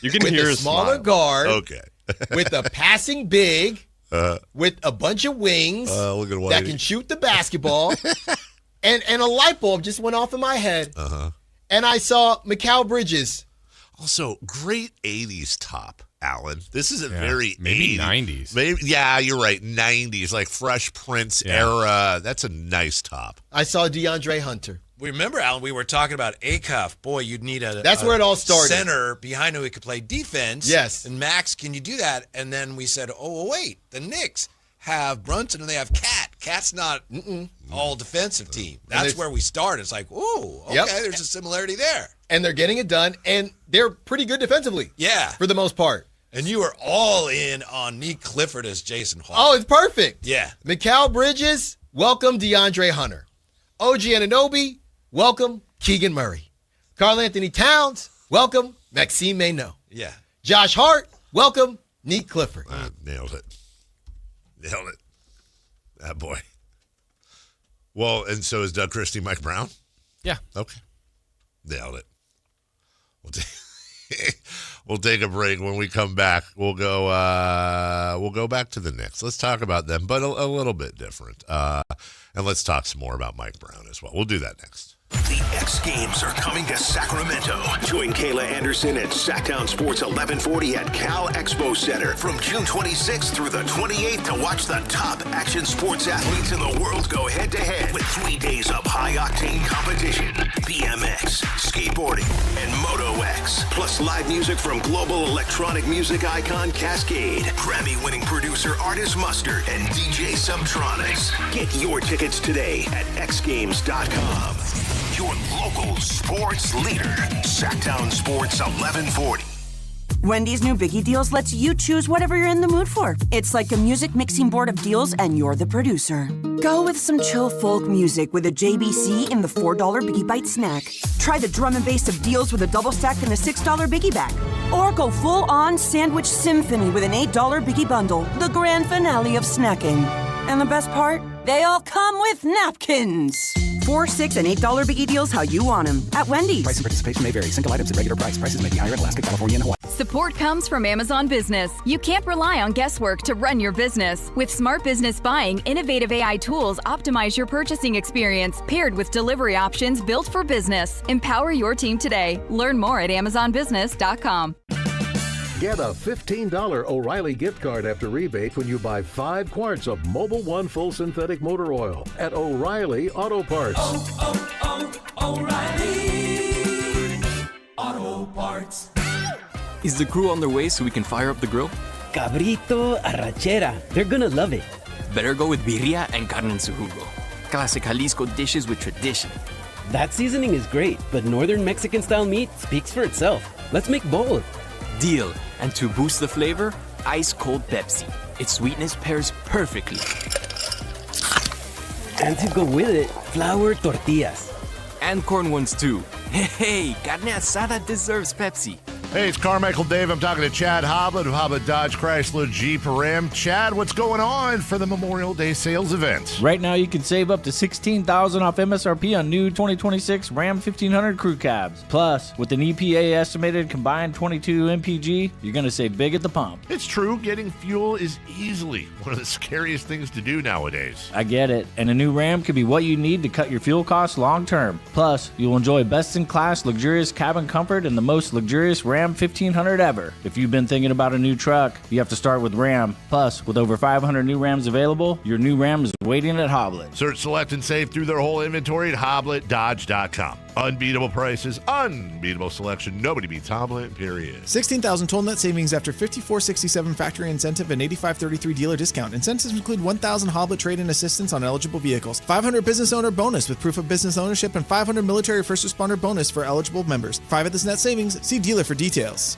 You can with hear a his smaller smile. guard. Okay. With a passing big, with a bunch of wings look at that can shoot the basketball, and a light bulb just went off in my head. And I saw Mikal Bridges. Also, great 80s top, Alan. This is a very maybe 80s. 90s. Maybe, yeah, you're right. 90s, like Fresh Prince era. That's a nice top. I saw DeAndre Hunter. Remember, Alan, we were talking about Acuff. Boy, you'd need That's where it all started. Center behind who he could play defense. Yes. And Max, can you do that? And then we said, wait, the Knicks have Brunson and they have Cat. Cat's not all defensive team. That's where we started. It's like, ooh, okay, there's a similarity there. And they're getting it done, and they're pretty good defensively. Yeah. For the most part. And you were all in on Neat Clifford as Jason Hall. Oh, it's perfect. Yeah. Mikal Bridges, welcome DeAndre Hunter. OG Anunoby, welcome Keegan Murray. Karl Anthony Towns, welcome Maxime Maino. Yeah. Josh Hart, welcome Neat Clifford. Nailed it. That boy. Well, and so is Doug Christie, Mike Brown? Yeah. Okay. Nailed it. We'll take a break. When we come back, we'll go back to the Knicks. Let's talk about them, but a little bit different. And let's talk some more about Mike Brown as well. We'll do that next. The X Games are coming to Sacramento. Join Kayla Anderson at Sactown Sports 1140 at Cal Expo Center from June 26th through the 28th to watch the top action sports athletes in the world go head-to-head with 3 days of high-octane competition, BMX, skateboarding, and Moto X, plus live music from global electronic music icon Cascade, Grammy-winning producer Artist Mustard, and DJ Subtronics. Get your tickets today at xgames.com. Your local sports leader, Sactown Sports 1140. Wendy's new Biggie Deals lets you choose whatever you're in the mood for. It's like a music mixing board of deals, and you're the producer. Go with some chill folk music with a JBC in the $4 Biggie Bite snack. Try the drum and bass of deals with a double stack in the $6 Biggie bag. Or go full-on sandwich symphony with an $8 Biggie bundle, the grand finale of snacking. And the best part? They all come with napkins. $4, $6, and $8 biggie deals how you want them at Wendy's. Price and participation may vary. Single items at regular price. Prices may be higher in Alaska, California, and Hawaii. Support comes from Amazon Business. You can't rely on guesswork to run your business. With smart business buying, innovative AI tools optimize your purchasing experience, paired with delivery options built for business. Empower your team today. Learn more at amazonbusiness.com. Get a $15 O'Reilly gift card after rebate when you buy 5 quarts of Mobil 1 full synthetic motor oil at O'Reilly Auto Parts. O'Reilly Auto Parts. Is the crew on their way so we can fire up the grill? Cabrito, arrachera. They're gonna love it. Better go with birria and carne en su jugo. Classic Jalisco dishes with tradition. That seasoning is great, but Northern Mexican-style meat speaks for itself. Let's make both. Deal. And to boost the flavor, ice-cold Pepsi. Its sweetness pairs perfectly. And to go with it, flour tortillas. And corn ones too. Hey, carne asada deserves Pepsi. Hey, it's Carmichael Dave. I'm talking to Chad Hoblet of Hoblet Dodge Chrysler Jeep Ram. Chad, what's going on for the Memorial Day sales event? Right now, you can save up to $16,000 off MSRP on new 2026 Ram 1500 crew cabs. Plus, with an EPA estimated combined 22 MPG, you're going to save big at the pump. It's true. Getting fuel is easily one of the scariest things to do nowadays. I get it. And a new Ram could be what you need to cut your fuel costs long term. Plus, you'll enjoy best-in-class luxurious cabin comfort and the most luxurious Ram 1500 ever. If you've been thinking about a new truck, you have to start with Ram. Plus, with over 500 new Rams available, your new Ram is waiting at Hoblet. Search, select, and save through their whole inventory at HobletDodge.com. Unbeatable prices, unbeatable selection. Nobody beats Hoblet, period. 16,000 total net savings after 5467 factory incentive and 8533 dealer discount. Incentives include 1,000 Hoblet trade-in assistance on eligible vehicles, 500 business owner bonus with proof of business ownership, and 500 military first responder bonus for eligible members. 5 of this net savings. See dealer for details.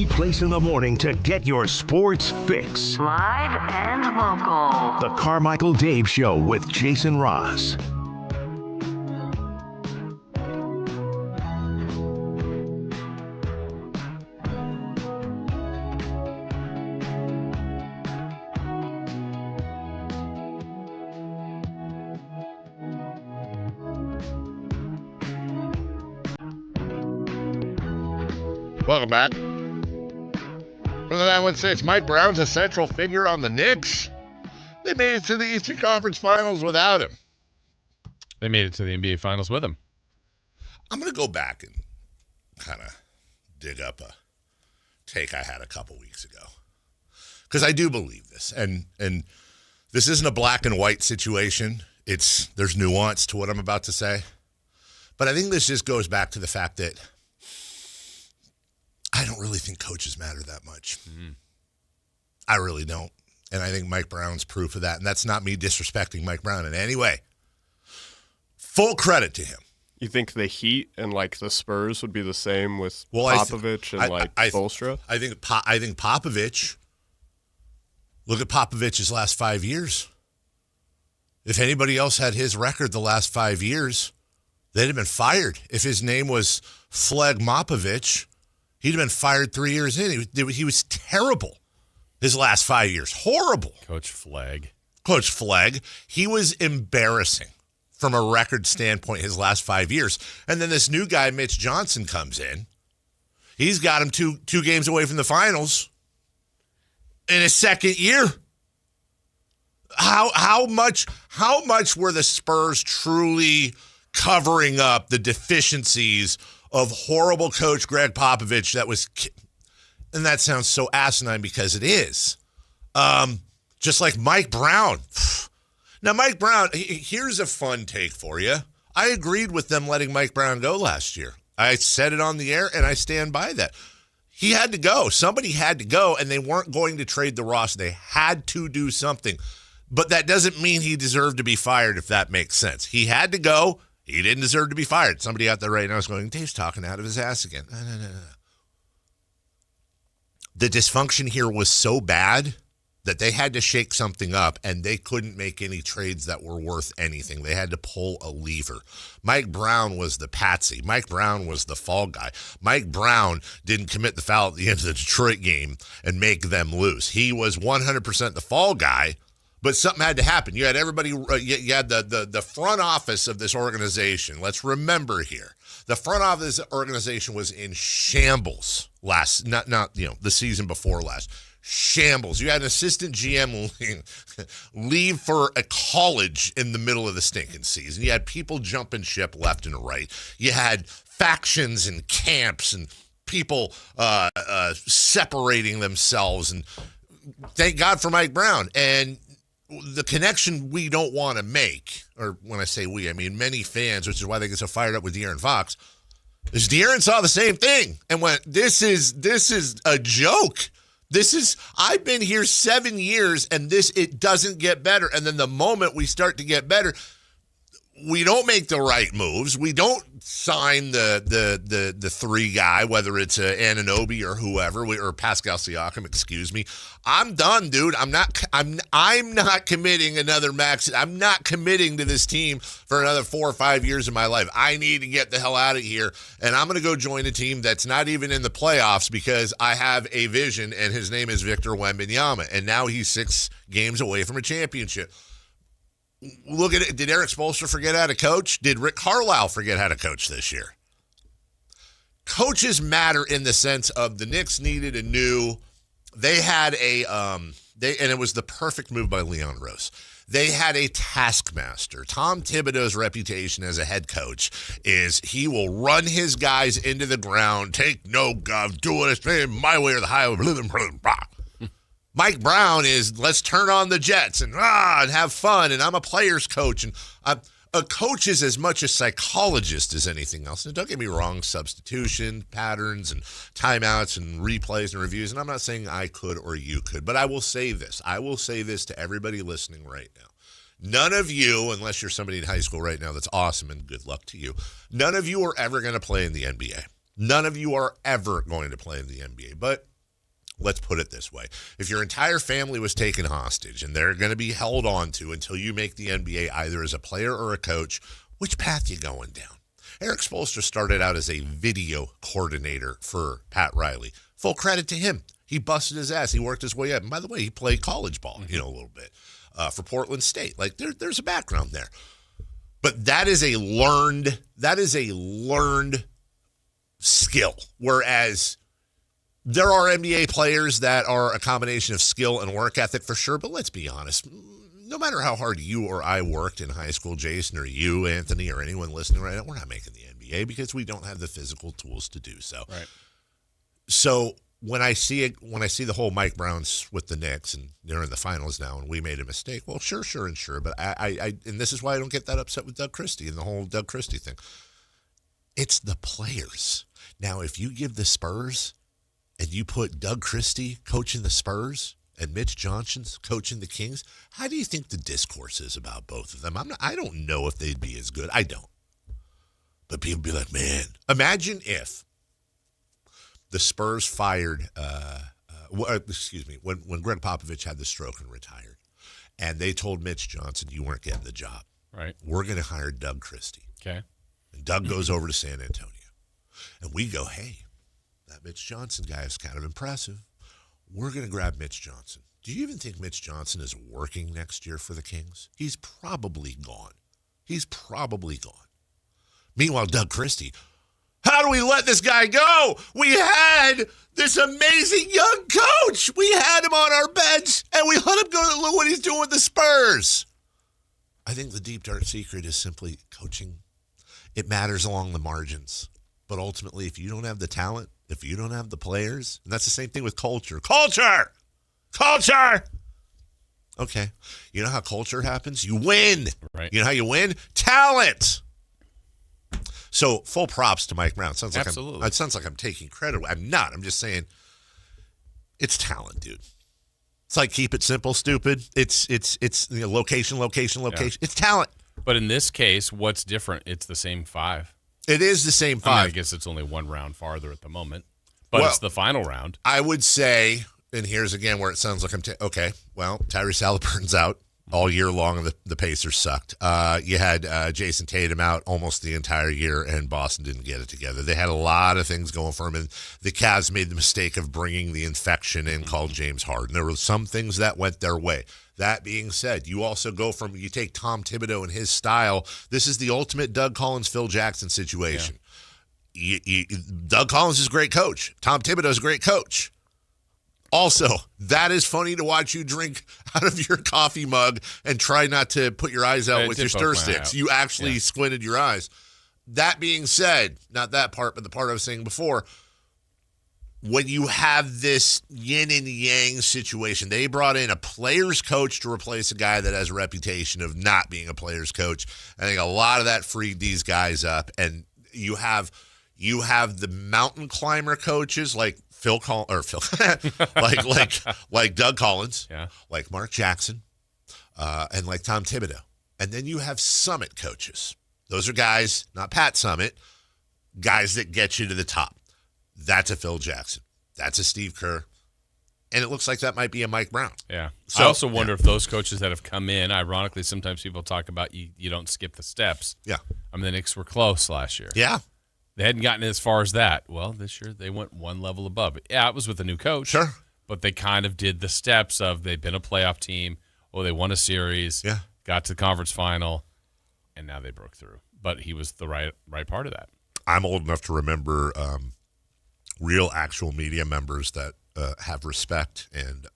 Place in the morning to get your sports fix. Live and local. The Carmichael Dave Show with Jason Ross. Welcome back. From the 916, Mike Brown's a central figure on the Knicks. They made it to the Eastern Conference Finals without him. They made it to the NBA Finals with him. I'm going to go back and kind of dig up a take I had a couple weeks ago. Because I do believe this. And this isn't a black and white situation. There's nuance to what I'm about to say. But I think this just goes back to the fact that I don't really think coaches matter that much. Mm-hmm. I really don't. And I think Mike Brown's proof of that. And that's not me disrespecting Mike Brown in any way. Full credit to him. You think the Heat and like the Spurs would be the same with Popovich and Spoelstra? I think Popovich. Look at Popovich's last 5 years. If anybody else had his record the last 5 years, they'd have been fired. If his name was Fleg Mopovich, he'd have been fired 3 years in. He was terrible his last 5 years. Horrible. Coach Fleg. He was embarrassing from a record standpoint his last 5 years. And then this new guy, Mitch Johnson, comes in. He's got him two games away from the finals in his second year. How much were the Spurs truly covering up the deficiencies of horrible coach Greg Popovich? And that sounds so asinine because it is. Just like Mike Brown. Now, Mike Brown, here's a fun take for you. I agreed with them letting Mike Brown go last year. I said it on the air, and I stand by that. He had to go. Somebody had to go, and they weren't going to trade the roster. They had to do something. But that doesn't mean he deserved to be fired, if that makes sense. He had to go. He didn't deserve to be fired. Somebody out there right now is going, Dave's talking out of his ass again. No. The dysfunction here was so bad that they had to shake something up, and they couldn't make any trades that were worth anything. They had to pull a lever. Mike Brown was the patsy. Mike Brown was the fall guy. Mike Brown didn't commit the foul at the end of the Detroit game and make them lose. He was 100% the fall guy, but something had to happen. You had everybody, you had the front office of this organization. Let's remember here. The front office organization was in shambles the season before last. Shambles. You had an assistant GM leave for a college in the middle of the stinking season. You had people jumping ship left and right. You had factions and camps and people separating themselves. And thank God for Mike Brown. And the connection we don't want to make, or when I say we, I mean many fans, which is why they get so fired up with De'Aaron Fox, is De'Aaron saw the same thing and went, this is a joke. I've been here 7 years and it doesn't get better. And then the moment we start to get better, we don't make the right moves. We don't sign the three guy, whether it's Anunoby or whoever, or Pascal Siakam, excuse me. I'm done, dude. I'm not committing another max. I'm not committing to this team for another 4 or 5 years of my life. I need to get the hell out of here, and I'm going to go join a team that's not even in the playoffs because I have a vision, and his name is Victor Wembanyama, and now he's 6 games away from a championship. Look at it. Did Eric Spoelstra forget how to coach? Did Rick Carlisle forget how to coach this year? Coaches matter in the sense of the Knicks needed a new. They had and it was the perfect move by Leon Rose. They had a taskmaster. Tom Thibodeau's reputation as a head coach is he will run his guys into the ground, take no gov, do it my way or the highway. Blah, blah, blah. Mike Brown is, let's turn on the Jets and have fun, and I'm a player's coach. And a coach is as much a psychologist as anything else. And don't get me wrong, substitution, patterns, and timeouts, and replays and reviews. And I'm not saying I could or you could, but I will say this. I will say this to everybody listening right now. None of you, unless you're somebody in high school right now that's awesome, and good luck to you, none of you are ever going to play in the NBA. None of you are ever going to play in the NBA. But let's put it this way. If your entire family was taken hostage and they're going to be held on to until you make the NBA either as a player or a coach, which path you going down? Eric Spoelstra started out as a video coordinator for Pat Riley. Full credit to him. He busted his ass. He worked his way up. And by the way, he played college ball, a little bit for Portland State. Like there's a background there. But that is a learned skill. Whereas there are NBA players that are a combination of skill and work ethic for sure, but let's be honest. No matter how hard you or I worked in high school, Jason, or you, Anthony, or anyone listening right now, we're not making the NBA because we don't have the physical tools to do so. Right. So when I see the whole Mike Brown's with the Knicks and they're in the finals now and we made a mistake, well, sure. But I and this is why I don't get that upset with Doug Christie and the whole Doug Christie thing. It's the players. Now, if you give the Spurs and you put Doug Christie coaching the Spurs and Mitch Johnson's coaching the Kings, how do you think the discourse is about both of them? I don't know if they'd be as good. I don't. But people be like, man, imagine if the Spurs fired, when Greg Popovich had the stroke and retired, and they told Mitch Johnson, you weren't getting the job. Right. We're going to hire Doug Christie. Okay. And Doug goes over to San Antonio. And we go, hey, that Mitch Johnson guy is kind of impressive. We're going to grab Mitch Johnson. Do you even think Mitch Johnson is working next year for the Kings? He's probably gone. Meanwhile, Doug Christie, how do we let this guy go? We had this amazing young coach. We had him on our bench, and we let him go. Look what he's doing with the Spurs. I think the deep, dark secret is simply coaching. It matters along the margins. But ultimately, if you don't have the talent, if you don't have the players, and that's the same thing with culture. Culture! Okay. You know how culture happens? You win. Right. You know how you win? Talent. So full props to Mike Brown. Absolutely. It sounds like I'm taking credit. I'm not. I'm just saying it's talent, dude. It's like keep it simple, stupid. It's location. Yeah. It's talent. But in this case, what's different? It's the same 5. It is the same 5. I guess it's only one round farther at the moment, but it's the final round. I would say, and here's again where it sounds like okay, well, Tyrese Halliburton's out all year long, and the Pacers sucked. You had Jason Tatum out almost the entire year, and Boston didn't get it together. They had a lot of things going for them, and the Cavs made the mistake of bringing the infection in called James Harden. There were some things that went their way. That being said, you also you take Tom Thibodeau and his style. This is the ultimate Doug Collins, Phil Jackson situation. Yeah. Doug Collins is a great coach. Tom Thibodeau is a great coach. Also, that is funny to watch you drink out of your coffee mug and try not to put your eyes out with your stir sticks. You actually squinted your eyes. That being said, not that part, but the part I was saying before, when you have this yin and yang situation, they brought in a player's coach to replace a guy that has a reputation of not being a player's coach. I think a lot of that freed these guys up, and you have the mountain climber coaches like like Doug Collins, like Mark Jackson, and like Tom Thibodeau. And then you have summit coaches. Those are guys, not Pat Summit, guys that get you to the top. That's a Phil Jackson. That's a Steve Kerr. And it looks like that might be a Mike Brown. Yeah. So, I also wonder if those coaches that have come in, ironically, sometimes people talk about you don't skip the steps. Yeah. I mean, the Knicks were close last year. Yeah. They hadn't gotten as far as that. Well, this year they went one level above. Yeah, it was with a new coach. Sure. But they kind of did the steps of they've been a playoff team. Oh, they won a series. Yeah. Got to the conference final. And now they broke through. But he was the right part of that. I'm old enough to remember real actual media members that have respect and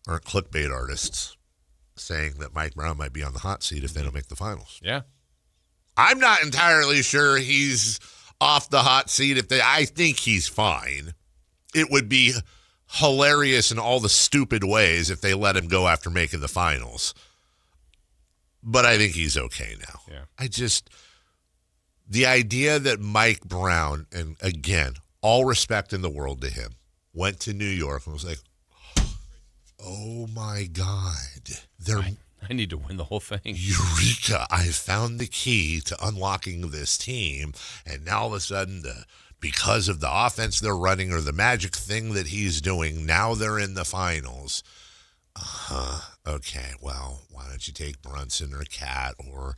aren't clickbait artists saying that Mike Brown might be on the hot seat if they don't make the finals. Yeah. I'm not entirely sure he's off the hot seat. I think he's fine. It would be hilarious in all the stupid ways if they let him go after making the finals. But I think he's okay now. Yeah. The idea that Mike Brown, and again, all respect in the world to him, went to New York and was like, oh my God. I need to win the whole thing. Eureka, I found the key to unlocking this team. And now all of a sudden, because of the offense they're running or the magic thing that he's doing, now they're in the finals. Okay, well, why don't you take Brunson or Cat or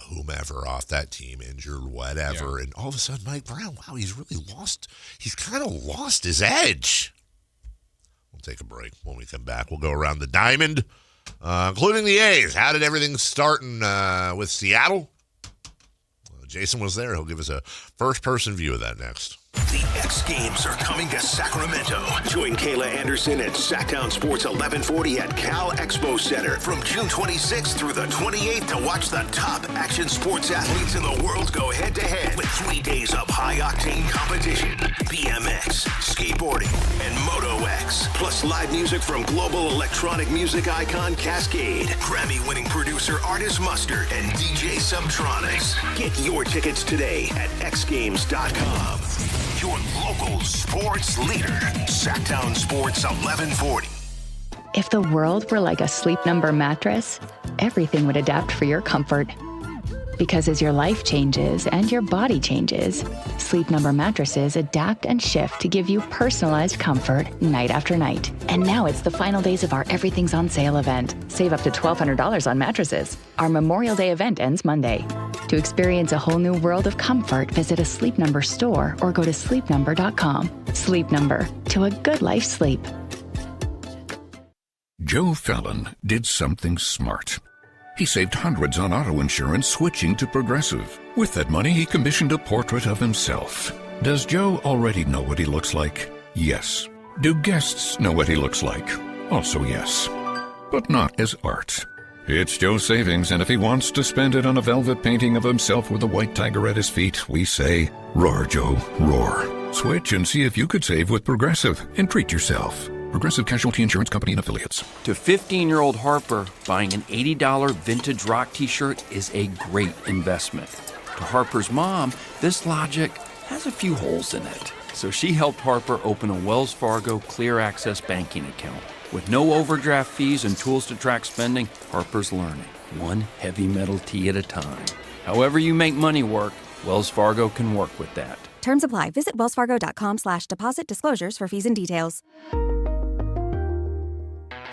whomever off that team, injured, whatever. Yeah. And all of a sudden, Mike Brown, wow, he's really lost. He's kind of lost his edge. We'll take a break. When we come back, we'll go around the diamond, including the A's. How did everything start with Seattle? Jason was there. He'll give us a first-person view of that next. The X Games are coming to Sacramento. Join Kayla Anderson at Sactown Sports 1140 at Cal Expo Center from June 26th through the 28th to watch the top action sports athletes in the world go head-to-head with 3 days of high-octane competition, BMX, skateboarding, and Moto X, plus live music from global electronic music icon Cascade, Grammy-winning producer Artist Mustard, and DJ Subtronics. Get your tickets today at xgames.com. Your local sports leader, Sactown Sports 1140. If the world were like a Sleep Number mattress, everything would adapt for your comfort. Because as your life changes and your body changes, Sleep Number mattresses adapt and shift to give you personalized comfort night after night. And now it's the final days of our Everything's on Sale event. Save up to $1,200 on mattresses. Our Memorial Day event ends Monday. To experience a whole new world of comfort, visit a Sleep Number store or go to sleepnumber.com. Sleep Number, to a good life sleep. Joe Fallon did something smart. He saved hundreds on auto insurance switching to Progressive. With that money, he commissioned a portrait of himself. Does Joe already know what he looks like? Yes. Do guests know what he looks like? Also yes. But not as art. It's Joe's savings, and if he wants to spend it on a velvet painting of himself with a white tiger at his feet, we say, roar, Joe, roar. Switch and see if you could save with Progressive and treat yourself. Progressive Casualty Insurance Company and Affiliates. To 15-year-old Harper, buying an $80 vintage rock t-shirt is a great investment. To Harper's mom, this logic has a few holes in it. So she helped Harper open a Wells Fargo Clear Access banking account. With no overdraft fees and tools to track spending, Harper's learning. one heavy metal tee at a time. However you make money work, Wells Fargo can work with that. Terms apply. Visit wellsfargo.com/deposit disclosures for fees and details.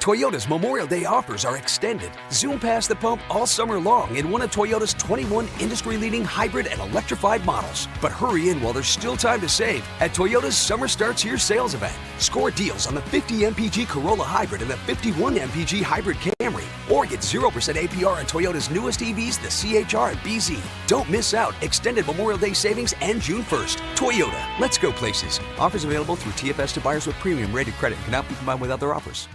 Toyota's Memorial Day offers are extended. Zoom past the pump all summer long in one of Toyota's 21 industry-leading hybrid and electrified models. But hurry in while there's still time to save at Toyota's Summer Starts Here sales event. Score deals on the 50 MPG Corolla Hybrid and the 51 MPG Hybrid Camry. Or get 0% APR on Toyota's newest EVs, the CHR and BZ. Don't miss out. Extended Memorial Day savings end June 1st. Toyota. Let's go places. Offers available through TFS to buyers with premium rated credit. Cannot be combined with other offers.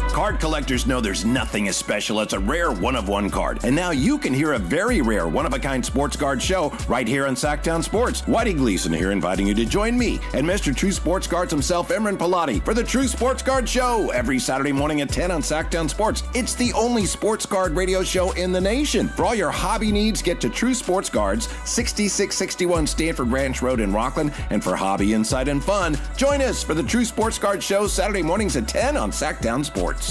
Card collectors know there's nothing as special as a rare one-of-one card. And now you can hear a very rare one-of-a-kind sports card show right here on Sactown Sports. Whitey Gleason here inviting you to join me and Mr. True Sports Cards himself, Imran Pilati, for the True Sports Card Show every Saturday morning at 10 on Sactown Sports. It's the only sports card radio show in the nation. For all your hobby needs, get to True Sports Cards, 6661 Stanford Ranch Road in Rockland. And for hobby, insight, and fun, join us for the True Sports Card Show Saturday mornings at 10 on Sactown Sports.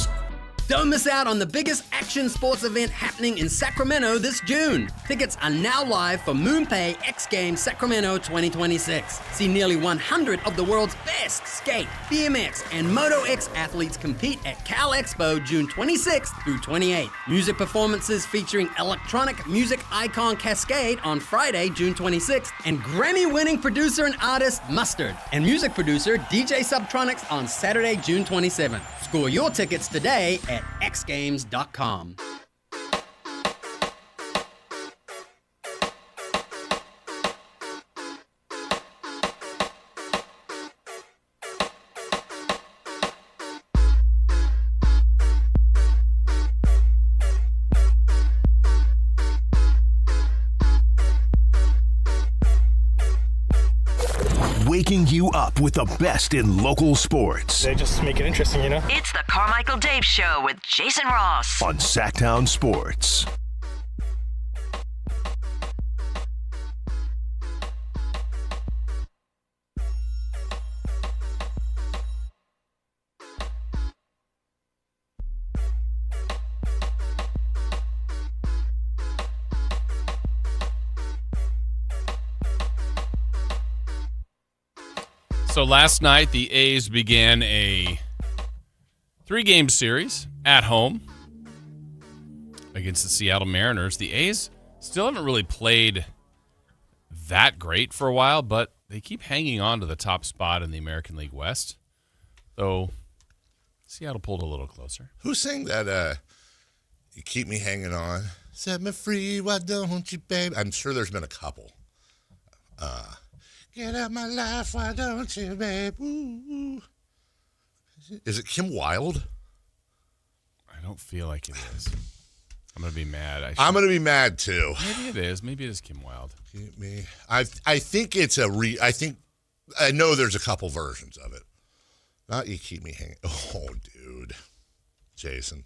Don't miss out on the biggest action sports event happening in Sacramento this June. Tickets are now live for MoonPay X Games Sacramento 2026. See nearly 100 of the world's best skate, BMX, and Moto X athletes compete at Cal Expo June 26th through 28th. Music performances featuring electronic music icon Cascade on Friday, June 26th, and Grammy-winning producer and artist Mustard, and music producer DJ Subtronics on Saturday, June 27th. Score your tickets today at xgames.com. Waking you up with the best in local sports. They just make it interesting, you know? It's the Carmichael Dave Show with Jason Ross on Sactown Sports. So last night, the A's began a 3-game series at home against the Seattle Mariners. The A's still haven't really played that great for a while, but they keep hanging on to the top spot in the American League West. So Seattle pulled a little closer. Who sang that, You Keep Me Hanging On? Set me free, why don't you, babe? I'm sure there's been a couple. Get out my life, why don't you, babe? Ooh. Is it Kim Wilde? I don't feel like it is. I'm going to be mad. I'm going to be mad, too. Maybe it is. Maybe it is Kim Wilde. Keep me. I think it's I know there's a couple versions of it. Not You Keep Me Hanging. Oh, dude. Jason.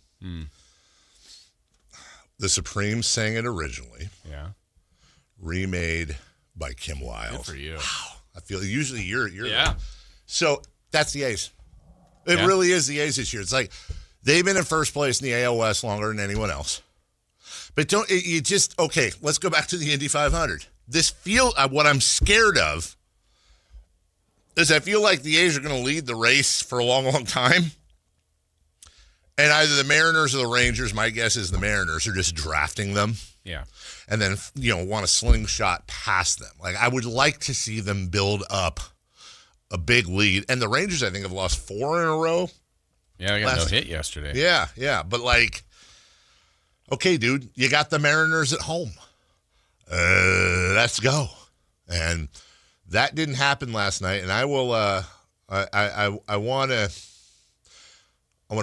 The Supremes sang it originally. Yeah. Remade by Kim Wilde. Good for you. Wow. I feel usually you're yeah. So that's the A's. It really is the A's this year. It's like they've been in first place in the AL West longer than anyone else. But let's go back to the Indy 500. What I'm scared of is I feel like the A's are going to lead the race for a long, long time. And either the Mariners or the Rangers, my guess is the Mariners, are just drafting them. Yeah. And then, want a slingshot past them. Like, I would like to see them build up a big lead. And the Rangers, I think, have lost 4 in a row. Yeah, I got no hit yesterday. Yeah. But, okay, dude, you got the Mariners at home. Let's go. And that didn't happen last night. And I will, I want to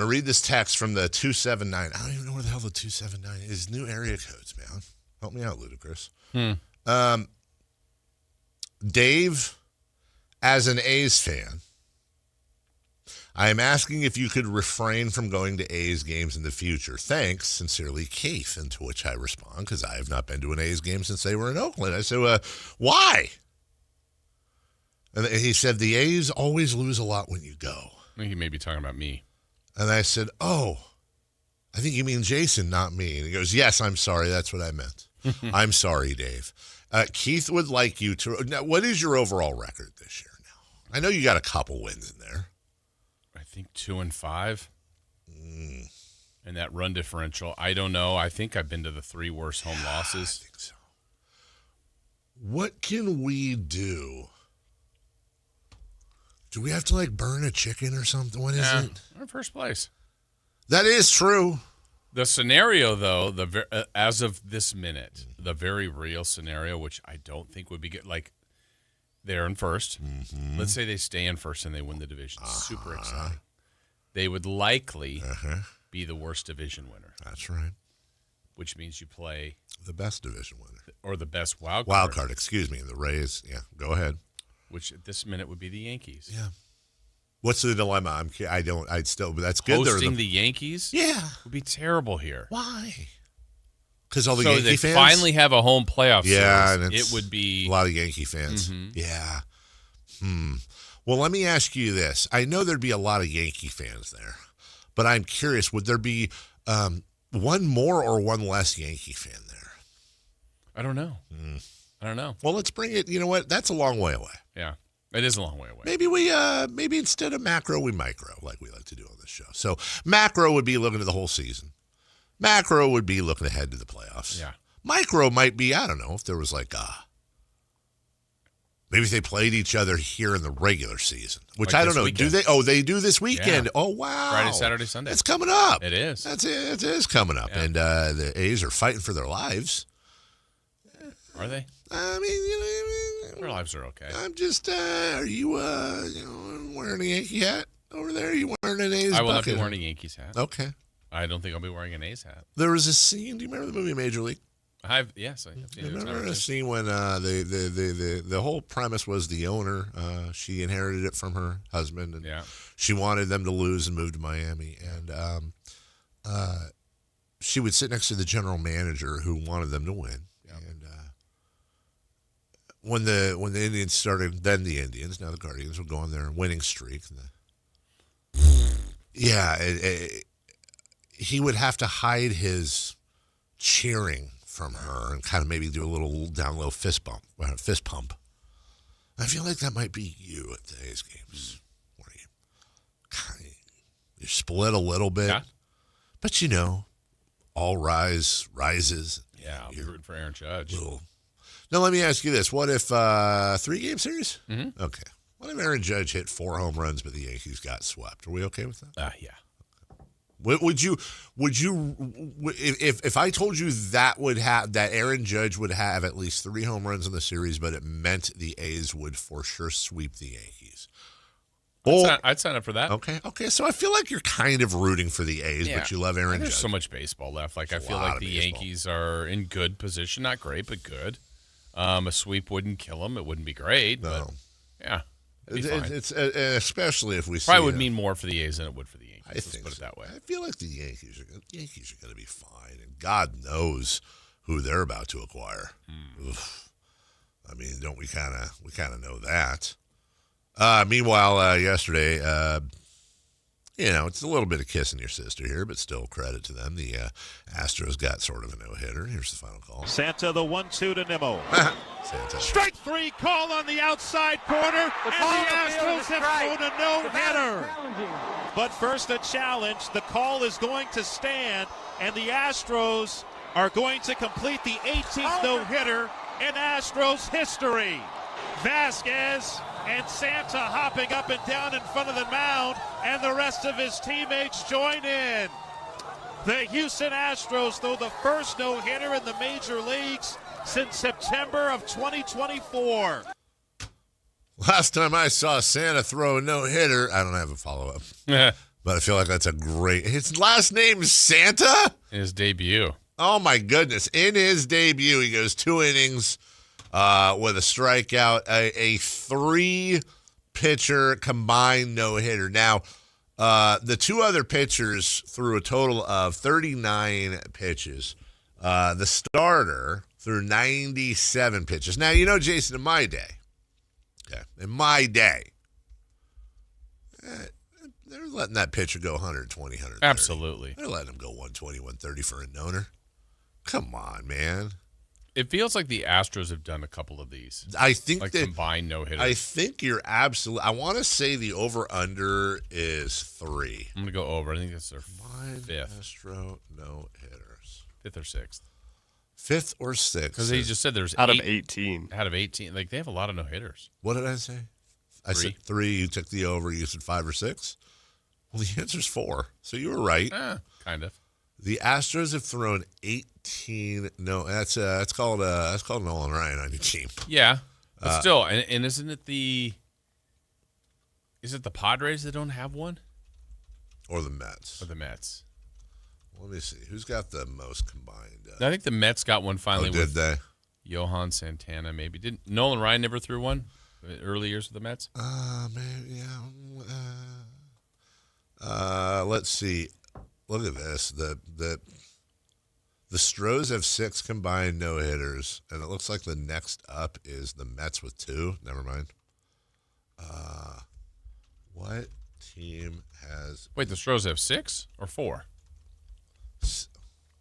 read this text from the 279. I don't even know where the hell the 279 is. New area codes, man. Help me out, Ludacris. Dave, as an A's fan, I am asking if you could refrain from going to A's games in the future. Thanks, sincerely, Keith. And to which I respond, because I have not been to an A's game since they were in Oakland. I said, why? And he said, the A's always lose a lot when you go. I think he may be talking about me. And I said, I think you mean Jason, not me. And he goes, yes, I'm sorry. That's what I meant. I'm sorry, Dave. Keith would like you to. Now, what is your overall record this year now? I know you got a couple wins in there. I think 2-5. And that run differential, I don't know. I think I've been to the 3 worst home losses. I think so. What can we do? Do we have to, like, burn a chicken or something? What is it? We're in first place. That is true. The scenario, though, as of this minute, the very real scenario, which I don't think would be good, like, they're in first. Mm-hmm. Let's say they stay in first and they win the division. Super exciting. They would likely be the worst division winner. That's right. Which means you play the best division winner. Or the best wild card. Wild card, excuse me. The Rays. Yeah, go ahead. Which at this minute would be the Yankees. Yeah. What's the dilemma? But that's good. Hosting the Yankees? Yeah. Would be terrible here. Why? Because all the Yankee they fans? finally have a home playoff series. And it would be a lot of Yankee fans. Mm-hmm. Yeah. Well, let me ask you this. I know there'd be a lot of Yankee fans there, but I'm curious, would there be one more or one less Yankee fan there? I don't know. I don't know. Well, let's bring it. You know what? That's a long way away. Yeah. It is a long way away. Maybe instead of macro, we micro, like we like to do on this show. So macro would be looking at the whole season. Macro would be looking ahead to the playoffs. Yeah. Micro might be, I don't know, if there was like maybe if they played each other here in the regular season, which like I don't know. Weekend. Do they? Oh, they do this weekend. Yeah. Oh, wow. Friday, Saturday, Sunday. It's coming up. It is. It is coming up. Yeah. And the A's are fighting for their lives. Are they? I mean, their lives are okay. I'm just, are you, wearing a Yankee hat over there? Are you wearing an A's I will bucket? not be wearing a Yankees hat. Okay. I don't think I'll be wearing an A's hat. There was a scene. Do you remember the movie Major League? Yes, I have seen it. Remember a scene when the whole premise was the owner, she inherited it from her husband, and she wanted them to lose and move to Miami, and she would sit next to the general manager who wanted them to win. And when the Indians started, then the Indians, now the Guardians, would go on their winning streak. He would have to hide his cheering from her and kind of maybe do a little down low fist pump. I feel like that might be you at today's games, where you're split a little bit, but all rises. Yeah, I'll be rooting for Aaron Judge. Now let me ask you this: what if 3-game series? Mm-hmm. Okay. What if Aaron Judge hit 4 home runs, but the Yankees got swept? Are we okay with that? Yeah. Would you if I told you that Aaron Judge would have at least 3 home runs in the series, but it meant the A's would for sure sweep the Yankees? I'd sign up for that. Okay. So I feel like you're kind of rooting for the A's, but you love Aaron Judge. There's so much baseball left. Like I feel like the Yankees are in good position, not great, but good. A sweep wouldn't kill them. It wouldn't be great, but yeah, it's especially if we probably would mean more for the A's than it would for the Yankees. Let's put it that way. I feel like the Yankees are going to be fine, and God knows who they're about to acquire. I mean, don't we kind of know that? Meanwhile, yesterday, it's a little bit of kissing your sister here, but still credit to them. The Astros got sort of a no-hitter. Here's the final call. Santa, the 1-2 to Nimmo. Santa. Strike 3 call on the outside corner, and the Astros have thrown a no-hitter. But first a challenge. The call is going to stand, and the Astros are going to complete the 18th no-hitter in Astros history. Vasquez and Santa hopping up and down in front of the mound, and the rest of his teammates join in. The Houston Astros throw the first no-hitter in the major leagues since September of 2024. Last time I saw Santa throw a no-hitter, I don't have a follow-up. But I feel like that's a great... His last name's Santa? His debut. Oh, my goodness. In his debut, he goes 2 innings with a strikeout, a 3-pitcher combined no-hitter. Now, the 2 other pitchers threw a total of 39 pitches. The starter threw 97 pitches. Now, Jason, in my day, They're letting that pitcher go 120, 130. Absolutely. They're letting him go 120, 130 for a no-hitter. Come on, man. It feels like the Astros have done a couple of these. I think like that combined no-hitters. I think you're absolutely. I want to say the over/under is 3. I'm gonna go over. I think that's their combined 5th. Astro no-hitters. 5th or 6th. 5th or 6th. Because he just said there's out of 18. Out of 18, like they have a lot of no-hitters. What did I say? I said 3. You took the over. You said 5 or 6. Well, the answer's 4. So you were right. Kind of. The Astros have thrown 18. No, that's called Nolan Ryan on your team. Yeah, but still, and isn't it the Padres that don't have one, or the Mets? Let me see. Who's got the most combined? I think the Mets got one finally. Did they? Johan Santana, maybe. Didn't Nolan Ryan never threw one? Early years with the Mets. Maybe. Yeah. Let's see. Look at this. The Stros have 6 combined no-hitters, and it looks like the next up is the Mets with 2. Never mind. What team has... Wait, the Stros have 6 or 4?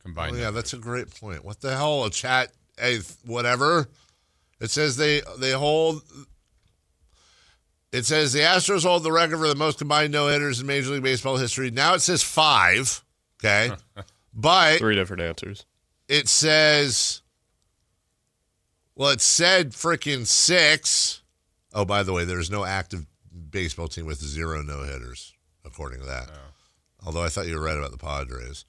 Combined. Oh, yeah, that's a great point. What the hell? Chat, hey, whatever. It says they hold... It says the Astros hold the record for the most combined no-hitters in Major League Baseball history. Now it says 5, okay? But 3 different answers. It says, well, it said freaking 6. Oh, by the way, there's no active baseball team with 0 no-hitters, according to that. Oh. Although I thought you were right about the Padres.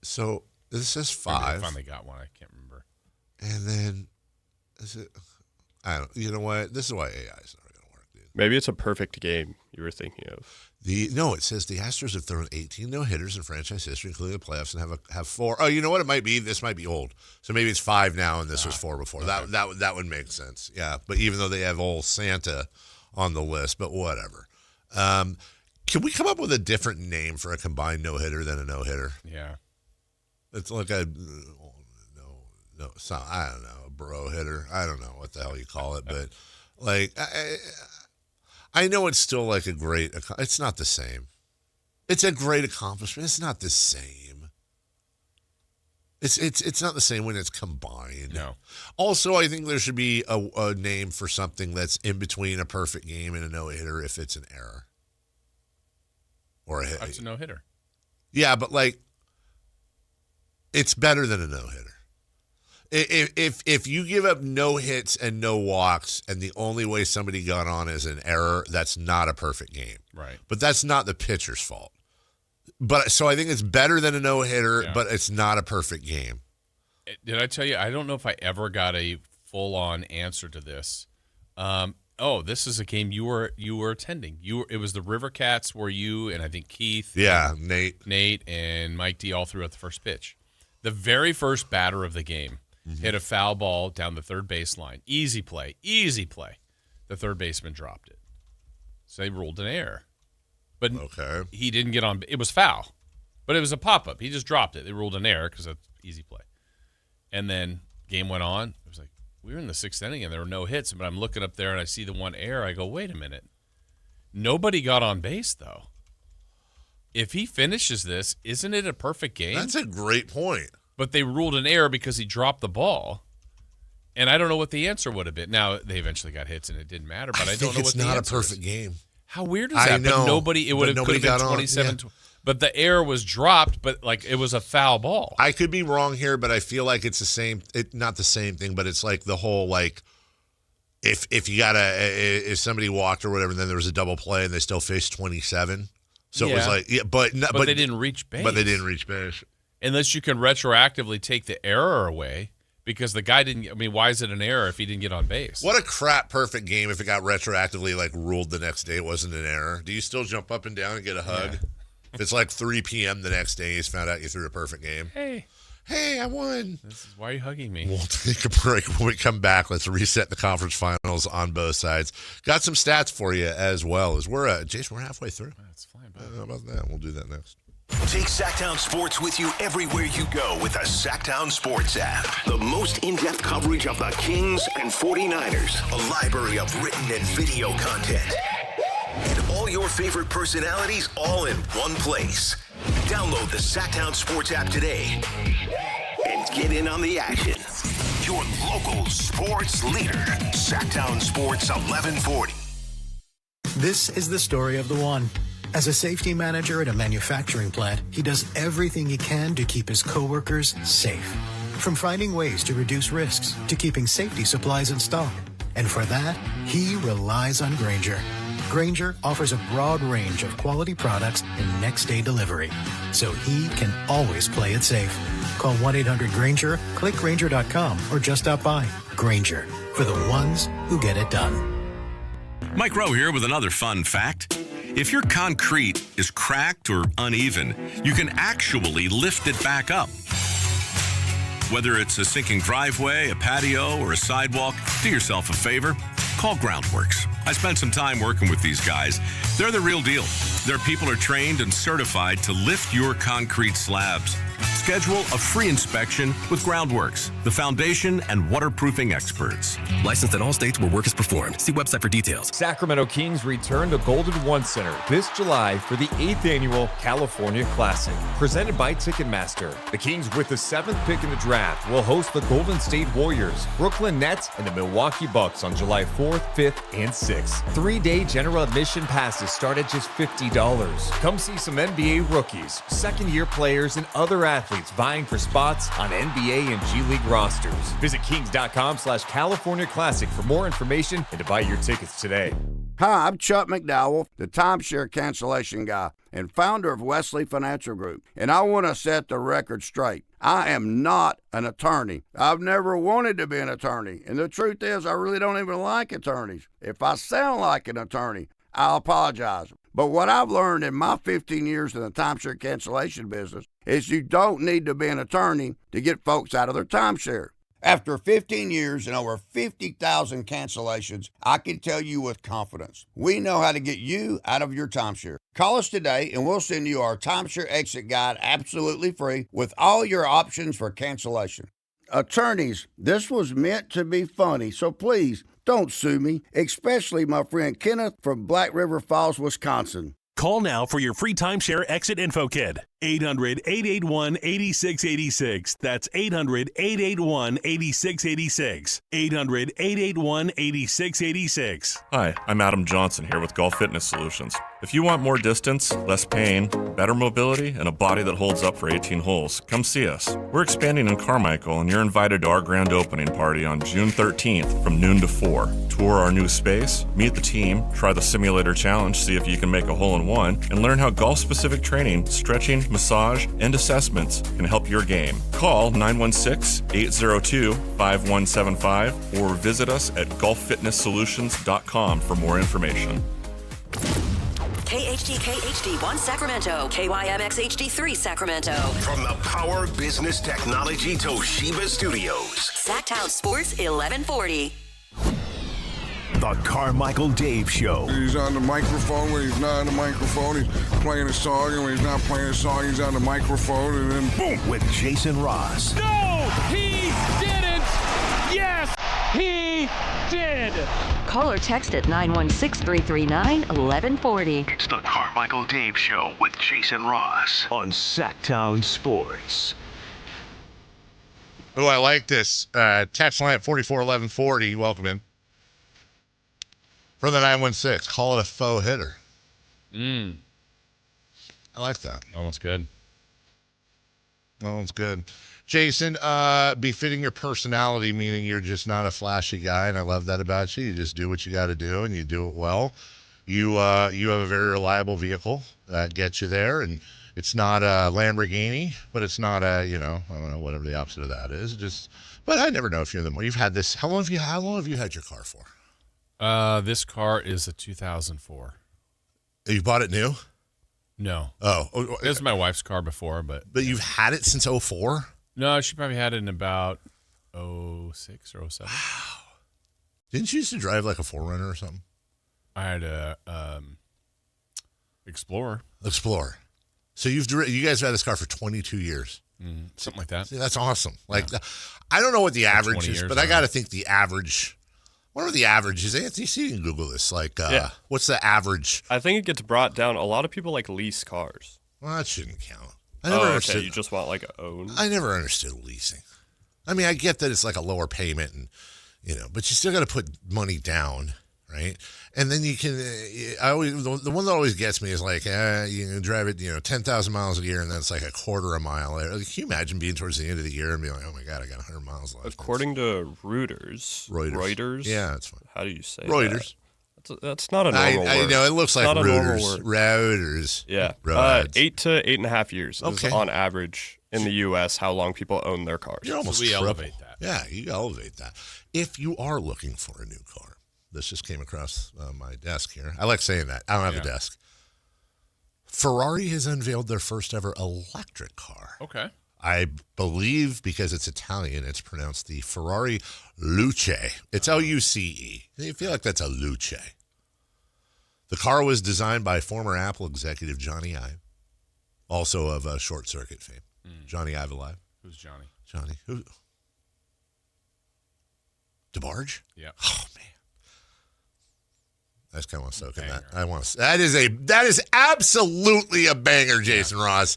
So this says 5. Maybe I finally got one. I can't remember. And then, is it? I don't. You know what? This is why AI is not. Maybe it's a perfect game you were thinking of. No, it says the Astros have thrown 18 no-hitters in franchise history, including the playoffs, and have 4. Oh, you know what it might be? This might be old. So maybe it's 5 now, and this was 4 before. Okay. That would make sense. Yeah, but even though they have old Santa on the list, but whatever. Can we come up with a different name for a combined no-hitter than a no-hitter? Yeah. It's like I don't know, a bro hitter. I don't know what the hell you call it, but like I know it's still like a great. It's not the same. It's a great accomplishment. It's not the same. It's not the same when it's combined. No. Also, I think there should be a name for something that's in between a perfect game and a no-hitter if it's an error or a hit. That's a no-hitter. Yeah, but like it's better than a no-hitter. If you give up no hits and no walks, and the only way somebody got on is an error, that's not a perfect game. Right. But that's not the pitcher's fault. But so I think it's better than a no-hitter, but it's not a perfect game. Did I tell you? I don't know if I ever got a full-on answer to this. This is a game you were attending. It was the River Cats where you and I think Keith. Yeah, Nate and Mike D all threw out the first pitch. The very first batter of the game hit a foul ball down the third baseline. Easy play. The third baseman dropped it. So they ruled an error. But he didn't get on. It was foul. But it was a pop-up. He just dropped it. They ruled an error because that's easy play. And then game went on. It was like, we were in the 6th inning and there were no hits. But I'm looking up there and I see the one error. I go, wait a minute. Nobody got on base, though. If he finishes this, isn't it a perfect game? That's a great point. But they ruled an error because he dropped the ball. And I don't know what the answer would have been. Now, they eventually got hits and it didn't matter, but I don't know what the answer is. It's not a perfect game. How weird is that? I know. But nobody could have been 27. Yeah. But the error was dropped, but like it was a foul ball. I could be wrong here, but I feel like it's the same. Not the same thing, but it's like the whole like if if somebody walked or whatever, and then there was a double play and they still faced 27. So it was like, but they didn't reach base. But they didn't reach base. Unless you can retroactively take the error away because the guy didn't. I mean, why is it an error if he didn't get on base? What a crap perfect game if it got retroactively like ruled the next day. It wasn't an error. Do you still jump up and down and get a hug? Yeah. If it's like 3 p.m. the next day, you found out you threw a perfect game. Hey, I won. Why are you hugging me? We'll take a break. When we come back, let's reset the conference finals on both sides. Got some stats for you as well. As Jason, we're halfway through. That's fine. How about that? We'll do that next. Take Sactown Sports with you everywhere you go with the Sactown Sports app. The most in-depth coverage of the Kings and 49ers. A library of written and video content. And All your favorite personalities all in one place. Download the Sactown Sports app today and get in on the action. Your local sports leader, Sactown Sports 1140. This is the story of the one. As a safety manager at a manufacturing plant, he does everything he can to keep his coworkers safe. From finding ways to reduce risks to keeping safety supplies in stock. And for that, he relies on Grainger. Grainger offers a broad range of quality products and next-day delivery, so he can always play it safe. Call 1-800-GRAINGER, click Grainger.com, or just stop by. Grainger, for the ones who get it done. Mike Rowe here with another fun fact. If your concrete is cracked or uneven, you can actually lift it back up. Whether it's a sinking driveway, a patio, or a sidewalk, do yourself a favor. Call Groundworks. I spent some time working with these guys. They're the real deal. Their people are trained and certified to lift your concrete slabs. Schedule a free inspection with Groundworks, the foundation and waterproofing experts. Licensed in all states where work is performed. See website for details. Sacramento Kings return to Golden One Center this July for the 8th annual California Classic, presented by Ticketmaster. The Kings, with the 7th pick in the draft, will host the Golden State Warriors, Brooklyn Nets, and the Milwaukee Bucks on July 4th, 5th, and 6th. 3-day general admission passes start at just $50. Come see some NBA rookies, second-year players, and other athletes vying for spots on NBA and G League rosters. Visit kings.com/California Classic for more information and to buy your tickets today. Hi, I'm Chuck McDowell, the timeshare cancellation guy and founder of Wesley Financial Group, and I want to set the record straight. I am not an attorney. I've never wanted to be an attorney, and the truth is I really don't even like attorneys. If I sound like an attorney, I'll apologize. But what I've learned in my 15 years in the timeshare cancellation business is you don't need to be an attorney to get folks out of their timeshare. After 15 years and over 50,000 cancellations, I can tell you with confidence, we know how to get you out of your timeshare. Call us today and we'll send you our timeshare exit guide absolutely free with all your options for cancellation. Attorneys, this was meant to be funny, so please don't sue me, especially my friend Kenneth from Black River Falls, Wisconsin. Call now for your free timeshare exit info kit. 800-881-8686. That's 800-881-8686. 800-881-8686. Hi, I'm Adam Johnson here with Golf Fitness Solutions. If you want more distance, less pain, better mobility, and a body that holds up for 18 holes, come see us. We're expanding in Carmichael, and you're invited to our grand opening party on June 13th from noon to 4. Tour our new space, meet the team, try the simulator challenge, see if you can make a hole-in-one, and learn how golf-specific training, stretching, massage, and assessments can help your game. Call 916-802-5175 or visit us at golffitnesssolutions.com for more information. KHD1 Sacramento, KYMX HD3 Sacramento. From the Power Business Technology Toshiba Studios. Sactown Sports 1140. The Carmichael Dave Show. He's on the microphone when he's not on the microphone. He's playing a song, and when he's not playing a song, he's on the microphone, and then boom! With Jason Ross. No, he didn't! Yes, he did! Call or text at 916-339-1140. It's the Carmichael Dave Show with Jason Ross on Sactown Sports. Oh, I like this. Text line at 441140. Welcome in. For the 916, call it a faux hitter. I like that. Almost good. Almost good. Jason, befitting your personality, meaning you're just not a flashy guy, and I love that about you. You just do what you got to do, and you do it well. You have a very reliable vehicle that gets you there, and it's not a Lamborghini, but it's not a, I don't know, whatever the opposite of that is. But I never know if you're the more. You've had this. How long have you had your car for? This car is a 2004. You bought it new? No. Oh. It was my wife's car before, but you've had it since 04? No, she probably had it in about 06 or 07. Wow. Didn't you used to drive like a 4Runner or something? I had a Explorer. So you guys have had this car for 22 years. Something like that. See, that's awesome. I don't know what the average is, but I got to think the average. What are the averages? Anthony, you can Google this. What's the average? I think it gets brought down. A lot of people lease cars. Well, that shouldn't count. I never understood. Okay. You just want own? I never understood leasing. I mean, I get that it's a lower payment, and but you still got to put money down, right? And then you can. The one that always gets me is you can drive it, 10,000 miles a year, and then it's a quarter a mile. Can you imagine being towards the end of the year and being oh my God, I got 100 miles left? According to Reuters. Yeah, that's fine. How do you say Reuters? That's not a normal word. I know it looks like Reuters. Reuters. Yeah, 8 to 8.5 years is on average in the U.S. how long people own their cars. You're almost we triple. elevate that. Yeah, you elevate that. If you are looking for a new car. This just came across my desk here. I like saying that. I don't have a desk. Ferrari has unveiled their first ever electric car. Okay. I believe because it's Italian, it's pronounced the Ferrari Luce. It's Luce. I feel like that's a Luce. The car was designed by former Apple executive Johnny Ive, also of Short Circuit fame. Johnny Ive alive. Who's Johnny? Johnny. Who? DeBarge? Yeah. Oh, man. I just kind of want to soak in that. That is absolutely a banger, Jason Ross.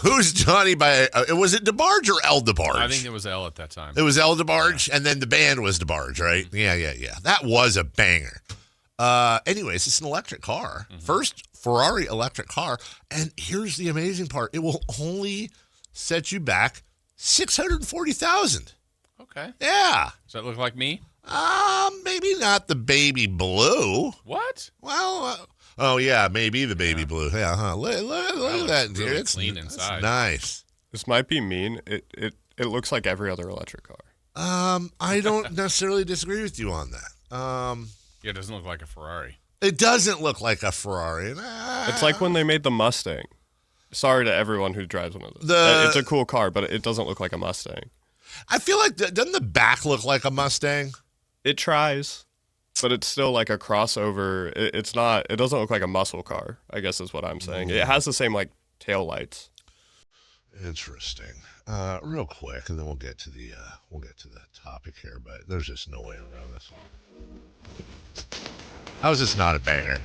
Who's Johnny by? Was it DeBarge or El DeBarge? I think it was El at that time. It was El DeBarge, and then the band was DeBarge, right? Mm-hmm. Yeah. That was a banger. Anyways, it's an electric car. Mm-hmm. First Ferrari electric car, and here's the amazing part: it will only set you back $640,000. Okay. Yeah. Does that look like me? Maybe not the baby blue. What? Well, maybe the baby blue. Yeah, huh? Look at that. Really it's clean inside. It's nice. This might be mean. It looks like every other electric car. I don't necessarily disagree with you on that. It doesn't look like a Ferrari. It doesn't look like a Ferrari. It's like when they made the Mustang. Sorry to everyone who drives one of those. It's a cool car, but it doesn't look like a Mustang. I feel like, doesn't the back look like a Mustang? It tries, but it's still like a crossover. It's not. It doesn't look like a muscle car, I guess is what I'm saying. It has the same tail lights. Interesting. Real quick, and then we'll get to the topic here. But there's just no way around this one. How is this not a banger?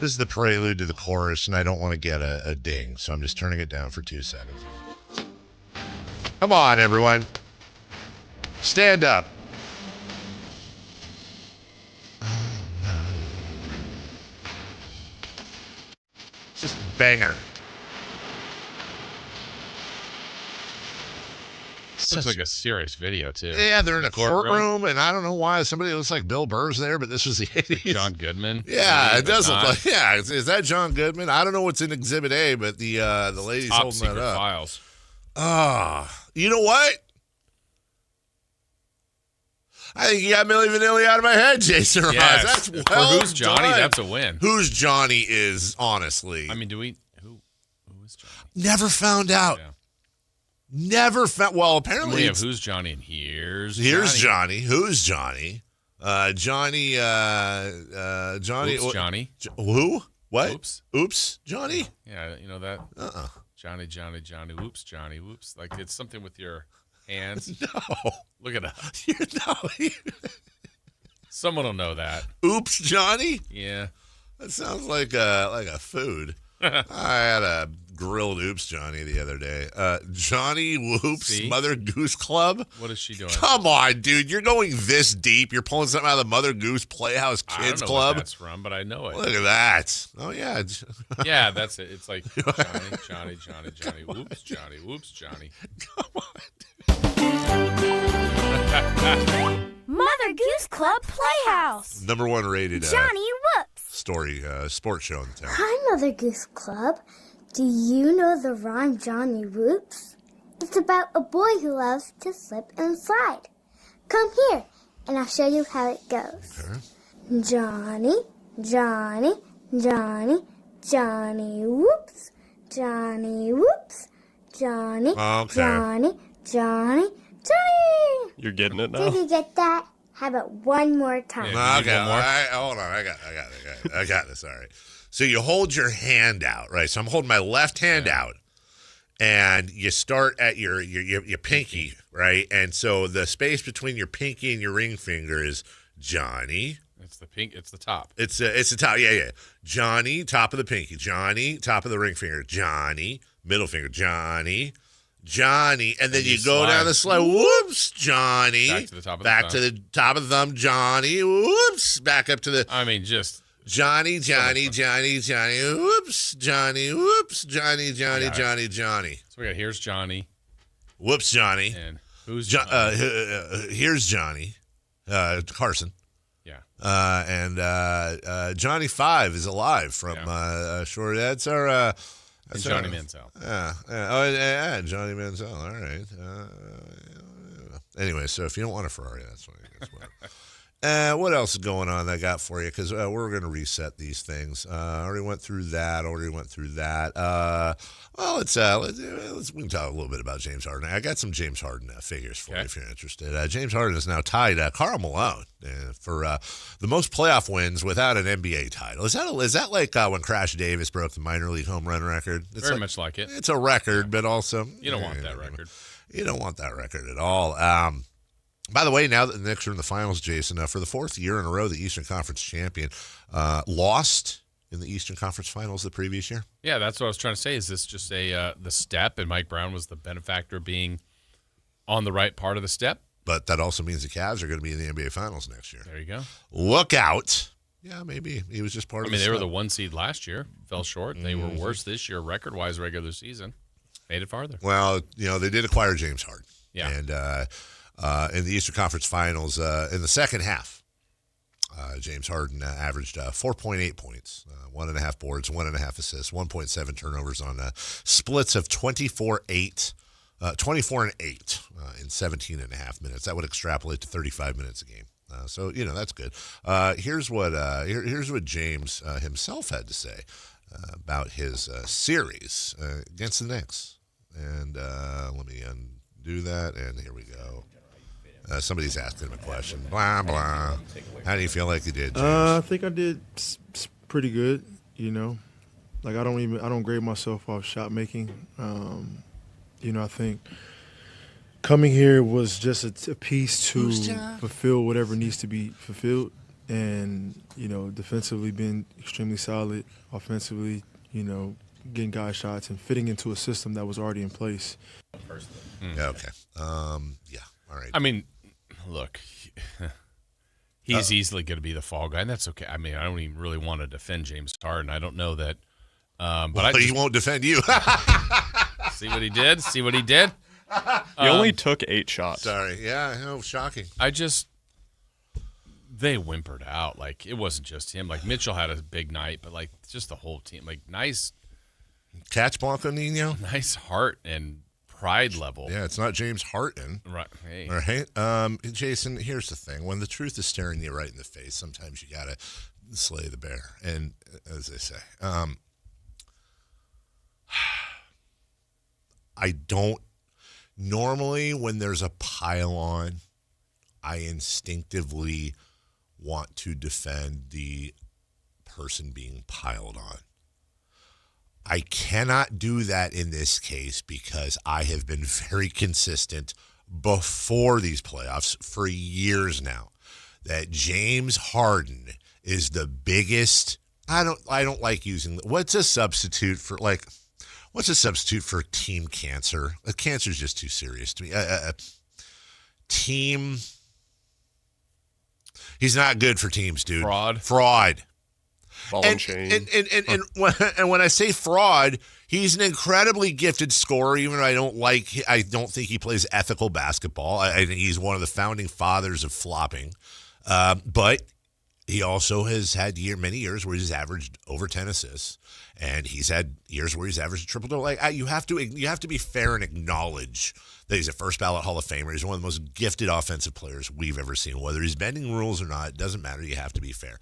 This is the prelude to the chorus, and I don't want to get a ding, so I'm just turning it down for 2 seconds. Come on, everyone. Stand up. Just banger. Looks like a serious video, too. Yeah, they're in a courtroom, and I don't know why somebody looks like Bill Burr's there, but this was the 80s. John Goodman. Yeah, it does look like. Yeah, is that John Goodman? I don't know what's in Exhibit A, but the lady's Top holding that secret up. files. You know what? I think you got Milli Vanilli out of my head, Jason Ross. Yes. That's well For Who's Johnny, done. that's a win. Who's Johnny is, honestly. I mean, who is Johnny? Never found out. Yeah. Never found. Well, apparently We have Who's Johnny and here's Johnny. Who's Johnny? Johnny. Johnny. Oops, Johnny. Who? What? Oops. Johnny. Yeah, you know that. Johnny. Whoops, Johnny. Whoops. Like it's something with your hands. No. Look it up. No. Someone will know that. Oops, Johnny. Yeah. That sounds like a food. I had a grilled Oops Johnny the other day. Johnny Whoops Mother Goose Club. What is she doing? Come on, dude. You're going this deep. You're pulling something out of the Mother Goose Playhouse Kids I don't know Club. What that's from, but I know it. Look at that. Oh, yeah. Yeah, that's it. It's like Johnny. Whoops, Johnny. Whoops, Johnny. Come on. Mother Goose Club Playhouse. Number one rated Johnny Whoops. Story, sports show in the town. Hi, Mother Goose Club. Do you know the rhyme Johnny Whoops? It's about a boy who loves to slip and slide. Come here, and I'll show you how it goes. Okay. Johnny, Johnny, Johnny, Johnny Whoops, Johnny Whoops, Johnny, okay. Johnny, Johnny, Johnny. You're getting it now? Did you get that? How about one more time? Okay, all right, hold on. I got this. All right. So you hold your hand out, right? So I'm holding my left hand out, and you start at your pinky, right? And so the space between your pinky and your ring finger is Johnny. It's the top. It's the top. Yeah. Johnny, top of the pinky. Johnny, top of the ring finger. Johnny, middle finger. Johnny, and then you go down the slide. Whoops, Johnny. Back to the top of back to the top of the thumb. Johnny. Whoops. Back up to the. I mean, just Johnny. Whoops, Johnny. Whoops, Johnny. So we got here's Johnny. Whoops, Johnny. And who's Johnny? Here's Johnny. Carson. Yeah. And Johnny 5 is alive from Short. That's our. And Johnny Manziel. Yeah, Johnny Manziel. All right. Anyway, so if you don't want a Ferrari, that's fine. What else is going on that I got for you? Because we're going to reset these things. Already went through that. Well, let's we can talk a little bit about James Harden. I got some James Harden figures for you if you're interested. James Harden is now tied Karl Malone for the most playoff wins without an NBA title. Is that like when Crash Davis broke the minor league home run record? It's very much like it. It's a record, but also you don't want that record. You don't want that record at all. By the way, now that the Knicks are in the finals, Jason, for the fourth year in a row, the Eastern Conference champion lost in the Eastern Conference Finals the previous year. Yeah, that's what I was trying to say. Is this just the step, and Mike Brown was the benefactor of being on the right part of the step? But that also means the Cavs are going to be in the NBA Finals next year. There you go. Look out. Yeah, maybe. He was just part of the they were the 1 seed last year, fell short. They were worse this year, record-wise, regular season. Made it farther. Well, they did acquire James Harden. Yeah. And in the Eastern Conference Finals, in the second half, James Harden averaged 4.8 points, 1.5 boards, 1.5 assists, 1.7 turnovers on splits of 24 and 8 in 17 and a half minutes. That would extrapolate to 35 minutes a game. So that's good. Here's what James himself had to say about his series against the Knicks. And let me undo that, and here we go. Somebody's asking him a question. Blah, blah. How do you feel like you did, James? I think I did pretty good, Like, I don't grade myself off shot making. I think coming here was just a piece to fulfill whatever needs to be fulfilled. And, defensively being extremely solid, offensively, getting guys shots and fitting into a system that was already in place. Yeah, okay. Yeah, all right. I mean, look, he's easily going to be the fall guy, and that's okay. I mean, I don't even really want to defend James Harden. I don't know that. But he won't defend you. See what he did? He only took 8 shots. Sorry. Yeah, shocking. They whimpered out. Like, it wasn't just him. Like, Mitchell had a big night, but, like, just the whole team. Like, nice. Catch Blanco Nino. Nice heart and pride level. Yeah, it's not James Harden. Right. Hey. Right. Jason, here's the thing. When the truth is staring you right in the face, sometimes you got to slay the bear. And as they say, I don't normally when there's a pile on, I instinctively want to defend the person being piled on. I cannot do that in this case because I have been very consistent before these playoffs for years now that James Harden is the biggest. I don't like using what's a substitute for team cancer? Cancer is just too serious to me. Team. He's not good for teams, dude. Fraud. Ball and chain. And when I say fraud, he's an incredibly gifted scorer. Even though I don't think he plays ethical basketball. I think he's one of the founding fathers of flopping. But he also has had many years where he's averaged over 10 assists, and he's had years where he's averaged a triple-double. Like you have to be fair and acknowledge that he's a first ballot Hall of Famer. He's one of the most gifted offensive players we've ever seen. Whether he's bending rules or not, it doesn't matter. You have to be fair.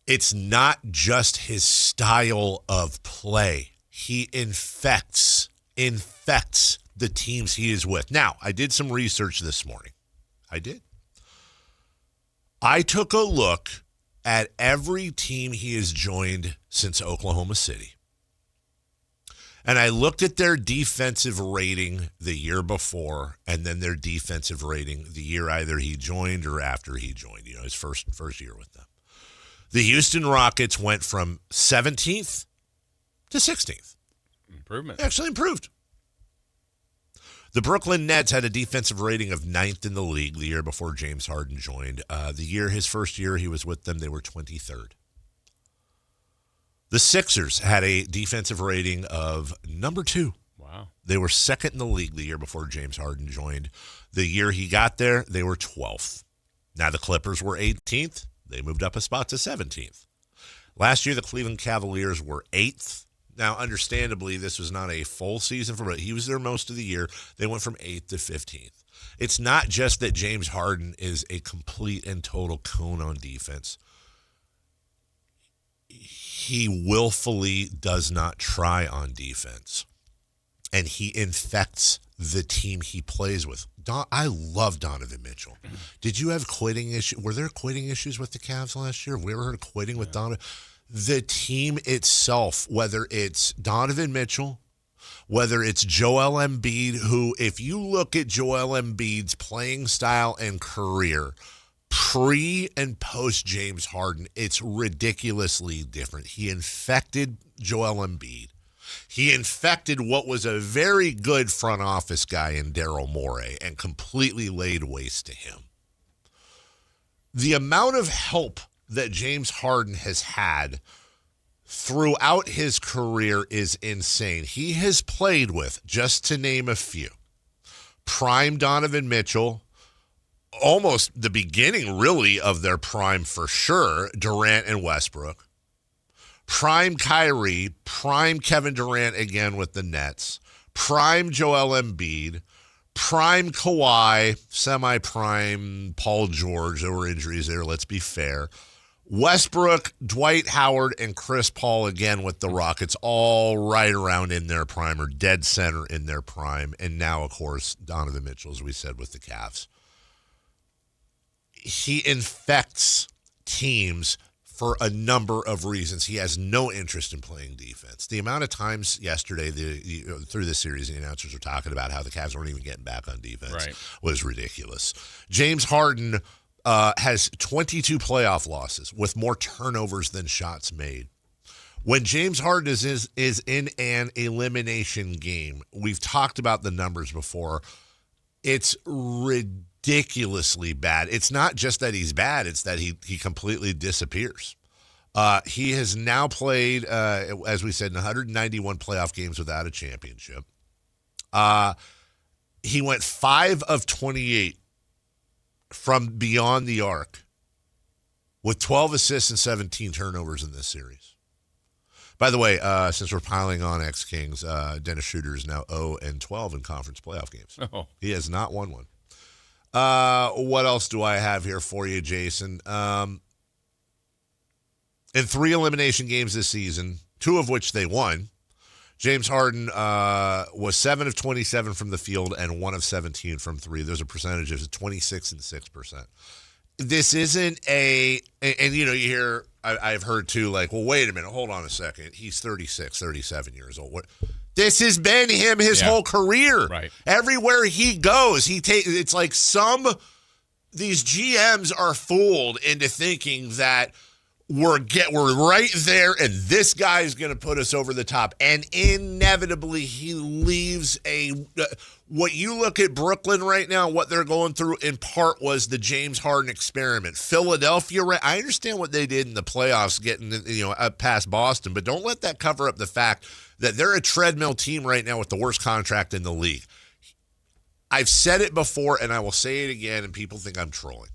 It's not just his style of play. He infects the teams he is with. Now, I did some research this morning. I did. I took a look at every team he has joined since Oklahoma City. And I looked at their defensive rating the year before and then their defensive rating the year either he joined or after he joined, his first year with them. The Houston Rockets went from 17th to 16th. Improvement. Actually improved. The Brooklyn Nets had a defensive rating of 9th in the league the year before James Harden joined. His first year he was with them, they were 23rd. The Sixers had a defensive rating of number 2. Wow. They were 2nd in the league the year before James Harden joined. The year he got there, they were 12th. Now the Clippers were 18th. They moved up a spot to 17th. Last year, the Cleveland Cavaliers were 8th. Now, understandably, this was not a full season for him. He was there most of the year. They went from 8th to 15th. It's not just that James Harden is a complete and total cone on defense. He willfully does not try on defense. And he infects the team he plays with. I love Donovan Mitchell. Did you have quitting issues? Were there quitting issues with the Cavs last year? Have we ever heard of quitting with Donovan? The team itself, whether it's Donovan Mitchell, whether it's Joel Embiid, who, if you look at Joel Embiid's playing style and career, pre and post James Harden, it's ridiculously different. He infected Joel Embiid. He infected what was a very good front office guy in Daryl Morey and completely laid waste to him. The amount of help that James Harden has had throughout his career is insane. He has played with, just to name a few, prime Donovan Mitchell, almost the beginning, really, of their prime for sure, Durant and Westbrook, prime Kyrie, prime Kevin Durant again with the Nets, prime Joel Embiid, prime Kawhi, semi-prime Paul George. There were injuries there, let's be fair. Westbrook, Dwight Howard, and Chris Paul again with the Rockets, all right around in their prime or dead center in their prime. And now, of course, Donovan Mitchell, as we said, with the Cavs. He infects teams for a number of reasons. He has no interest in playing defense. The amount of times yesterday through this series, the announcers were talking about how the Cavs weren't even getting back on defense was ridiculous. James Harden has 22 playoff losses with more turnovers than shots made. When James Harden is in an elimination game, we've talked about the numbers before, it's ridiculously bad. It's not just that he's bad, it's that he completely disappears. He has now played, as we said, in 191 playoff games without a championship. He went 5 of 28 from beyond the arc with 12 assists and 17 turnovers in this series. By the way, since we're piling on ex-Kings, Dennis Schroeder is now 0-12 in conference playoff games. Oh. He has not won one. What else do I have here for you, Jason? In 3 elimination games this season, 2 of which they won, James Harden was 7 of 27 from the field and 1 of 17 from 3. Those are percentages of 26 and 6%. This isn't and you hear, I've heard too, like, well, wait a minute, hold on a second. He's 36, 37 years old. This has been him his whole career. Right. Everywhere he goes, it's like these GMs are fooled into thinking that we're right there and this guy's going to put us over the top. And inevitably he leaves what you look at Brooklyn right now, what they're going through in part was the James Harden experiment. Philadelphia, I understand what they did in the playoffs getting up past Boston, but don't let that cover up the fact that they're a treadmill team right now with the worst contract in the league. I've said it before and I will say it again and people think I'm trolling.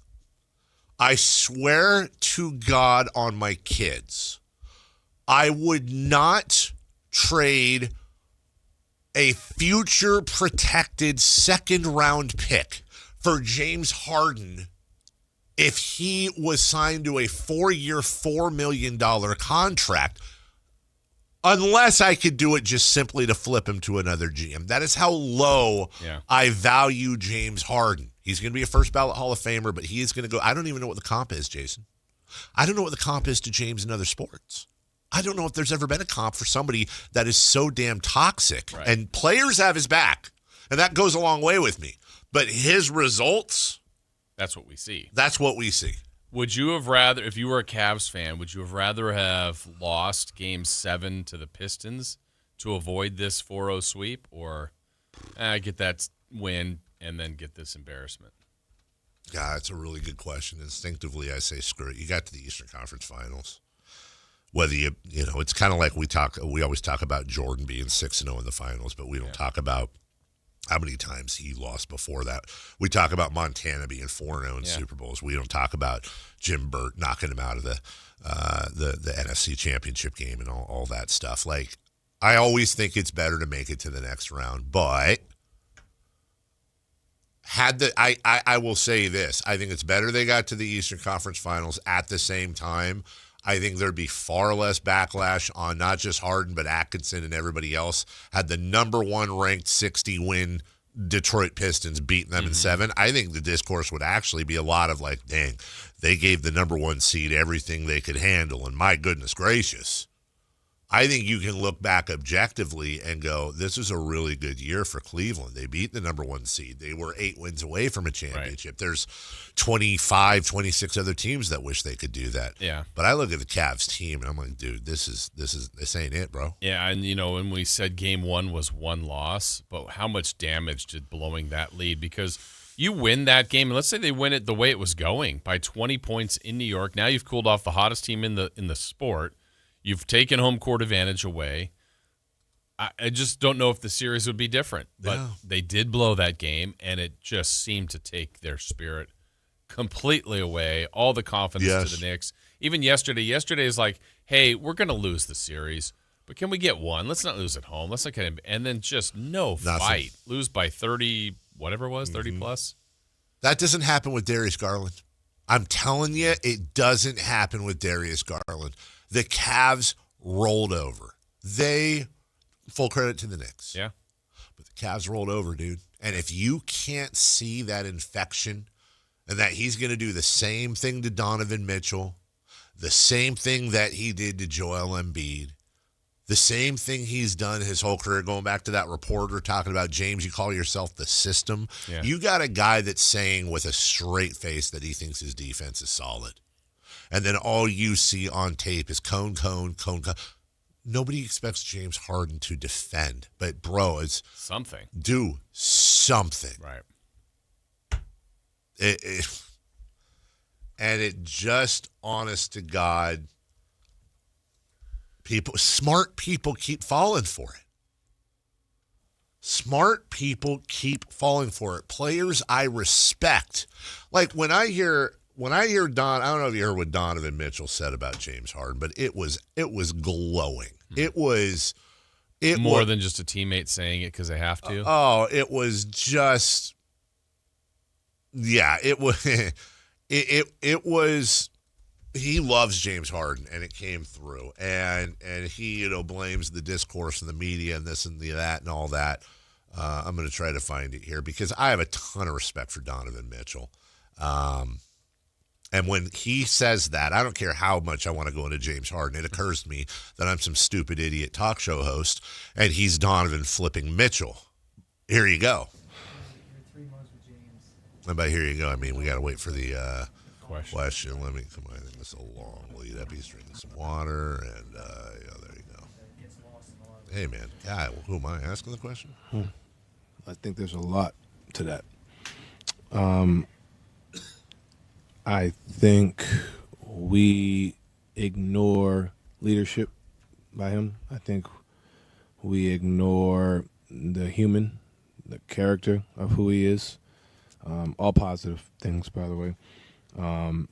I swear to God on my kids, I would not trade a future protected second-round pick for James Harden if he was signed to a 4-year, $4 million contract. Unless I could do it just simply to flip him to another GM. That is how low I value James Harden. He's going to be a first ballot Hall of Famer, but he is going to go. I don't even know what the comp is, Jason. I don't know what the comp is to James in other sports. I don't know if there's ever been a comp for somebody that is so damn toxic. Right. And players have his back, and that goes a long way with me. But his results, that's what we see. That's what we see. Would you have rather, if you were a Cavs fan, would you have rather have lost Game 7 to the Pistons to avoid this 4-0 sweep, or get that win and then get this embarrassment? Yeah, it's a really good question. Instinctively, I say screw it. You got to the Eastern Conference Finals. Whether you know, it's kind of like we always talk about Jordan being 6-0 in the finals, but we don't talk about how many times he lost before that. We talk about Montana being 4-0 in Super Bowls. We don't talk about Jim Burt knocking him out of the NFC Championship game and all that stuff. Like, I always think it's better to make it to the next round, but I will say this. I think it's better they got to the Eastern Conference Finals at the same time. I think there'd be far less backlash on not just Harden, but Atkinson and everybody else had the number 1 ranked 60-win Detroit Pistons beating them in 7. I think the discourse would actually be a lot of like, dang, they gave the number 1 seed everything they could handle, and my goodness gracious. I think you can look back objectively and go, this is a really good year for Cleveland. They beat the number 1 seed. They were 8 wins away from a championship. Right. There's 25, 26 other teams that wish they could do that. Yeah. But I look at the Cavs team and I'm like, dude, this ain't it, bro. Yeah, and when we said Game 1 was 1 loss, but how much damage did blowing that lead? Because you win that game, and let's say they win it the way it was going, by 20 points in New York. Now you've cooled off the hottest team in the sport. You've taken home court advantage away. I just don't know if the series would be different. But they did blow that game, and it just seemed to take their spirit completely away, all the confidence to the Knicks. Even yesterday is like, hey, we're going to lose the series, but can we get one? Let's not lose at home. Let's not get and then just fight. Lose by 30, whatever it was, 30 plus. That doesn't happen with Darius Garland. I'm telling you, it doesn't happen with Darius Garland. The Cavs rolled over. Full credit to the Knicks. Yeah. But the Cavs rolled over, dude. And if you can't see that infection and that he's going to do the same thing to Donovan Mitchell, the same thing that he did to Joel Embiid, the same thing he's done his whole career, going back to that reporter talking about, James, you call yourself the system. Yeah. You got a guy that's saying with a straight face that he thinks his defense is solid. And then all you see on tape is cone. Nobody expects James Harden to defend. But, bro, it's something. Do something. Right. And it just, honest to God, smart people keep falling for it. Smart people keep falling for it. Players I respect. Like, when I hear Don, I don't know if you heard what Donovan Mitchell said about James Harden, but it was glowing. It was more than just a teammate saying it because they have to. Oh, it was just, it was. It was. He loves James Harden, and it came through. And he blames the discourse and the media and this and that and all that. I'm going to try to find it here because I have a ton of respect for Donovan Mitchell. And when he says that, I don't care how much I want to go into James Harden. It occurs to me that I'm some stupid idiot talk show host, and he's Donovan flipping Mitchell. Here you go. And by here you go, I mean we got to wait for the question. Let me come on. I think this is a long lead up. He's drinking some water, and there you go. Hey, man. Who am I asking the question? I think there's a lot to that. I think we ignore leadership by him. I think we ignore the human, the character of who he is. All positive things, by the way. I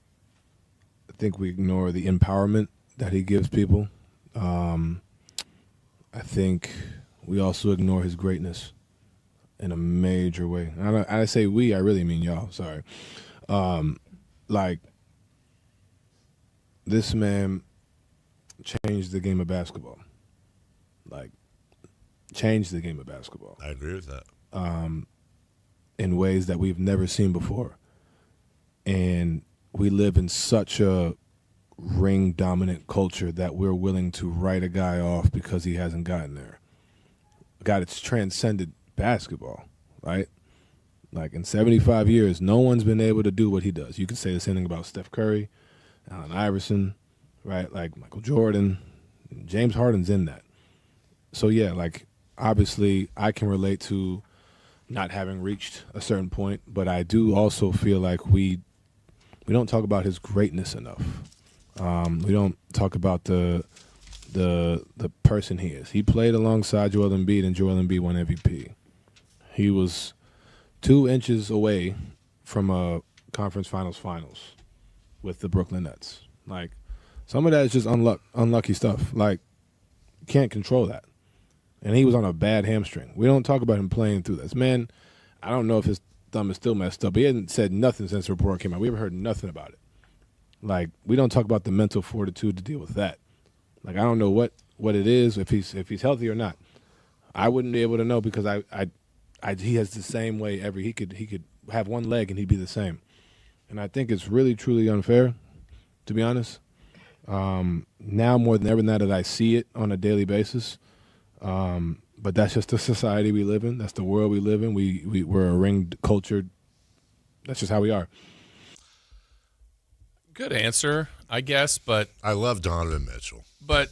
think we ignore the empowerment that he gives people. I think we also ignore his greatness in a major way. I say we, I really mean y'all. Sorry. Like, this man changed the game of basketball. like, changed the game of basketball. I agree with that. In ways that we've never seen before. And we live in such a ring-dominant culture that we're willing to write a guy off because he hasn't gotten there. God, it's transcended basketball, right? Like, in 75 years, no one's been able to do what he does. You could say the same thing about Steph Curry, Allen Iverson, right? Like Michael Jordan. James Harden's in that. So, yeah, like, obviously I can relate to not having reached a certain point, but I do also feel like we don't talk about his greatness enough. We don't talk about the person he is. He played alongside Joel Embiid, and Joel Embiid won MVP. He was 2 inches away from a conference finals with the Brooklyn Nets. Like, some of that is just unlucky stuff. Like, you can't control that. And he was on a bad hamstring. We don't talk about him playing through this. Man, I don't know if his thumb is still messed up. He hasn't said nothing since the report came out. We haven't heard nothing about it. Like, we don't talk about the mental fortitude to deal with that. Like, I don't know what it is, if he's healthy or not. I wouldn't be able to know because he has the same way he could have one leg and he'd be the same. And I think it's really, truly unfair, to be honest. Now more than ever, now that I see it on a daily basis. But that's just the society we live in. That's the world we live in. We're a ring culture. That's just how we are. Good answer, I guess, but I love Donovan Mitchell. But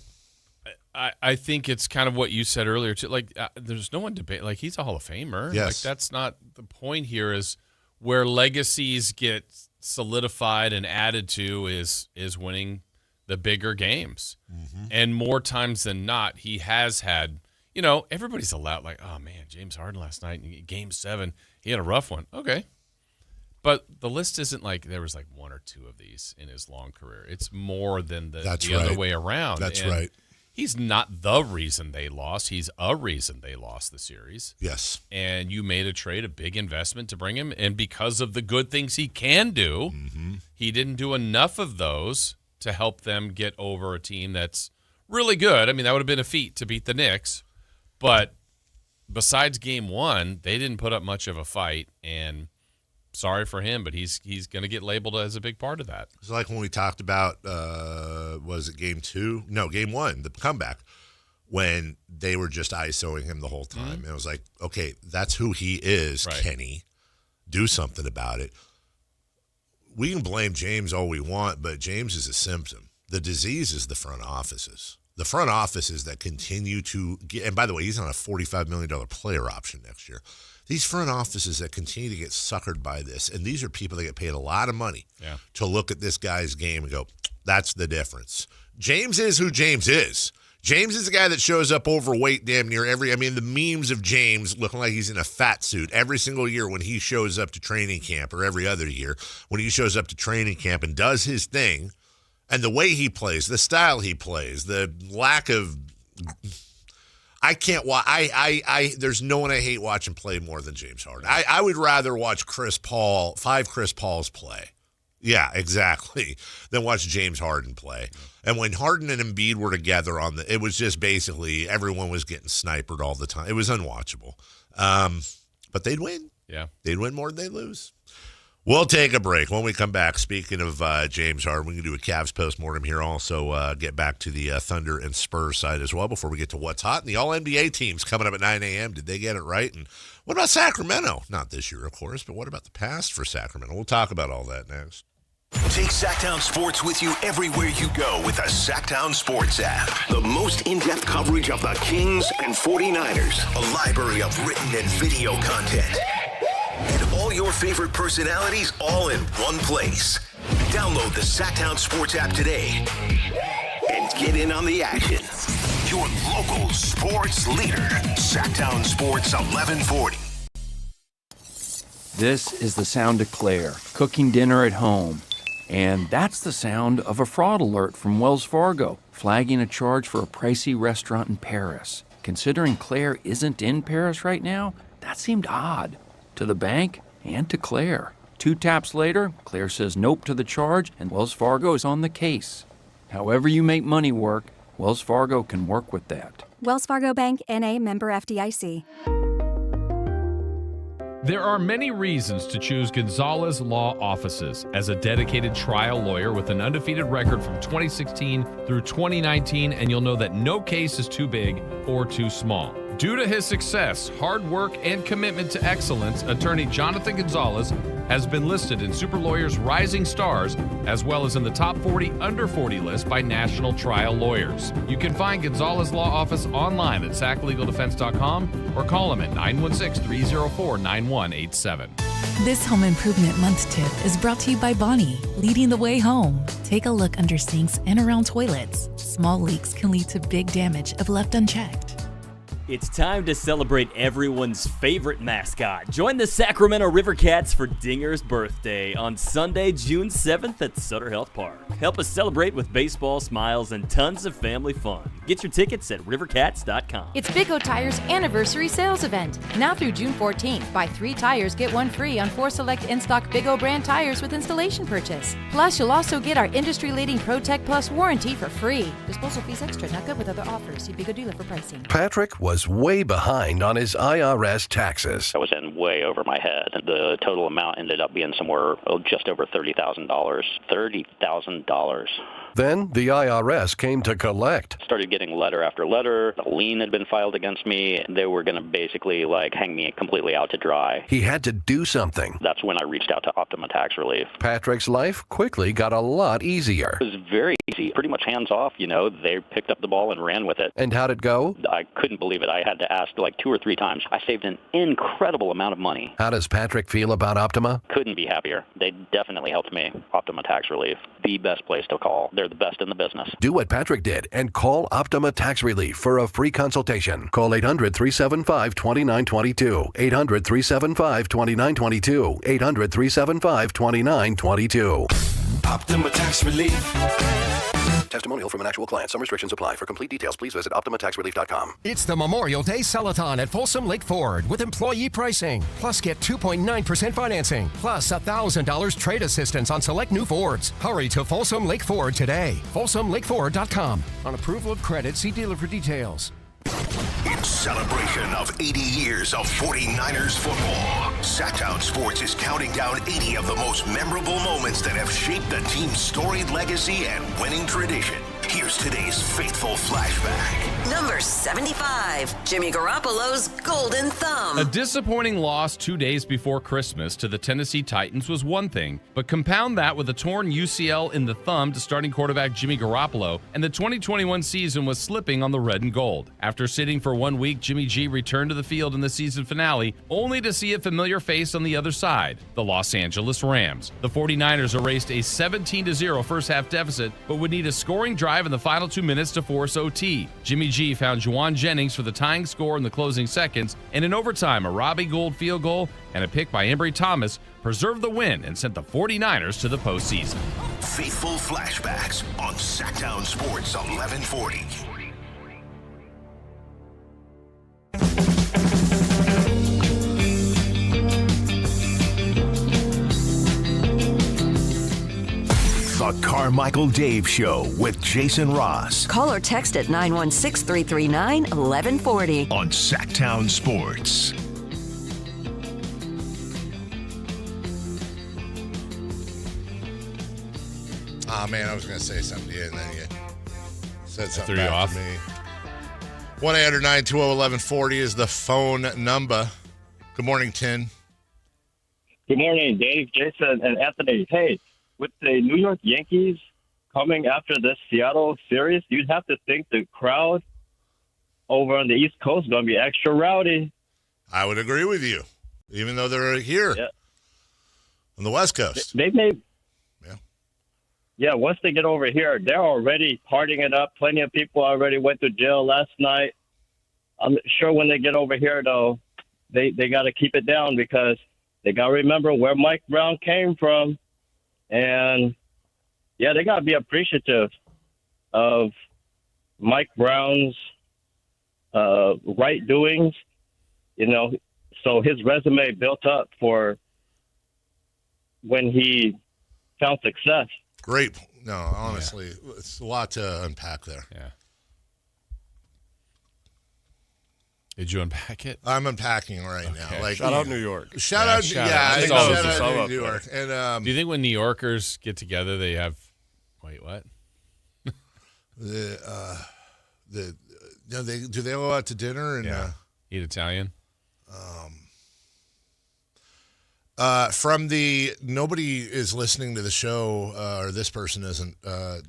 I think it's kind of what you said earlier too. Like, there's no one debate. Like, he's a Hall of Famer. Yes. Like, that's not the point here. Is where legacies get solidified and added to is winning the bigger games. Mm-hmm. And more times than not, he has had. You know, everybody's allowed. Like, oh man, James Harden last night in Game 7, he had a rough one. Okay. But the list isn't like there was like 1 or 2 of these in his long career. It's more than the other way around. That's right. He's not the reason they lost. He's a reason they lost the series. Yes. And you made a trade, a big investment to bring him. And because of the good things he can do, he didn't do enough of those to help them get over a team that's really good. I mean, that would have been a feat to beat the Knicks. But besides Game 1, they didn't put up much of a fight. And sorry for him, but he's going to get labeled as a big part of that. It's like when we talked about, was it Game 2? No, Game 1, the comeback, when they were just ISOing him the whole time. And it was like, okay, that's who he is, right. Kenny. Do something about it. We can blame James all we want, but James is a symptom. The disease is the front offices. The front offices that continue to get, and by the way, he's on a $45 million player option next year. These front offices that continue to get suckered by this, and these are people that get paid a lot of money to look at this guy's game and go, that's the difference. James is who James is. James is the guy that shows up overweight damn near the memes of James looking like he's in a fat suit every single year when he shows up to training camp, or every other year when he shows up to training camp and does his thing. And the way he plays, the style he plays, the lack of, I can't watch. There's no one I hate watching play more than James Harden. I would rather watch Chris Pauls play. Yeah, exactly. Than watch James Harden play. And when Harden and Embiid were together it was just basically everyone was getting sniped all the time. It was unwatchable. But they'd win. Yeah, they'd win more than they lose. We'll take a break. When we come back, speaking of James Harden, we can do a Cavs postmortem here. Also get back to the Thunder and Spurs side as well before we get to what's hot. And the All-NBA teams coming up at 9 a.m. Did they get it right? And what about Sacramento? Not this year, of course, but what about the past for Sacramento? We'll talk about all that next. Take Sactown Sports with you everywhere you go with the Sactown Sports app. The most in-depth coverage of the Kings and 49ers. A library of written and video content. And all your favorite personalities all in one place. Download the Sactown Sports app today and get in on the action. Your local sports leader, Sactown Sports 1140. This is the sound of Claire, cooking dinner at home. And that's the sound of a fraud alert from Wells Fargo, flagging a charge for a pricey restaurant in Paris. Considering Claire isn't in Paris right now, that seemed odd. To the bank and to Claire. 2 taps later, Claire says nope to the charge, and Wells Fargo is on the case. However you make money work, Wells Fargo can work with that. Wells Fargo Bank, N.A., member FDIC. There are many reasons to choose Gonzalez Law Offices. As a dedicated trial lawyer with an undefeated record from 2016 through 2019, and you'll know that no case is too big or too small. Due to his success, hard work, and commitment to excellence, attorney Jonathan Gonzalez has been listed in Super Lawyer's Rising Stars, as well as in the top 40 under 40 list by national trial lawyers. You can find Gonzalez Law Office online at saclegaldefense.com or call him at 916-304-9187. This Home Improvement Month tip is brought to you by Bonnie, leading the way home. Take a look under sinks and around toilets. Small leaks can lead to big damage if left unchecked. It's time to celebrate everyone's favorite mascot. Join the Sacramento River Cats for Dinger's birthday on Sunday, June 7th at Sutter Health Park. Help us celebrate with baseball, smiles, and tons of family fun. Get your tickets at rivercats.com. It's Big O Tire's anniversary sales event. Now through June 14th, buy 3 tires, get 1 free on 4 select in-stock Big O brand tires with installation purchase. Plus, you'll also get our industry-leading ProTech Plus warranty for free. Disposal fees extra, not good with other offers. See Big O dealer for pricing. Patrick was way behind on his IRS taxes. I was in way over my head. The total amount ended up being somewhere just over $30,000. $30,000. Then the IRS came to collect. Started getting letter after letter. A lien had been filed against me. They were going to basically hang me completely out to dry. He had to do something. That's when I reached out to Optima Tax Relief. Patrick's life quickly got a lot easier. It was very easy, pretty much hands off. They picked up the ball and ran with it. And how'd it go? I couldn't believe it. I had to ask 2 or 3 times. I saved an incredible amount of money. How does Patrick feel about Optima? Couldn't be happier. They definitely helped me. Optima Tax Relief, the best place to call. They're the best in the business. Do what Patrick did and call Optima Tax Relief for a free consultation. Call 800-375-2922. 800-375-2922. 800-375-2922. Optima Tax Relief. Testimonial from an actual client. Some restrictions apply. For complete details, please visit OptimaTaxRelief.com. It's the Memorial Day Sell-a-thon at Folsom Lake Ford with employee pricing. Plus, get 2.9% financing. Plus, $1,000 trade assistance on select new Fords. Hurry to Folsom Lake Ford today. FolsomLakeFord.com. On approval of credit, see dealer for details. In celebration of 80 years of 49ers football, Sactown Sports is counting down 80 of the most memorable moments that have shaped the team's storied legacy and winning tradition. Here's today's faithful flashback. Number 75, Jimmy Garoppolo's Golden Thumb. A disappointing loss 2 days before Christmas to the Tennessee Titans was one thing, but compound that with a torn UCL in the thumb to starting quarterback Jimmy Garoppolo, and the 2021 season was slipping on the red and gold. After sitting for 1 week, Jimmy G returned to the field in the season finale, only to see a familiar face on the other side, the Los Angeles Rams. The 49ers erased a 17-0 first-half deficit, but would need a scoring drive in the final 2 minutes to force OT. Jimmy G found Juwan Jennings for the tying score in the closing seconds, and in overtime, a Robbie Gould field goal and a pick by Embry Thomas preserved the win and sent the 49ers to the postseason. Faithful flashbacks on Sactown Sports 1140. The Carmichael Dave Show with Jason Ross. Call or text at 916-339-1140. On Sactown Sports. Oh, man, I was going to say something to you, and then you said something Threw you back off. to me. 1-800-920-1140 is the phone number. Good morning, Tin. Good morning, Dave, Jason, and Anthony. Hey, with the New York Yankees coming after this Seattle series, you'd have to think the crowd over on the East Coast is going to be extra rowdy. I would agree with you, even though they're here on the West Coast. They may, once they get over here, they're already partying it up. Plenty of people already went to jail last night. I'm sure when they get over here, though, they got to keep it down because they got to remember where Mike Brown came from. And, they got to be appreciative of Mike Brown's right doings, so his resume built up for when he found success. Great. No, honestly, it's a lot to unpack there. Yeah. Did you unpack it? I'm unpacking right now. Like, shout out New York. Shout out New York. And do you think when New Yorkers get together, they have? Wait, what? Do they go out to dinner and eat Italian? From the nobody is listening to the show, or this person isn't,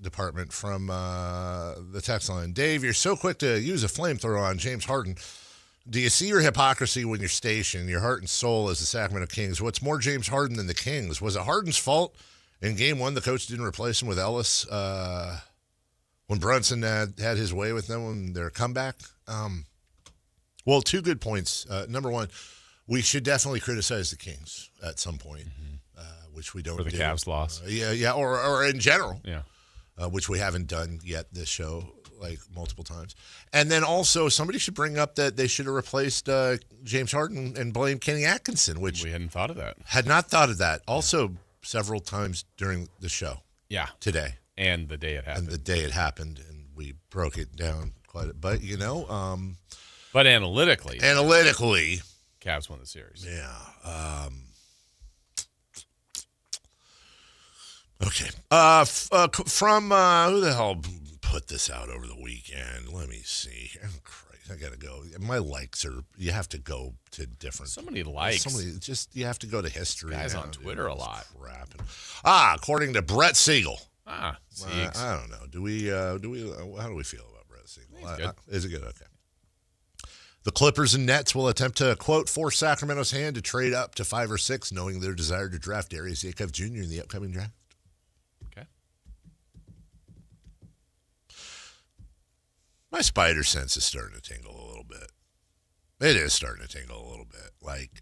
department from the text line. Dave, you're so quick to use a flamethrower on James Harden. Do you see your hypocrisy when you're stationed, your heart and soul as the Sacramento Kings? What's more James Harden than the Kings? Was it Harden's fault in Game 1 the coach didn't replace him with Ellis when Brunson had his way with them in their comeback? Well, two good points. Number one, we should definitely criticize the Kings at some point, which we don't do. For the Cavs loss. Or in general. Yeah. Which we haven't done yet this show, like multiple times. And then also somebody should bring up that they should have replaced James Harden and blame Kenny Atkinson, which we hadn't thought of that. Had not thought of that. Also several times during the show. Yeah. Today. And the day it happened. And we broke it down quite a bit. But but analytically, Cavs won the series. Yeah. Okay. From who the hell put this out over the weekend? Let me see. Oh, Christ, I gotta go. My likes are. You have to go to different. So many likes. You have to go to history. Guys on Twitter a lot. Crap. According to Brett Siegel. I don't know. Do we? How do we feel about Brett Siegel? Is it good? Okay. The Clippers and Nets will attempt to, quote, force Sacramento's hand to trade up to 5 or 6, knowing their desire to draft Darius Yakov Jr. in the upcoming draft. Okay. My spider sense is starting to tingle a little bit. It is starting to tingle a little bit. Like,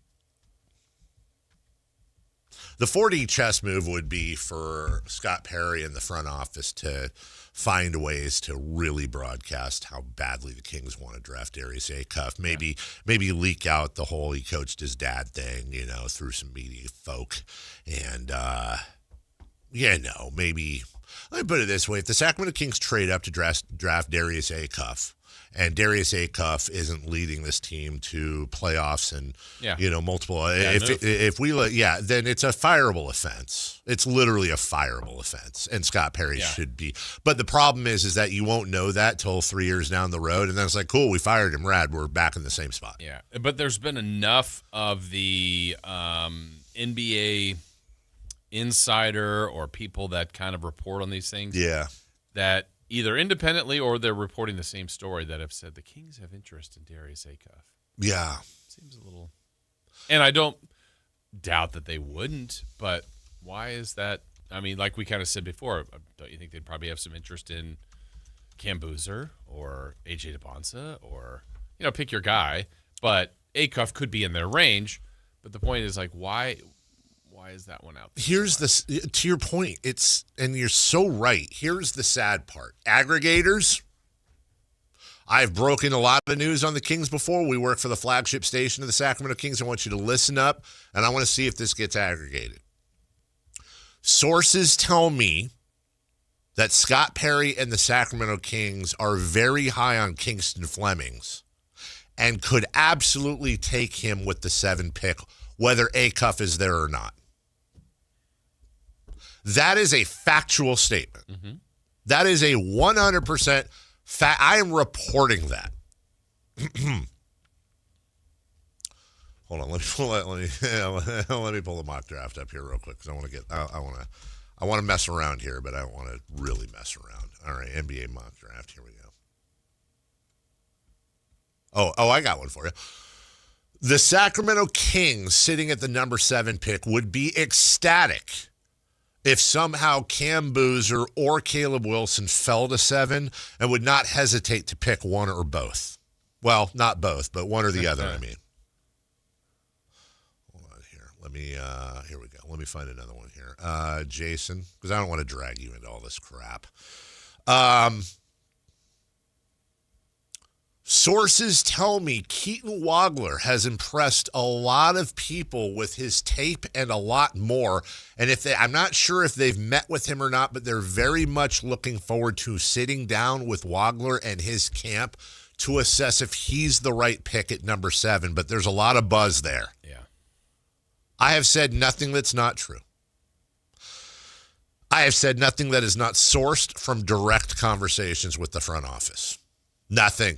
the 4D chess move would be for Scott Perry and the front office to find ways to really broadcast how badly the Kings want to draft Darius Yakov. Maybe leak out the whole he coached his dad thing, through some media folk. And, maybe, let me put it this way. If the Sacramento Kings trade up to draft Darius Yakov, and Darius Yakov isn't leading this team to playoffs and multiple. Then it's a fireable offense. It's literally a fireable offense, and Scott Perry should be. But the problem is that you won't know that till 3 years down the road, and then it's like, cool, we fired him, rad, we're back in the same spot. Yeah, but there's been enough of the NBA insider or people that kind of report on these things. Yeah, that. Either independently or they're reporting the same story that have said the Kings have interest in Darius Yakov. Yeah. Seems a little. And I don't doubt that they wouldn't, but why is that? I mean, like we kind of said before, don't you think they'd probably have some interest in Cam Boozer or AJ DeBonsa or, pick your guy, but Yakov could be in their range. But the point is, like, why is that one out there? Here's to your point, and you're so right. Here's the sad part. Aggregators, I've broken a lot of news on the Kings before. We work for the flagship station of the Sacramento Kings. I want you to listen up, and I want to see if this gets aggregated. Sources tell me that Scott Perry and the Sacramento Kings are very high on Kingston Flemings and could absolutely take him with the 7 pick, whether Yakov is there or not. That is a factual statement. Mm-hmm. That is a 100% fact. I am reporting that. Hold on, let me pull the mock draft up here real quick because I want to mess around here, but I don't want to really mess around. All right, NBA mock draft. Here we go. Oh, I got one for you. The Sacramento Kings, sitting at the number 7 pick, would be ecstatic if somehow Cam Boozer or Caleb Wilson fell to 7 and would not hesitate to pick one or both. Well, not both, but one or the other, I mean. Hold on here. Here we go. Let me find another one here. Jason, because I don't want to drag you into all this crap. Sources tell me Keaton Wagler has impressed a lot of people with his tape and a lot more. And I'm not sure if they've met with him or not, but they're very much looking forward to sitting down with Wagler and his camp to assess if he's the right pick at number 7, but there's a lot of buzz there. Yeah. I have said nothing that's not true. I have said nothing that is not sourced from direct conversations with the front office. Nothing.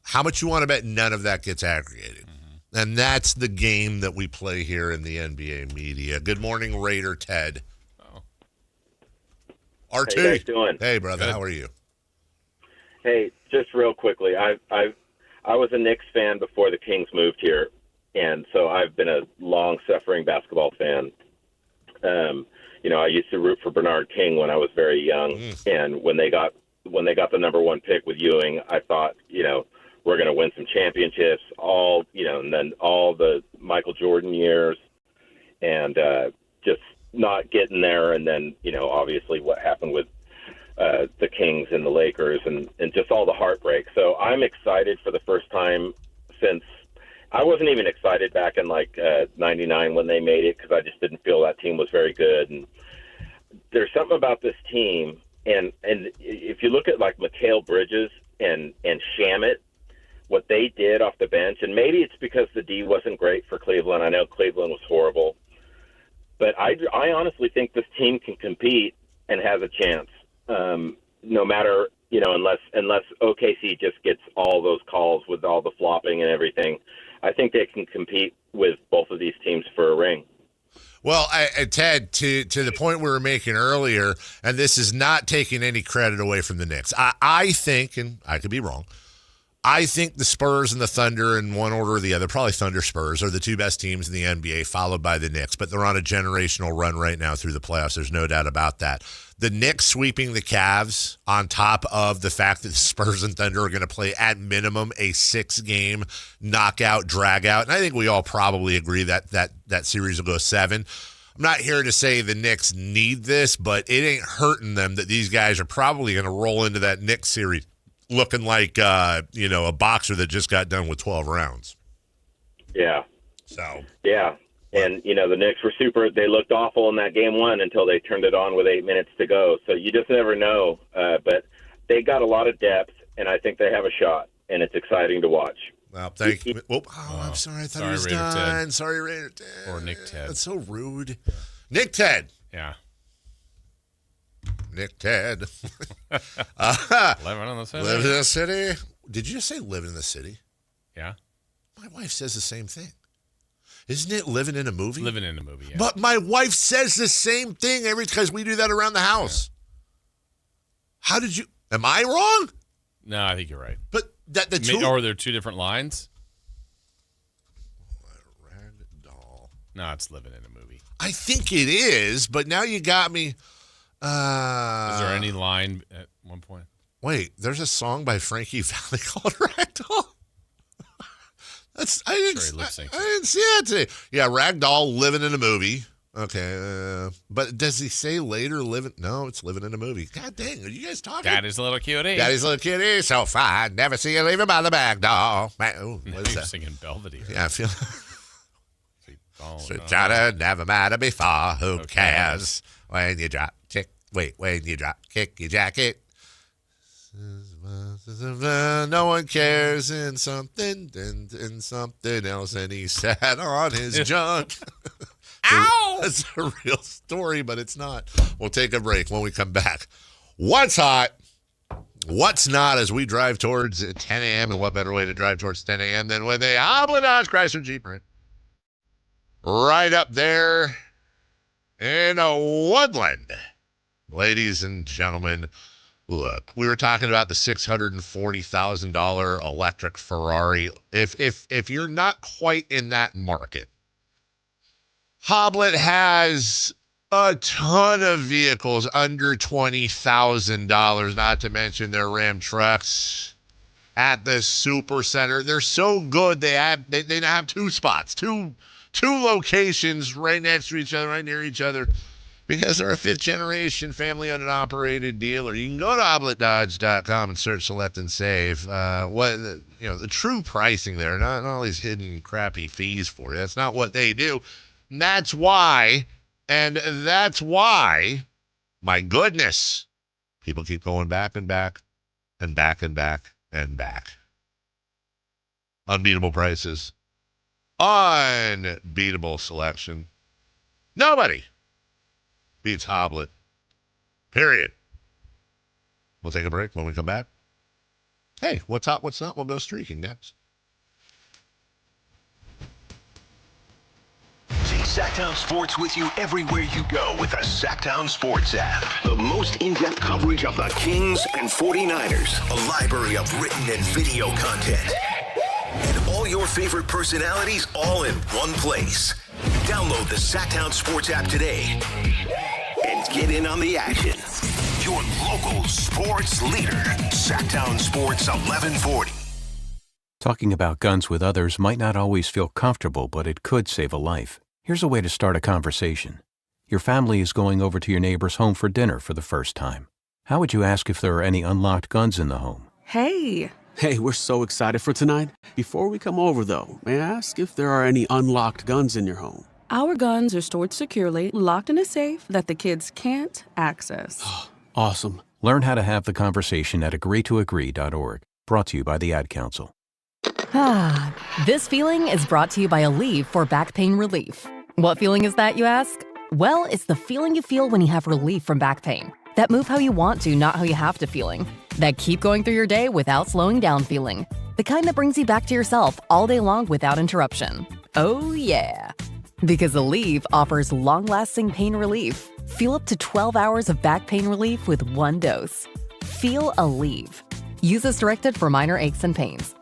How much you want to bet none of that gets aggregated? Mm-hmm. And that's the game that we play here in the NBA media. Good morning, Raider Ted. Oh. RT. How you guys doing? Hey, brother. Good. How are you? Hey, just real quickly, I was a Knicks fan before the Kings moved here, and so I've been a long-suffering basketball fan. I used to root for Bernard King when I was very young, and when they got the number 1 pick with Ewing, I thought, we're going to win some championships. And then all the Michael Jordan years, and just not getting there, and then obviously what happened with the Kings and the Lakers, and just all the heartbreak. So I'm excited for the first time since. I wasn't even excited back in '99 when they made it, because I just didn't feel that team was very good. And there's something about this team, and if you look at Mikal Bridges and Shamet, what they did off the bench, and maybe it's because the D wasn't great for Cleveland. I know Cleveland was horrible, but I honestly think this team can compete and has a chance, no matter unless OKC just gets all those calls with all the flopping and everything. I think they can compete with both of these teams for a ring. Well, Ted, to the point we were making earlier, and this is not taking any credit away from the Knicks, I think, and I could be wrong, I think the Spurs and the Thunder, in one order or the other, probably Thunder Spurs, are the 2 best teams in the NBA, followed by the Knicks. But they're on a generational run right now through the playoffs. There's no doubt about that. The Knicks sweeping the Cavs, on top of the fact that the Spurs and Thunder are going to play at minimum a 6-game knockout, drag-out. And I think we all probably agree that series will go 7. I'm not here to say the Knicks need this, but it ain't hurting them that these guys are probably going to roll into that Knicks series looking like a boxer that just got done with 12 rounds. Yeah. So. Yeah. And, the Knicks were they looked awful in that game 1 until they turned it on with 8 minutes to go. So you just never know. But they got a lot of depth, and I think they have a shot, and it's exciting to watch. Well, thank you. I'm sorry. I thought he was Raider done. Ted. Sorry, Raider Ted. Or Nick Ted. That's so rude. Nick Ted. Yeah. Nick Ted. Living in the city. Living in the city. Did you just say living in the city? Yeah. My wife says the same thing. Isn't it living in a movie? Living in a movie, yeah. But my wife says the same thing because we do that around the house. Yeah. How did you? Am I wrong? No, I think you're right. But the two. Or are there 2 different lines? Ragdoll. No, it's living in a movie. I think it is, but now you got me. Is there any line at one point? Wait, there's a song by Frankie Valli called Ragdoll. I didn't see that today. Yeah, Ragdoll living in a movie. Okay, but does he say later living? No, it's living in a movie. God dang, are you guys talking? Daddy's little cutie. Daddy's little cutie, so fine. Never see you leaving by the back door. Man, what is You're that? singing Belvedere. Yeah, I feel. No. Johnny never mattered before. Who cares when you drop kick? Wait, when you drop kick your jacket. No one cares in something else, and he sat on his junk. Ow! That's a real story, but it's not. We'll take a break. When we come back, what's hot? What's not as we drive towards 10 a.m. And what better way to drive towards 10 a.m. than with a Dodge Chrysler Jeep Ram? Right up there in a Woodland. Ladies and gentlemen, look, we were talking about the $640,000 electric Ferrari. If you're not quite in that market, Hoblet has a ton of vehicles under $20,000, not to mention their Ram trucks at the Super Center. They're so good, they have 2 spots, two locations right next to each other, right near each other, because they're a 5th-generation family-owned and operated dealer. You can go to obletdodge.com and search, select, and save. The true pricing there, not all these hidden crappy fees for you. That's not what they do. And that's why, my goodness, people keep going back and back and back and back and back. Unbeatable prices. Unbeatable selection. Nobody beats Hoblet. Period. We'll take a break. When we come back, hey, what's hot, what's not? We'll go streaking next. Take Sactown Sports with you everywhere you go with the Sactown Sports app. The most in-depth coverage of the Kings and 49ers. A library of written and video content. And all your favorite personalities all in one place. Download the Sactown Sports app today and get in on the action. Your local sports leader, Sactown Sports 1140. Talking about guns with others might not always feel comfortable, but it could save a life. Here's a way to start a conversation. Your family is going over to your neighbor's home for dinner for the first time. How would you ask if there are any unlocked guns in the home? Hey, we're so excited for tonight. Before we come over, though, may I ask if there are any unlocked guns in your home? Our guns are stored securely, locked in a safe that the kids can't access. Awesome. Learn how to have the conversation at agreetoagree.org. Brought to you by the Ad Council. This feeling is brought to you by Aleve for back pain relief. What feeling is that, you ask? Well, it's the feeling you feel when you have relief from back pain. That move how you want to, not how you have to feeling. That keep going through your day without slowing down feeling. The kind that brings you back to yourself all day long without interruption. Oh yeah. Because Aleve offers long-lasting pain relief. Feel up to 12 hours of back pain relief with one dose. Feel Aleve. Use as directed for minor aches and pains.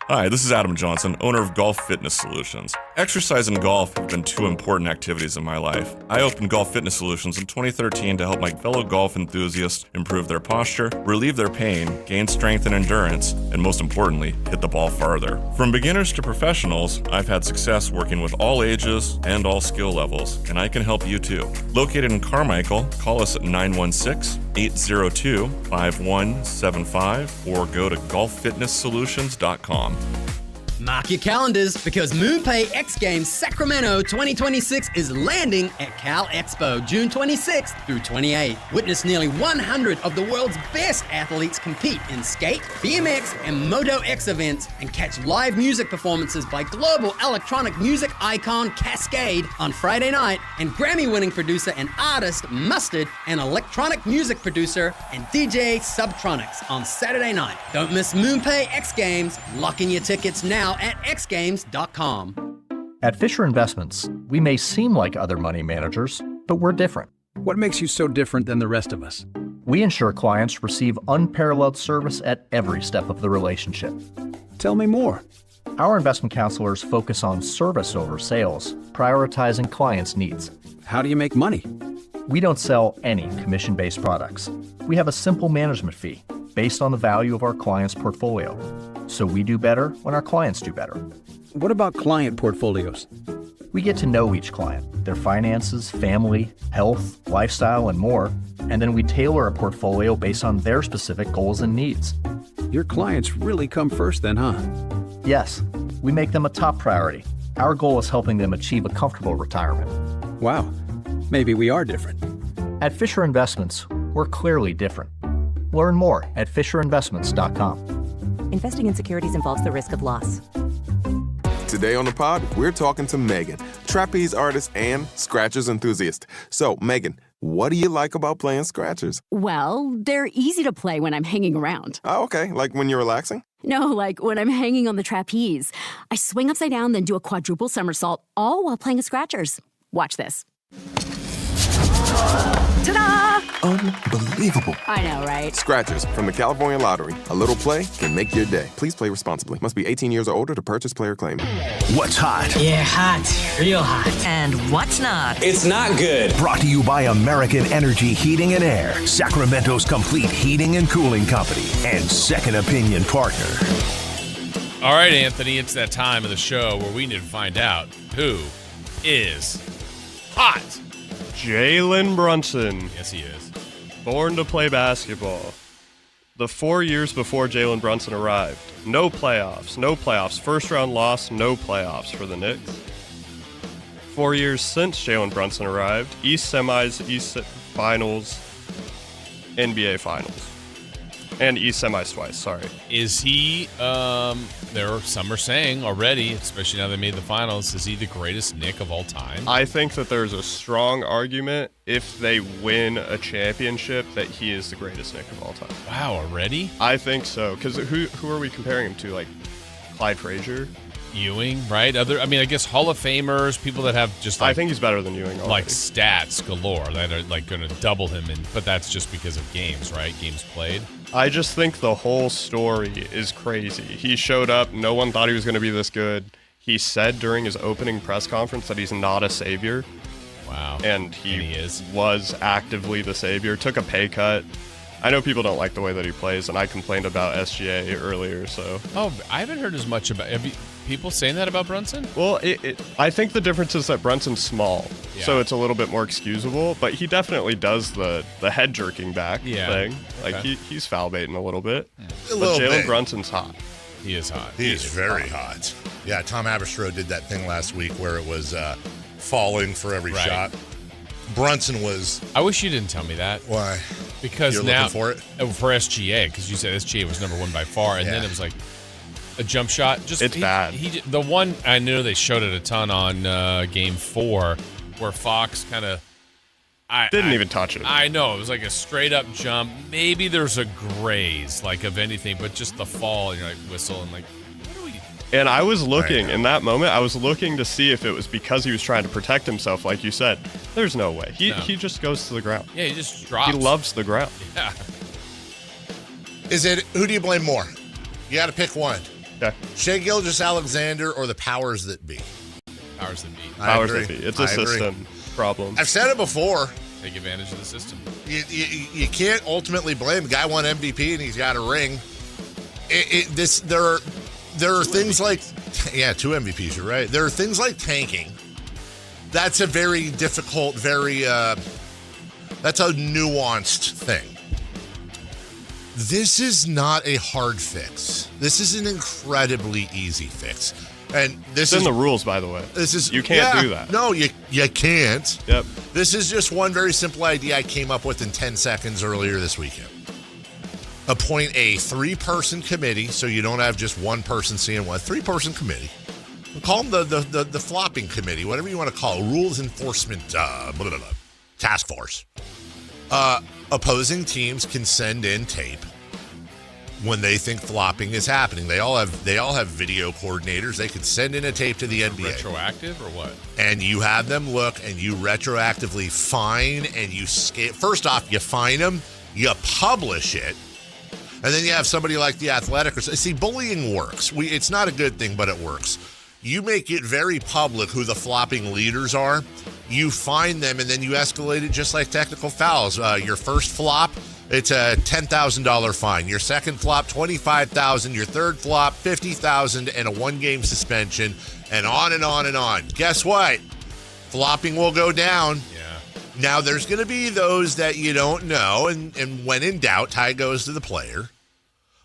Hi, this is Adam Johnson, owner of Golf Fitness Solutions. Exercise and golf have been two important activities in my life. I opened Golf Fitness Solutions in 2013 to help my fellow golf enthusiasts improve their posture, relieve their pain, gain strength and endurance, and most importantly, hit the ball farther. From beginners to professionals, I've had success working with all ages and all skill levels, and I can help you too. Located in Carmichael, call us at 916-802-5175 or go to golffitnesssolutions.com. Mark your calendars because MoonPay X Games Sacramento 2026 is landing at Cal Expo June 26th through 28th. Witness nearly 100 of the world's best athletes compete in skate, BMX, and Moto X events and catch live music performances by global electronic music icon Cascade on Friday night and Grammy-winning producer and artist Mustard and electronic music producer and DJ Subtronics on Saturday night. Don't miss MoonPay X Games. Lock in your tickets now at xgames.com. At Fisher Investments, we may seem like other money managers, but we're different. What makes you so different than the rest of us? We ensure clients receive unparalleled service at every step of the relationship. Tell me more. Our investment counselors focus on service over sales, prioritizing clients' needs. How do you make money? We don't sell any commission-based products. We have a simple management fee based on the value of our client's portfolio. So we do better when our clients do better. What about client portfolios? We get to know each client, their finances, family, health, lifestyle, and more, and then we tailor a portfolio based on their specific goals and needs. Your clients really come first then, huh? Yes, we make them a top priority. Our goal is helping them achieve a comfortable retirement. Wow, maybe we are different. At Fisher Investments, we're clearly different. Learn more at FisherInvestments.com. Investing in securities involves the risk of loss. Today on the pod, we're talking to Megan, trapeze artist and scratchers enthusiast. So, Megan, what do you like about playing scratchers? Well, they're easy to play when I'm hanging around. Oh, okay. Like when you're relaxing? No, like when I'm hanging on the trapeze. I swing upside down, then do a quadruple somersault, all while playing scratchers. Watch this. Ta-da! Unbelievable. I know, right? Scratchers from the California Lottery. A little play can make your day. Please play responsibly. Must be 18 years or older to purchase player claim. What's hot? Yeah, hot. Real hot. And what's not? It's not good. Brought to you by American Energy Heating and Air, Sacramento's complete heating and cooling company, and second opinion partner. All right, Anthony, it's that time of the show where we need to find out who is hot. Jalen Brunson. Yes, he is. Born to play basketball. The 4 years before Jalen Brunson arrived, no playoffs. First round loss, no playoffs for the Knicks. 4 years since Jalen Brunson arrived, East semis, East finals, NBA finals. And East semis twice, sorry. Is he, some are saying already, especially now they made the finals, is he the greatest Knick of all time? I think that there's a strong argument if they win a championship that he is the greatest Knick of all time. Wow, already? I think so, because who are we comparing him to? Like Clyde Frazier? Ewing, right? I guess Hall of Famers, people that have just I think he's better than Ewing already. Like stats galore that are like going to double him, but that's just because of games, right? Games played. I just think the whole story is crazy. He showed up. No one thought he was going to be this good. He said during his opening press conference that he's not a savior. Wow. And he was actively the savior. Took a pay cut. I know people don't like the way that he plays, and I complained about SGA earlier. So. Oh, I haven't heard as much about. People saying that about Brunson? Well, I think the difference is that Brunson's small, so it's a little bit more excusable. But he definitely does the head jerking back thing. Like he's foul baiting a little bit. But Jalen Brunson's hot. He is hot. He is very hot. Yeah, Tom Haberstroh did that thing last week where it was falling for every shot. Brunson was. I wish you didn't tell me that. Why? Because you're now looking for it for SGA, because you said SGA was number one by far, and then it was like. A jump shot. It's bad. The one I know they showed it a ton on Game 4 where Fox kind of didn't even touch it. I know. It was like a straight up jump. Maybe there's a graze, like of anything, but just the fall, and you're like whistle and like, what are we? And I was looking in that moment. I was looking to see if it was because he was trying to protect himself, like you said. There's no way. He just goes to the ground. Yeah, he just drops. He loves the ground. Yeah. Who do you blame more? You got to pick one. Okay. Shai Gilgeous-Alexander or the powers that be? Powers that be. Powers that be. It's a system problem. I've said it before. Take advantage of the system. You can't ultimately blame. The guy won MVP and he's got a ring. There are things like 2 MVPs. You're right. There are things like tanking. That's a very difficult, that's a nuanced thing. This is not a hard fix. This is an incredibly easy fix. And this is in the rules, by the way. You can't do that. No, you can't. Yep. This is just one very simple idea I came up with in 10 seconds earlier this weekend. Appoint a 3-person committee, so you don't have just one person seeing one. 3-person committee. We'll call them the flopping committee, whatever you want to call it. Rules enforcement task force. Opposing teams can send in tape when they think flopping is happening. They all have video coordinators. They can send in a tape to the NBA. Retroactive or what? And you have them look, and you retroactively fine, and you first off, you fine them, you publish it, and then you have somebody like The Athletic. See, bullying works. It's not a good thing, but it works. You make it very public who the flopping leaders are. You find them, and then you escalate it just like technical fouls. Your first flop, it's a $10,000 fine. Your second flop, $25,000. Your third flop, $50,000, and a 1-game suspension, and on and on and on. Guess what? Flopping will go down. Yeah. Now, there's going to be those that you don't know, and when in doubt, tie goes to the player.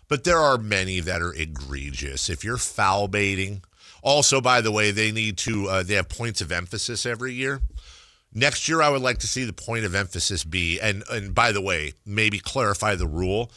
But there are many that are egregious. If you're foul baiting, also, by the way, they have points of emphasis every year. Next year, I would like to see the point of emphasis be, and by the way, maybe clarify the rule.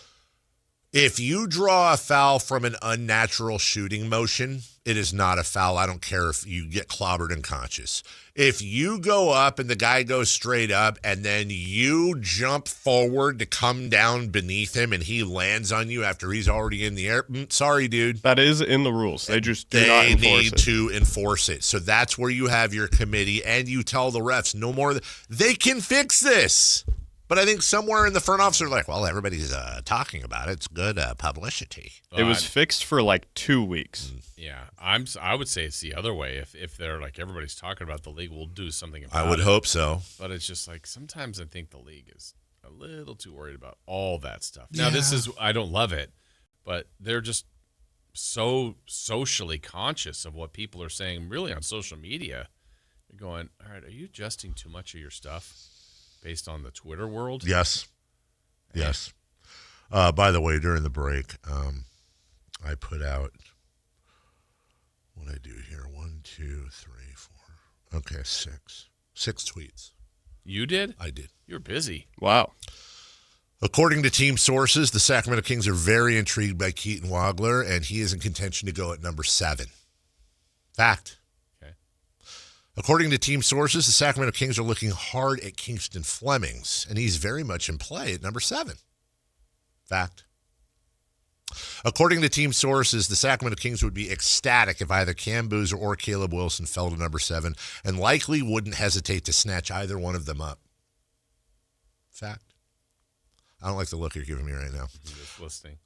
If you draw a foul from an unnatural shooting motion, it is not a foul. I don't care if you get clobbered unconscious. If you go up and the guy goes straight up and then you jump forward to come down beneath him and he lands on you after he's already in the air, sorry, dude. That is in the rules. They just do not enforce it. They need to enforce it. So that's where you have your committee and you tell the refs no more. They can fix this. But I think somewhere in the front office are like, well, everybody's talking about it. It's good publicity. It was fixed for like 2 weeks. Yeah, I would say it's the other way. If they're like everybody's talking about the league, we'll do something about it. I would hope so. But it's just like sometimes I think the league is a little too worried about all that stuff. Now, this is I don't love it, but they're just so socially conscious of what people are saying really on social media. You're going, all right, are you adjusting too much of your stuff based on the Twitter world? Yes. Yes. By the way, during the break, I put out, what did I do here? 1, 2, 3, 4. Okay, 6. 6 tweets. You did? I did. You're busy. Wow. According to team sources, the Sacramento Kings are very intrigued by Keaton Wagler, and he is in contention to go at number 7. Fact. Okay. According to team sources, the Sacramento Kings are looking hard at Kingston Flemings, and he's very much in play at number 7. Fact. According to team sources, the Sacramento Kings would be ecstatic if either Cam Boozer or Caleb Wilson fell to number 7, and likely wouldn't hesitate to snatch either one of them up. Fact. I don't like the look you're giving me right now. Just listening.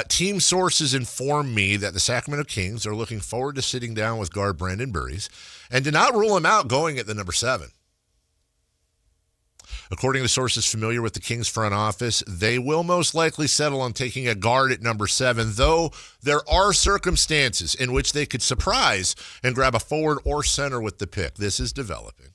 Team sources inform me that the Sacramento Kings are looking forward to sitting down with guard Brandon Burries and did not rule him out going at the number 7. According to sources familiar with the Kings front office, they will most likely settle on taking a guard at number 7, though there are circumstances in which they could surprise and grab a forward or center with the pick. This is developing.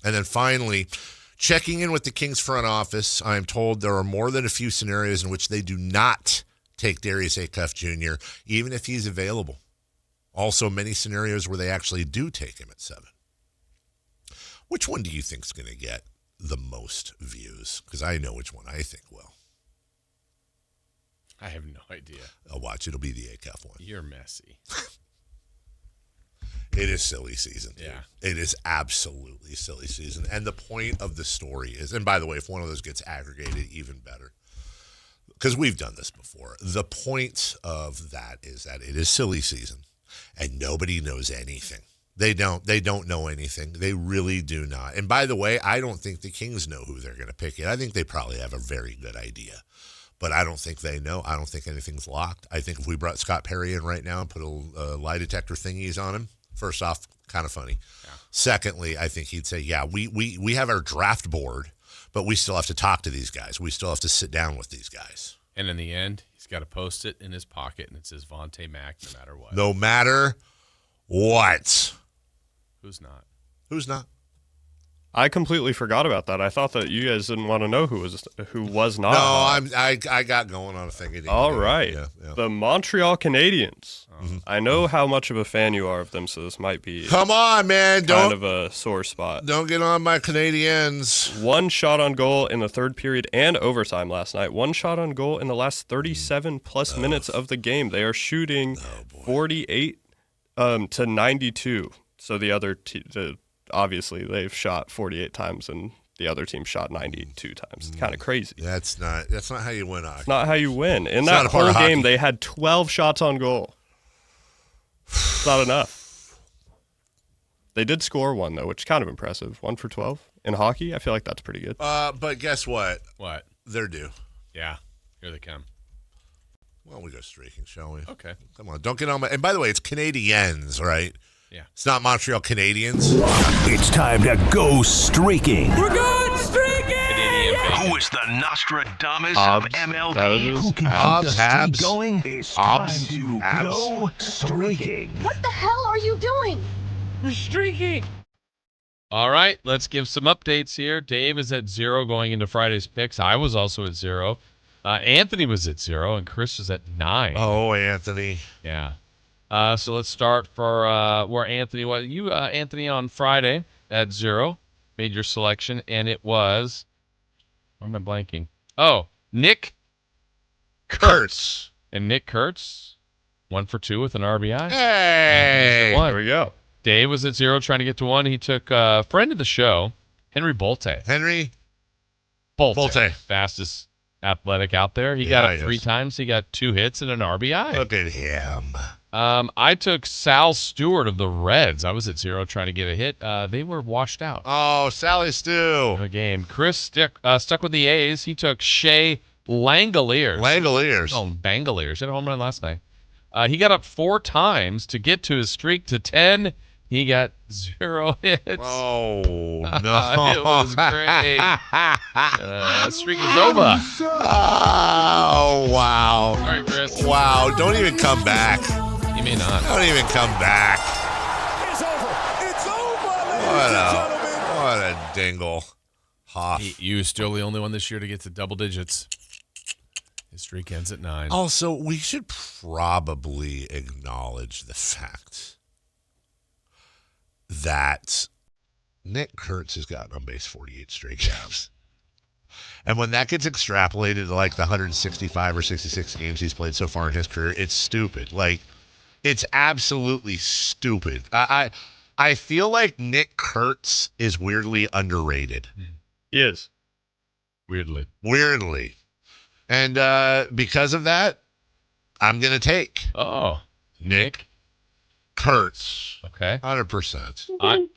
And then finally, checking in with the Kings front office, I am told there are more than a few scenarios in which they do not take Darius Acuff Jr., even if he's available. Also, many scenarios where they actually do take him at 7. Which one do you think is going to get the most views? Because I know which one I think will. I have no idea. I'll watch. It'll be the Acuff one. You're messy. It is silly season. Yeah. It is absolutely silly season. And the point of the story is, and by the way, if one of those gets aggregated, even better. Because we've done this before. The point of that is that it is silly season and nobody knows anything. They don't know anything. They really do not. And by the way, I don't think the Kings know who they're going to pick yet. I think they probably have a very good idea. But I don't think they know. I don't think anything's locked. I think if we brought Scott Perry in right now and put a lie detector thingies on him, first off, kind of funny. Yeah. Secondly, I think he'd say, yeah, we have our draft board, but we still have to talk to these guys. We still have to sit down with these guys. And in the end, he's got to post it in his pocket, and it says Vontae Mack no matter what. No matter what. Who's not? Who's not? I completely forgot about that. I thought that you guys didn't want to know who was not. No, I got going on a thing. All right. Yeah. The Montreal Canadiens. I know how much of a fan you are of them, so this might be come on, man. Kind of a sore spot. Don't get on my Canadiens. 1 shot on goal in the third period and overtime last night. 1 shot on goal in the last 37 plus minutes of the game. They are shooting 48 to 92. So the other obviously they've shot 48 times and the other team shot 92 times. It's kind of crazy. That's not how you win hockey. It's not how you win. In that whole game, they had 12 shots on goal. It's not enough. They did score 1 though, which is kind of impressive. 1 for 12 in hockey. I feel like that's pretty good. But guess what? What? They're due. Yeah. Here they come. Well, we go streaking, shall we? Okay. Come on. Don't get on my. And by the way, it's Canadiens, right? Yeah. It's not Montreal Canadiens. It's time to go streaking. We're going streaking! Who is the Nostradamus of MLB? Who can keep the streak going? It's time to go streaking. What the hell are you doing? We're streaking. All right, let's give some updates here. Dave is at 0 going into Friday's picks. I was also at 0. Anthony was at 0, and Chris was at 9. Oh, Anthony. Yeah. So let's start for where Anthony was. You, Anthony, on Friday at 0, made your selection, and it was, why am I blanking? Oh, Nick Kurtz. And Nick Kurtz, 1 for 2 with an RBI. Hey! There we go. Dave was at 0 trying to get to 1. He took a friend of the show, Henry Bolte. Henry Bolte. Fastest athletic out there. He got it 3 times. He got 2 hits and an RBI. Look at him. I took Sal Stewart of the Reds. I was at 0 trying to get a hit. They were washed out. Oh, Sally Stew. The game. Chris stuck with the A's. He took Shea Langoliers. Oh, Bangoliers. He had a home run last night. He got up 4 times to get to his streak to 10. He got 0 hits. Oh, no. It was great. Streak is over. Oh, wow. All right, Chris. Wow, don't even come back. He may not. Don't even come back. It's over. It's over. What a dingle. Hoff. You still the only one this year to get to double digits. His streak ends at 9. Also, we should probably acknowledge the fact that Nick Kurtz has gotten on base 48 straight games. And when that gets extrapolated to like the 165 or 66 games he's played so far in his career, it's stupid. Like, it's absolutely stupid. I feel like Nick Kurtz is weirdly underrated. He is. Weirdly. And because of that, I'm going to take Nick Kurtz. Okay. 100%.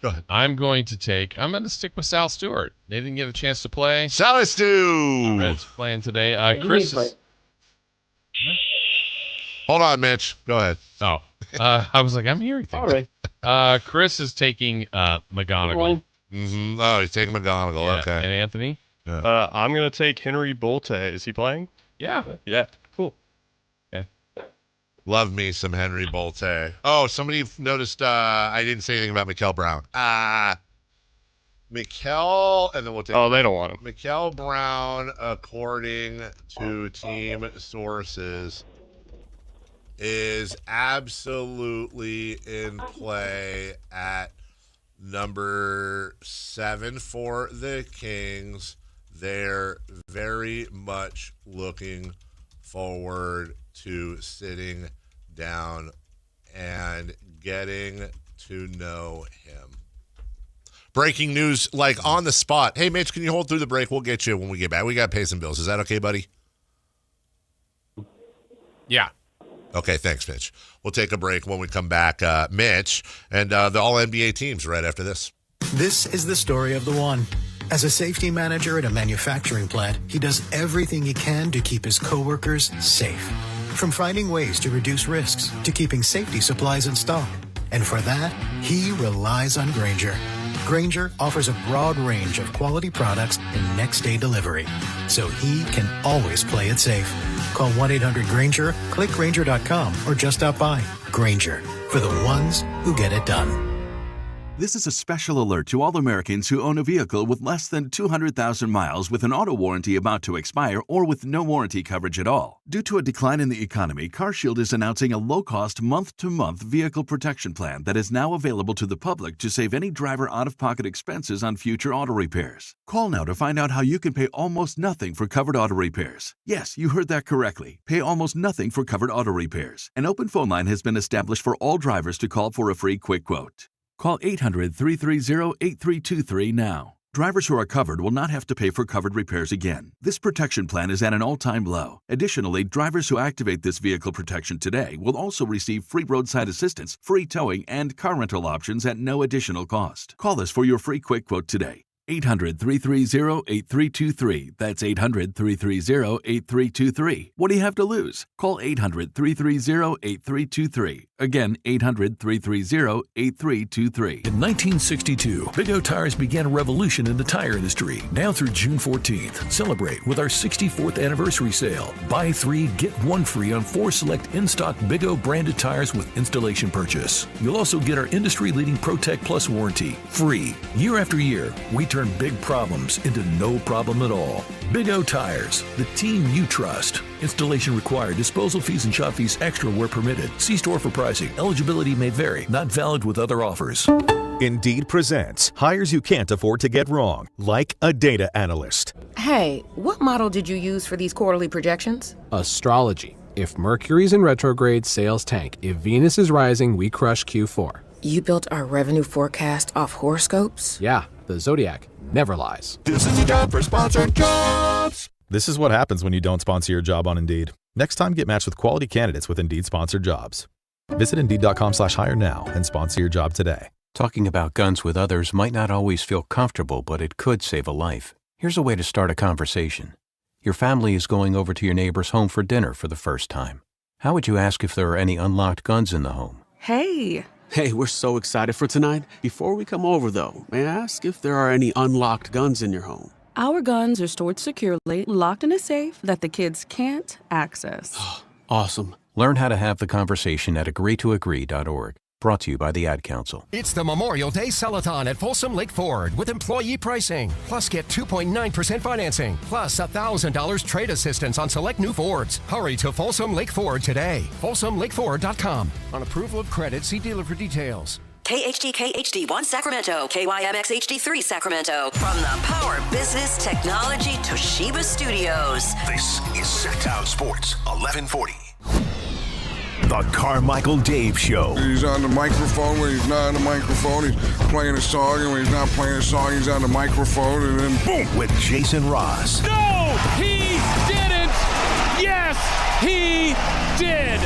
Go ahead. I'm going to stick with Sal Stewart. They didn't get a chance to play. Sal Stewart. Red's playing today. Chris is... Hold on, Mitch. Go ahead. Oh. I was like, I'm hearing things. All right. Chris is taking McGonigal. Mm-hmm. Oh, he's taking McGonigal. Yeah. Okay. And Anthony? I'm going to take Henry Bolte. Is he playing? Yeah. Yeah. Cool. Yeah. Love me some Henry Bolte. Oh, somebody noticed I didn't say anything about Mikael Brown. Mikael, and then we'll take... Oh, they don't want him. Mikael Brown, according to team sources, is absolutely in play at number 7 for the Kings. They're very much looking forward to sitting down and getting to know him. Breaking news, like on the spot. Hey, Mitch, can you hold through the break? We'll get you when we get back. We got to pay some bills. Is that okay, buddy? Yeah. Okay, thanks, Mitch. We'll take a break when we come back. Mitch and the All-NBA teams right after this. This is the story of the one. As a safety manager at a manufacturing plant, he does everything he can to keep his coworkers safe. From finding ways to reduce risks to keeping safety supplies in stock. And for that, he relies on Grainger. Grainger offers a broad range of quality products and next-day delivery, so he can always play it safe. Call 1-800-GRAINGER, click Grainger.com, or just stop by. Grainger, for the ones who get it done. This is a special alert to all Americans who own a vehicle with less than 200,000 miles with an auto warranty about to expire or with no warranty coverage at all. Due to a decline in the economy, CarShield is announcing a low-cost month-to-month vehicle protection plan that is now available to the public to save any driver out-of-pocket expenses on future auto repairs. Call now to find out how you can pay almost nothing for covered auto repairs. Yes, you heard that correctly. Pay almost nothing for covered auto repairs. An open phone line has been established for all drivers to call for a free quick quote. Call 800-330-8323 now. Drivers who are covered will not have to pay for covered repairs again. This protection plan is at an all-time low. Additionally, drivers who activate this vehicle protection today will also receive free roadside assistance, free towing, and car rental options at no additional cost. Call us for your free quick quote today. 800-330-8323. That's 800-330-8323. What do you have to lose? Call 800-330-8323. Again, 800-330-8323. In 1962, Big O Tires began a revolution in the tire industry. Now through June 14th, celebrate with our 64th anniversary sale. Buy 3, get 1 free on 4 select in-stock Big O branded tires with installation purchase. You'll also get our industry-leading ProTech Plus warranty, free. Year after year, we turn big problems into no problem at all. Big O Tires, the team you trust. Installation required. Disposal fees and shop fees extra where permitted. See store for pricing. Eligibility may vary. Not valid with other offers. Indeed presents hires you can't afford to get wrong, like a data analyst. Hey, what model did you use for these quarterly projections? Astrology. If Mercury's in retrograde, sales tank. If Venus is rising, we crush Q4. You built our revenue forecast off horoscopes? Yeah, the Zodiac never lies. This is a job for sponsored jobs. This is what happens when you don't sponsor your job on Indeed. Next time, get matched with quality candidates with Indeed sponsored jobs. Visit Indeed.com/hire now and sponsor your job today. Talking about guns with others might not always feel comfortable, but it could save a life. Here's a way to start a conversation. Your family is going over to your neighbor's home for dinner for the first time. How would you ask if there are any unlocked guns in the home? Hey. Hey, we're so excited for tonight. Before we come over, though, may I ask if there are any unlocked guns in your home? Our guns are stored securely, locked in a safe that the kids can't access. Awesome. Learn how to have the conversation at agreetoagree.org. Brought to you by the Ad Council. It's the Memorial Day Sell-a-thon at Folsom Lake Ford with employee pricing. Plus, get 2.9% financing. Plus, $1,000 trade assistance on select new Fords. Hurry to Folsom Lake Ford today. FolsomLakeFord.com. On approval of credit, see dealer for details. KHTK HD1 Sacramento, KYMX HD3 Sacramento. From the Power Business Technology Toshiba Studios. This is Sactown Sports 1140. The Carmichael Dave Show. He's on the microphone when he's not on the microphone. He's playing a song, and when he's not playing a song, he's on the microphone, and then boom. With Jason Ross. No, he didn't. Yes, he did.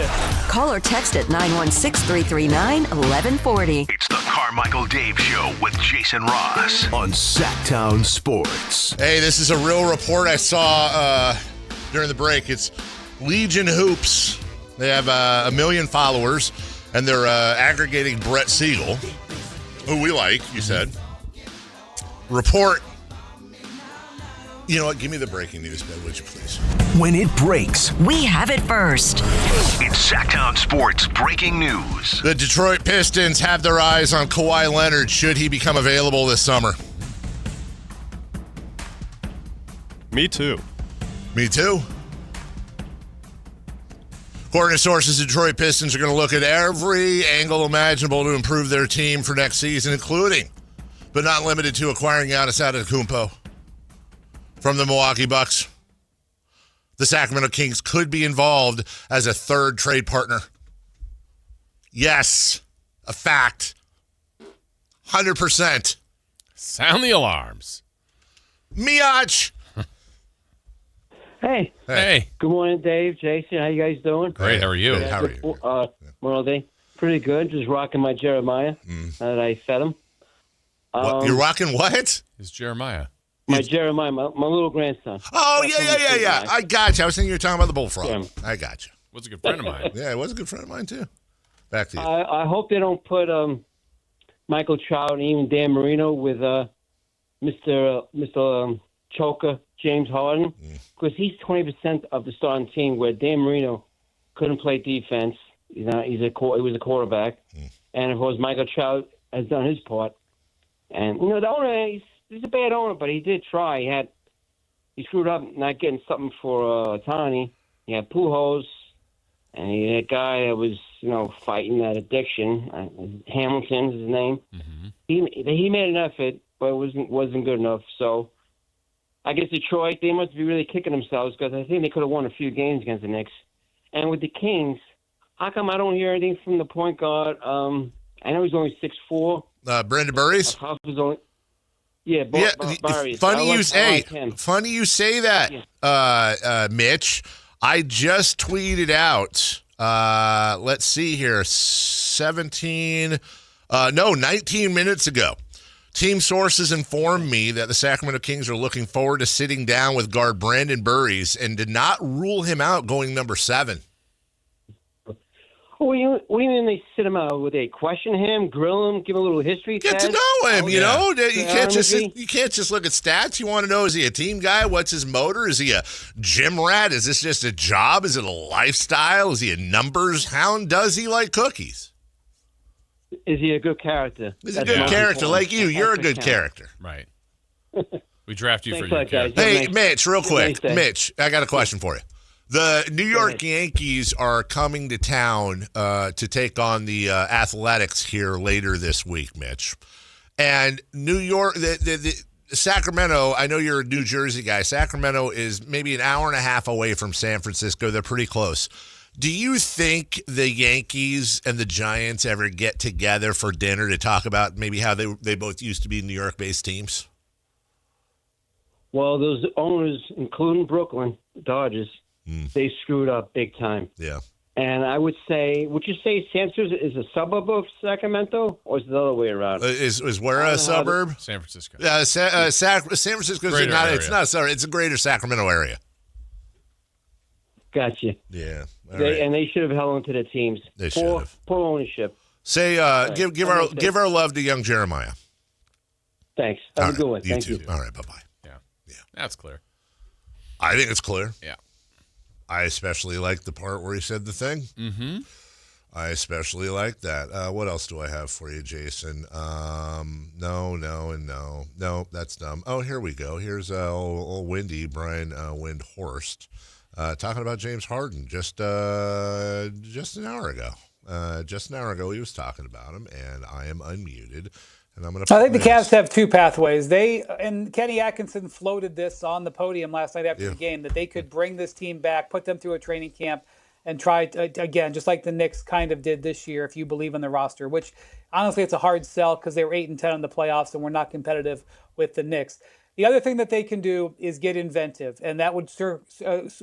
Call or text at 916-339-1140. It's the Carmichael Dave Show with Jason Ross on Sactown Sports. Hey, this is a real report I saw during the break. It's Legion Hoops. They have 1 million followers, and they're aggregating Brett Siegel, who we like, you said. Report. You know what? Give me the breaking news, Ben, would you please? When it breaks, we have it first. It's Sactown Sports breaking news. The Detroit Pistons have their eyes on Kawhi Leonard should he become available this summer. Me too. Me too. According to sources, the Detroit Pistons are going to look at every angle imaginable to improve their team for next season, including, but not limited to, acquiring Giannis Antetokounmpo from the Milwaukee Bucks. The Sacramento Kings could be involved as a third trade partner. Yes, a fact. 100%. Sound the alarms. Miach. Hey. Good morning, Dave, Jason. How you guys doing? Great. How are you? How are you? Well, pretty good. Just rocking my Jeremiah that I fed him. You're rocking what? It's Jeremiah. My Jeremiah, my little grandson. Oh, yeah. I got you. I was thinking you were talking about the bullfrog. Yeah. I got you. Was a good friend of mine. Yeah, it was a good friend of mine, too. Back to you. I hope they don't put Michael Trout and even Dan Marino with Mr. Choker, James Harden, because he's 20% of the starting team, where Dan Marino couldn't play defense. He was a quarterback. And, of course, Michael Trout has done his part. And, the owner, he's a bad owner, but he did try. He screwed up not getting something for Tani. He had Pujols, and he had a guy that was, fighting that addiction. Hamilton is his name. Mm-hmm. He made an effort, but it wasn't good enough. So I guess Detroit, they must be really kicking themselves, because I think they could have won a few games against the Knicks. And with the Kings, how come I don't hear anything from the point guard? I know he's only 6'4". Brandon Burries? Burries. Funny you say that, Mitch. I just tweeted out, let's see here, 19 minutes ago. Team sources informed me that the Sacramento Kings are looking forward to sitting down with guard Brandon Burries and did not rule him out going number 7. What do you mean they sit him out? Would they question him, grill him, give him a little history? Get to know him, you know. You can't just look at stats. You want to know, is he a team guy? What's his motor? Is he a gym rat? Is this just a job? Is it a lifestyle? Is he a numbers hound? Does he like cookies? Is he a good character? He's a good character like you. You're a good character. Right. We draft you for Thanks your a lot, character. guys. Hey, Mitch, real quick. Mitch, I got a question for you. The New York Yankees are coming to town to take on the Athletics here later this week, Mitch. And New York, the Sacramento, I know you're a New Jersey guy. Sacramento is maybe an hour and a half away from San Francisco. They're pretty close. Do you think the Yankees and the Giants ever get together for dinner to talk about maybe how they both used to be New York-based teams? Well, those owners, including Brooklyn Dodgers, they screwed up big time. Yeah. And I would say, would you say San Francisco is a suburb of Sacramento, or is it the other way around? Is where a suburb? San Francisco. San Francisco is not. It's not a suburb. It's a greater Sacramento area. Gotcha. Yeah. And they should have held on to the teams. They should have. Poor ownership. Say, give our love to young Jeremiah. Thanks. Have a good one. Thank you. All right. Bye-bye. Yeah. That's clear. I think it's clear. Yeah. I especially like the part where he said the thing. Mm-hmm. I especially like that. What else do I have for you, Jason? No, that's dumb. Oh, here we go. Here's old Windy, Brian Windhorst, talking about James Harden just an hour ago. Just an hour ago, he was talking about him, and I am unmuted. And I'm going I think the Cavs have two pathways. And Kenny Atkinson floated this on the podium last night after the game, that they could bring this team back, put them through a training camp, and try again, just like the Knicks kind of did this year, if you believe in the roster, which honestly, it's a hard sell because they were 8-10 in the playoffs and we're not competitive with the Knicks. The other thing that they can do is get inventive, and that would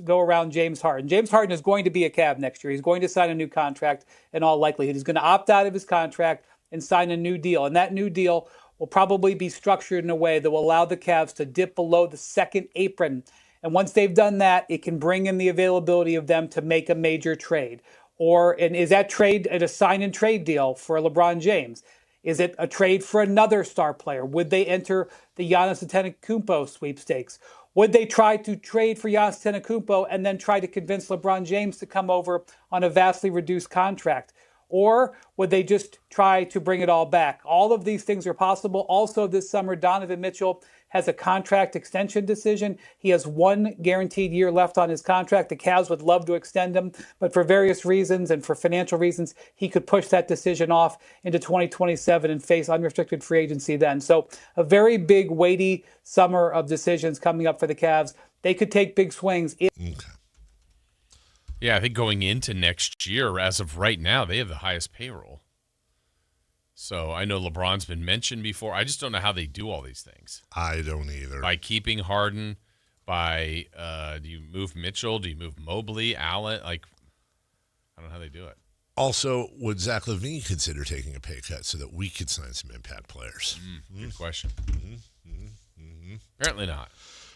go around James Harden. James Harden is going to be a Cav next year. He's going to sign a new contract in all likelihood. He's going to opt out of his contract and sign a new deal, and that new deal will probably be structured in a way that will allow the Cavs to dip below the second apron. And once they've done that, it can bring in the availability of them to make a major trade. And is that trade a sign and trade deal for LeBron James? Is it a trade for another star player? Would they enter the Giannis Antetokounmpo sweepstakes? Would they try to trade for Giannis Antetokounmpo and then try to convince LeBron James to come over on a vastly reduced contract? Or would they just try to bring it all back? All of these things are possible. Also this summer, Donovan Mitchell has a contract extension decision. He has one guaranteed year left on his contract. The Cavs would love to extend him, but for various reasons and for financial reasons, he could push that decision off into 2027 and face unrestricted free agency then. So a very big, weighty summer of decisions coming up for the Cavs. They could take big swings. Yeah, I think going into next year, as of right now, they have the highest payroll. So I know LeBron's been mentioned before. I just don't know how they do all these things. I don't either. By keeping Harden, do you move Mitchell? Do you move Mobley, Allen? I don't know how they do it. Also, would Zach LaVine consider taking a pay cut so that we could sign some impact players? Good question. Apparently not.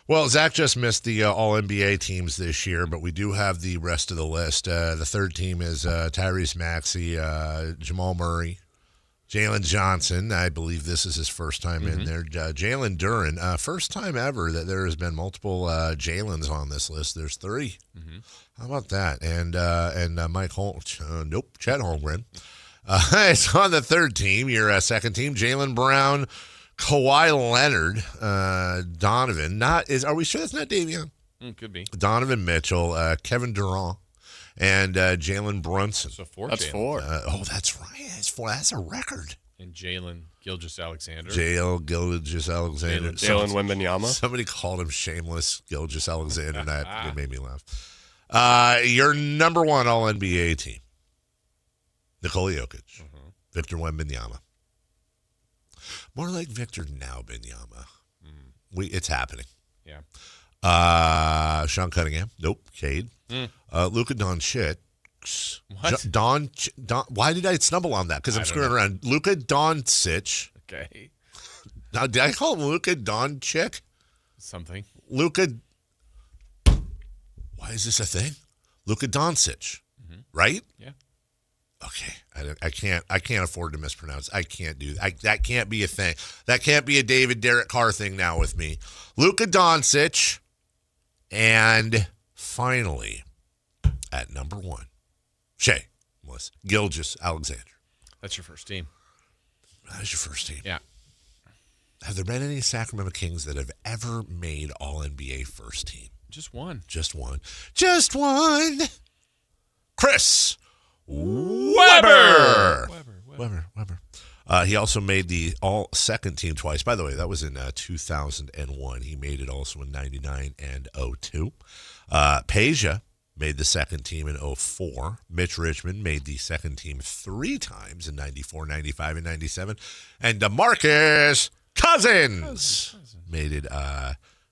Well, Zach just missed the All-NBA teams this year, but we do have the rest of the list. The third team is Tyrese Maxey, Jamal Murray, Jalen Johnson. I believe this is his first time in there. Jalen Duren, first time ever that there has been multiple Jalens on this list. There's 3. How about that? And Mike Chet Holmgren. It's on the third team. Your second team, Jaylen Brown, Kawhi Leonard, Donovan. Are we sure that's not Davion? Could be. Donovan Mitchell, Kevin Durant, and Jalen Brunson. So 4. That's 4. That's right. That's 4. That's a record. And Jalen Gilgeous-Alexander. Gilgeous-Alexander. Jalen Wembanyama. Somebody called him Shameless Gilgeous-Alexander, and it made me laugh. Your number 1 All-NBA team, Nikola Jokic, Victor Wembanyama. More like Victor now, Wembanyama. It's happening. Yeah. Sean Cunningham. Nope. Cade. Luka Doncic. What? Why did I stumble on that? Because I'm screwing around. Luka Doncic. Okay. Now, did I call him Luka Doncic? Something. Luka. Why is this a thing? Luka Doncic. Right? Yeah. Okay, I can't afford to mispronounce. I can't do that. That can't be a thing. That can't be a David Derek Carr thing now with me. Luka Doncic, and finally, at number 1, Gilgeous-Alexander. That's your first team. That is your first team. Yeah. Have there been any Sacramento Kings that have ever made All-NBA first team? Just one. Just one. Chris Webber. He also made the all-second team twice. By the way, that was in 2001. He made it also in 99 and 02. Peja made the second team in 04. Mitch Richmond made the second team 3 times in 94, 95, and 97. And DeMarcus Cousins made it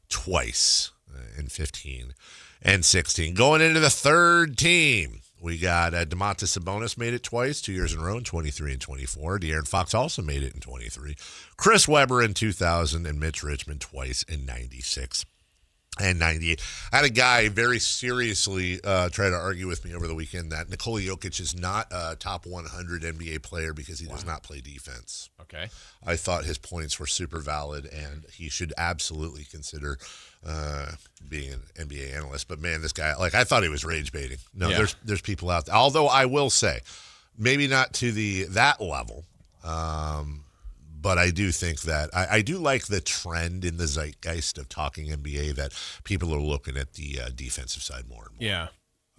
twice in 15 and 16. Going into the third team, we got Domantas Sabonis made it twice, 2 years in a row, in 23 and 24. De'Aaron Fox also made it in 23. Chris Webber in 2000, and Mitch Richmond twice in 96 and 98. I had a guy very seriously try to argue with me over the weekend that Nikola Jokic is not a top 100 NBA player because he does not play defense. Okay. I thought his points were super valid, and he should absolutely consider being an NBA analyst. But man, this guy, I thought he was rage baiting. No, Yeah. there's people out there. Although I will say, maybe not to that level, but I do think that I do like the trend in the zeitgeist of talking NBA that people are looking at the defensive side more and more. Yeah.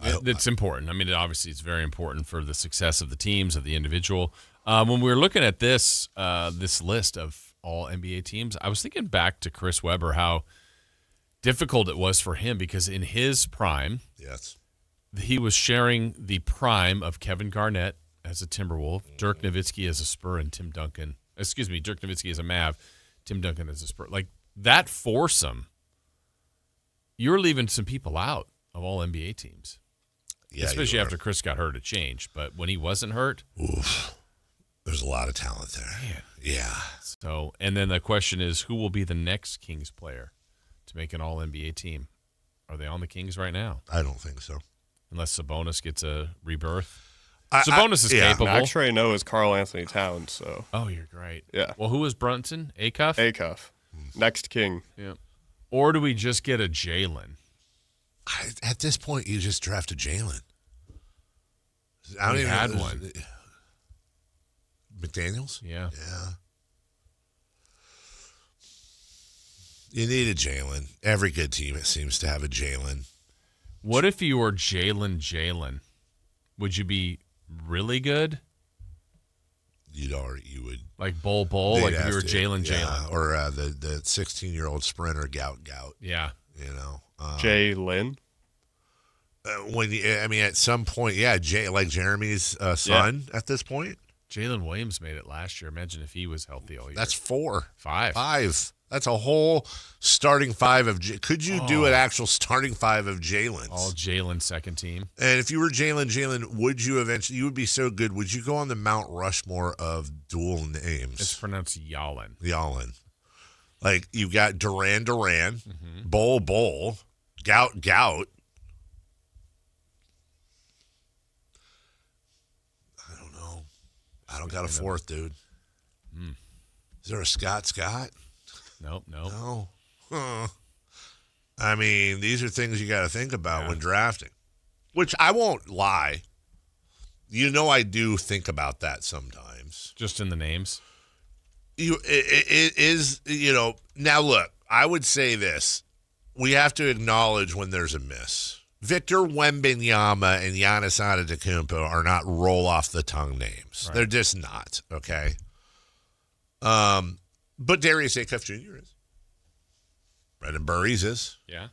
It's important. I mean, obviously, it's very important for the success of the teams, of the individual. When we were looking at this list of all NBA teams, I was thinking back to Chris Webber, how difficult it was for him because in his prime, yes, he was sharing the prime of Kevin Garnett as a Timberwolf, Dirk Nowitzki as a Spur, and Dirk Nowitzki as a Mav, Tim Duncan as a Spur. Like that foursome, you're leaving some people out of all NBA teams. Yeah, especially after Chris got hurt, it changed. But when he wasn't hurt, there's a lot of talent there. Man. Yeah. So, and then the question is, who will be the next Kings player to make an All-NBA team? Are they on the Kings right now? I don't think so. Unless Sabonis gets a rebirth. Sabonis is capable. Actually, I know is Karl Anthony Towns. So. Oh, you're right. Yeah. Well, who was Brunson? Acuff? Acuff. Next King. Yeah. Or do we just get a Jalen? At this point, you just draft a Jalen. I don't even had one. McDaniels? Yeah. Yeah. You need a Jalen. Every good team, it seems to have a Jalen. What if you were Jalen? Would you be really good? You would. Like Bull, like if you were Jalen. Or the 16-year-old sprinter, Gout. Yeah. You know. Jalen? At some point, like Jeremy's son at this point. Jalen Williams made it last year. Imagine if he was healthy all year. That's 4. 5. That's a whole starting 5 of could you do an actual starting 5 of Jalen's? All Jalen second team. And if you were Jalen, would you eventually, you would be so good, would you go on the Mount Rushmore of dual names? It's pronounced Yalin. Like you got Duran, Bull, Gout. I don't know. I don't got a 4th, dude. Is there a Scott? Nope. No. Huh. I mean, these are things you got to think about when drafting, which I won't lie. I do think about that sometimes. Just in the names? It is, now look, I would say this. We have to acknowledge when there's a miss. Victor Wembanyama and Giannis Antetokounmpo are not roll-off-the-tongue names. Right. They're just not, okay? But Darius Acuff Jr. is. Brendan Burries is. Yeah.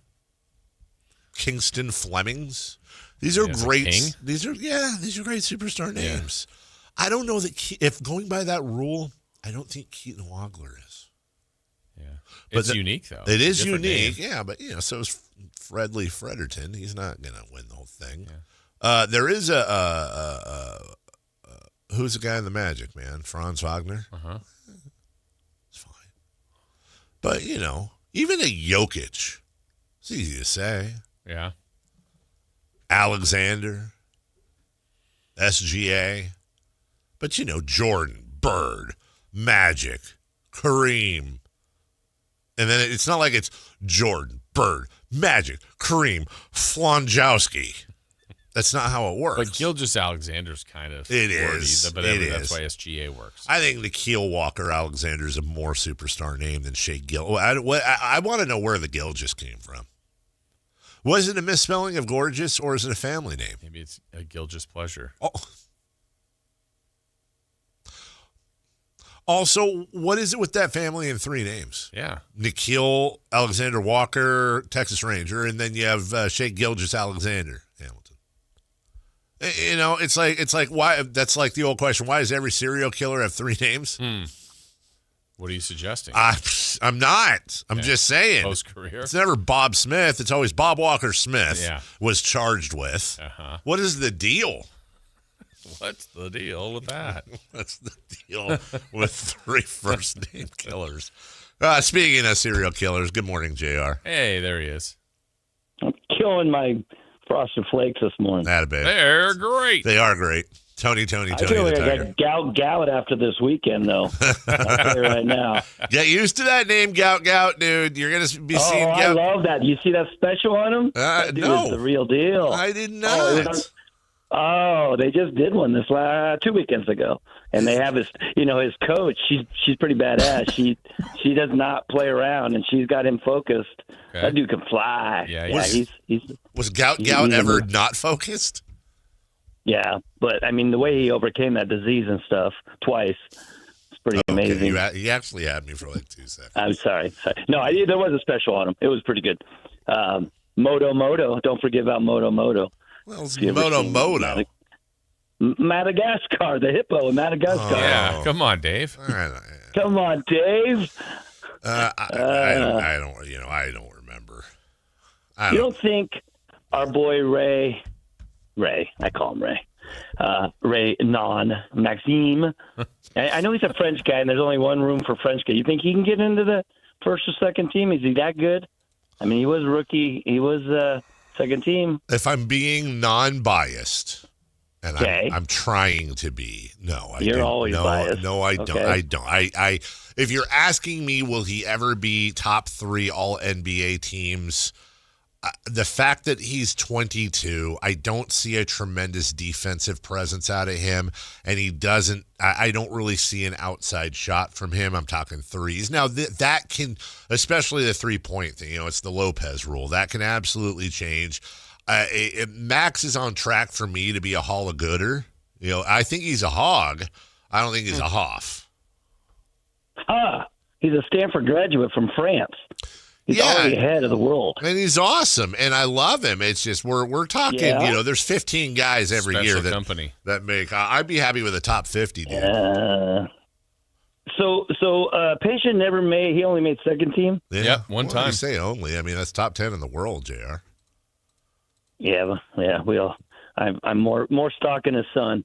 Kingston Flemings. These are great. These are great superstar names. I don't know that if going by that rule, I don't think Keaton Wagler is. Yeah. It's unique though. It is unique. Name. Yeah, but so is Fredley Frederton. He's not going to win the whole thing. Yeah. There is who's the guy in the Magic, man? Franz Wagner. Uh-huh. But, even a Jokic, it's easy to say. Yeah. Alexander, SGA. But, Jordan, Bird, Magic, Kareem. And then it's not like it's Jordan, Bird, Magic, Kareem, Flonjowski. That's not how it works. But Gilgeous-Alexander's kind of it wordy, is. But that's why SGA works. I think Nikhil Walker-Alexander is a more superstar name than Shea Gil. I want to know where the Gilgeous came from. Was it a misspelling of gorgeous, or is it a family name? Maybe it's a Gilgeous pleasure. Oh. Also, what is it with that family and 3 names? Yeah. Nikhil Alexander Walker, Texas Ranger, and then you have Shea Gilgeous-Alexander, Hamilton. It's like why? That's like the old question. Why does every serial killer have 3 names? What are you suggesting? I'm not. I'm just saying. Post-career? It's never Bob Smith. It's always Bob Walker Smith was charged with. Uh-huh. What is the deal? What's the deal with that? What's the deal with 3 first-name killers? Speaking of serial killers, good morning, JR. Hey, there he is. I'm killing my Frosted Flakes this morning. They're great. They are great. Tony. I feel like I got gout after this weekend, though. I'll tell you right now. Get used to that name, Gout, dude. You're going to be seeing Gout. I love that. You see that special on him? That dude is the real deal. I did not. Oh, they just did one this 2 weekends ago, and they have his coach. She's pretty badass. She does not play around, and she's got him focused. Okay. That dude can fly. Yeah. Was Gout ever not focused? Yeah, but I mean the way he overcame that disease and stuff twice. Pretty amazing. You actually had me for like 2 seconds. I'm sorry. No, there was a special on him. It was pretty good. Moto. Don't forget about Moto. Well, it's Moto. Madagascar, the hippo in Madagascar. Oh, yeah, come on, Dave. Come on, Dave. I don't remember. You don't think our boy Ray, I call him Ray Maxime. I know he's a French guy, and there's only one room for French guy. You think he can get into the first or second team? Is he that good? I mean, he was rookie. He was second team. If I'm being non-biased, and I'm trying to be, you're always biased. No, I don't. I don't. I if you're asking me, will he ever be top 3 all NBA teams? The fact that he's 22, I don't see a tremendous defensive presence out of him, and he doesn't. I don't really see an outside shot from him. I'm talking threes. Now that can, especially the 3-point thing. It's the Lopez rule that can absolutely change. Max is on track for me to be a Hall of Gooder. I think he's a hog. I don't think he's a Hoff. He's a Stanford graduate from France. He's already ahead of the world. And he's awesome, and I love him. It's just we're talking, there's 15 guys every year that make. I'd be happy with a top 50, dude. So Patient he only made second team? Yeah, one time. You say only. I mean, that's top 10 in the world, JR. Yeah, I'm more stock in his son.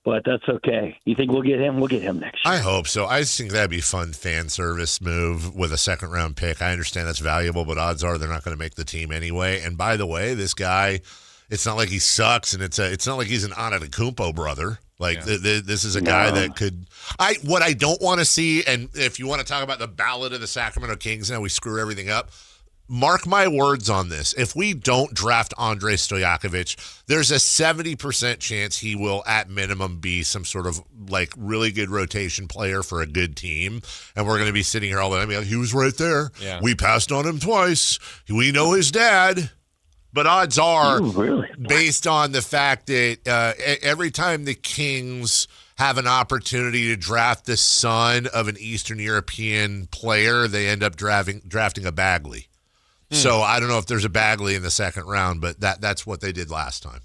But that's okay. You think we'll get him? We'll get him next year. I hope so. I just think that'd be a fun fan service move with a second-round pick. I understand that's valuable, but odds are they're not going to make the team anyway. And by the way, this guy, it's not like he sucks, and it's not like he's an Antetokounmpo brother. This is a guy that could. What I don't want to see, and if you want to talk about the ballad of the Sacramento Kings, now we screw everything up. Mark my words on this. If we don't draft Andrei Stojakovic, there's a 70% chance he will, at minimum, be some sort of really good rotation player for a good team. And we're going to be sitting here all the time. He was right there. Yeah. We passed on him twice. We know his dad. But odds are, based on the fact that every time the Kings have an opportunity to draft the son of an Eastern European player, they end up drafting a Bagley. So I don't know if there's a Bagley in the second round, but that's what they did last time.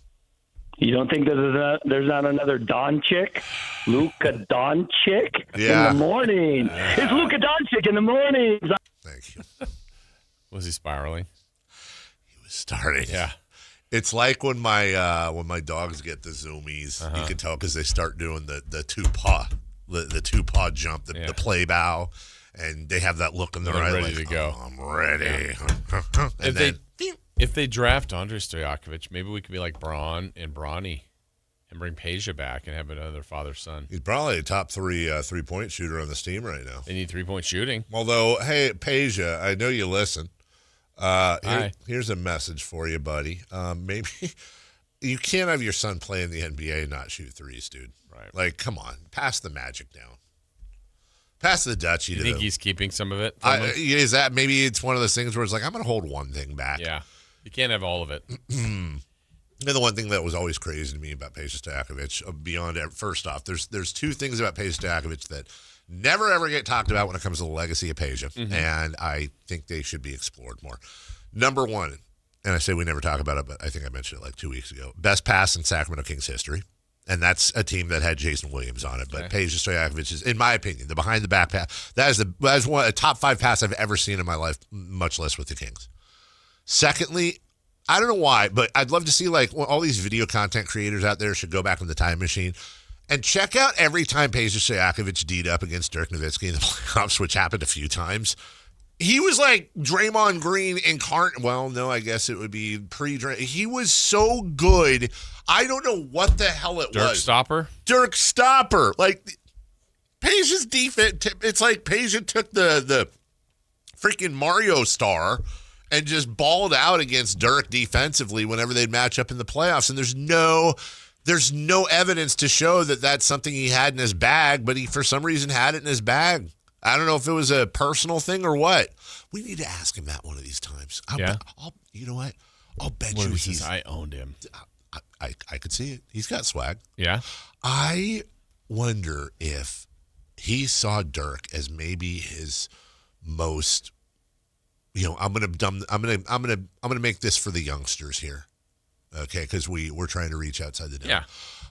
You don't think there's not another Doncic? Luka Doncic in the morning. It's Luka Doncic in the morning. Thank you. Was he spiraling? He was starting. Yeah. It's like when my dogs get the zoomies. You can tell because they start doing the two paw jump, the play bow. And they have that look in their eye, ready to go. I'm ready. Yeah. If they draft Andrei Stojakovic, maybe we could be like Braun and Bronny, and bring Peja back and have another father-son. He's probably a top 3-point shooter on this team right now. They need 3-point shooting. Although, hey, Peja, I know you listen. Here's a message for you, buddy. Maybe you can't have your son play in the NBA and not shoot threes, dude. Right. Come on, pass the magic down. Pass the Dutchie. You think he's keeping some of it? Is that maybe it's one of those things where it's like, I'm going to hold one thing back. Yeah. You can't have all of it. And the one thing that was always crazy to me about Peja Stojakovic, beyond first off, there's two things about Peja Stojakovic that never ever get talked about when it comes to the legacy of Peja, and I think they should be explored more. Number one, and I say we never talk about it, but I think I mentioned it like 2 weeks ago, best pass in Sacramento Kings history. And that's a team that had Jason Williams on it. But Peja Stojakovic is, in my opinion, the behind-the-back pass. That is a top 5 pass I've ever seen in my life, much less with the Kings. Secondly, I don't know why, but I'd love to see all these video content creators out there should go back in the time machine and check out every time Peja Stojakovic D'd up against Dirk Nowitzki in the playoffs, which happened a few times. He was like Draymond Green incarnate. Well, no, I guess it would be pre-Draymond. He was so good. I don't know what the hell it was. Dirk Stopper. Peja's defense, it's like Peja took the freaking Mario star and just balled out against Dirk defensively whenever they'd match up in the playoffs. And there's no There's no evidence to show that that's something he had in his bag, but he, for some reason, had it in his bag. I don't know if it was a personal thing or what. We need to ask him that one of these times. You know what? I'll bet you he's. I owned him. I could see it. He's got swag. Yeah. I wonder if he saw Dirk as maybe his most. I'm gonna make this for the youngsters here, okay? Because we're trying to reach outside the door. Yeah.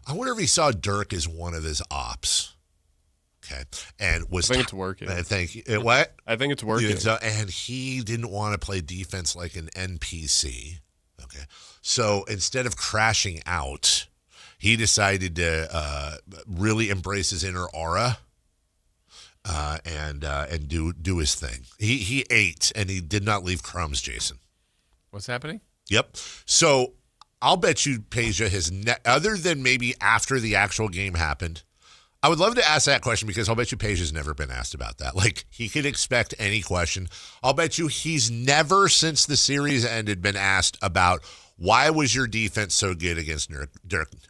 I wonder if he saw Dirk as one of his ops. Okay, and I think it's working. Thank you. What? I think it's working. And he didn't want to play defense like an NPC. Okay, so instead of crashing out, he decided to really embrace his inner aura. And do his thing. He ate and he did not leave crumbs, Jason. What's happening? Yep. So I'll bet you Peja has other than maybe after the actual game happened. I would love to ask that question because I'll bet you Peja's never been asked about that. Like he could expect any question. I'll bet you he's never since the series ended been asked about why was your defense so good against Nurk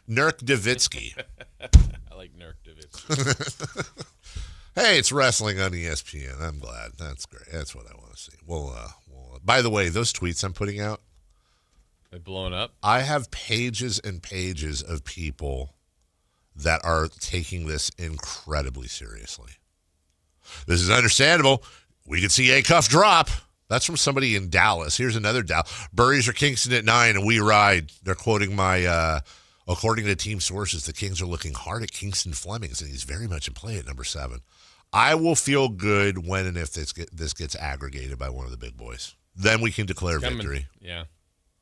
Nowitzki. I like Nurk Nowitzki. Hey, it's wrestling on ESPN. I'm glad. That's great. That's what I want to see. Well, by the way, those tweets I'm putting out, they're blowing up. I have pages and pages of people that are taking this incredibly seriously. This is understandable. We could see a cuff drop. That's from somebody in Dallas. Here's another Dallas. Burries or Kingston at 9, and we ride. They're quoting my. According to team sources, the Kings are looking hard at Kingston Flemings, and he's very much in play at number 7. I will feel good when and if this gets aggregated by one of the big boys. Then we can declare victory. Yeah.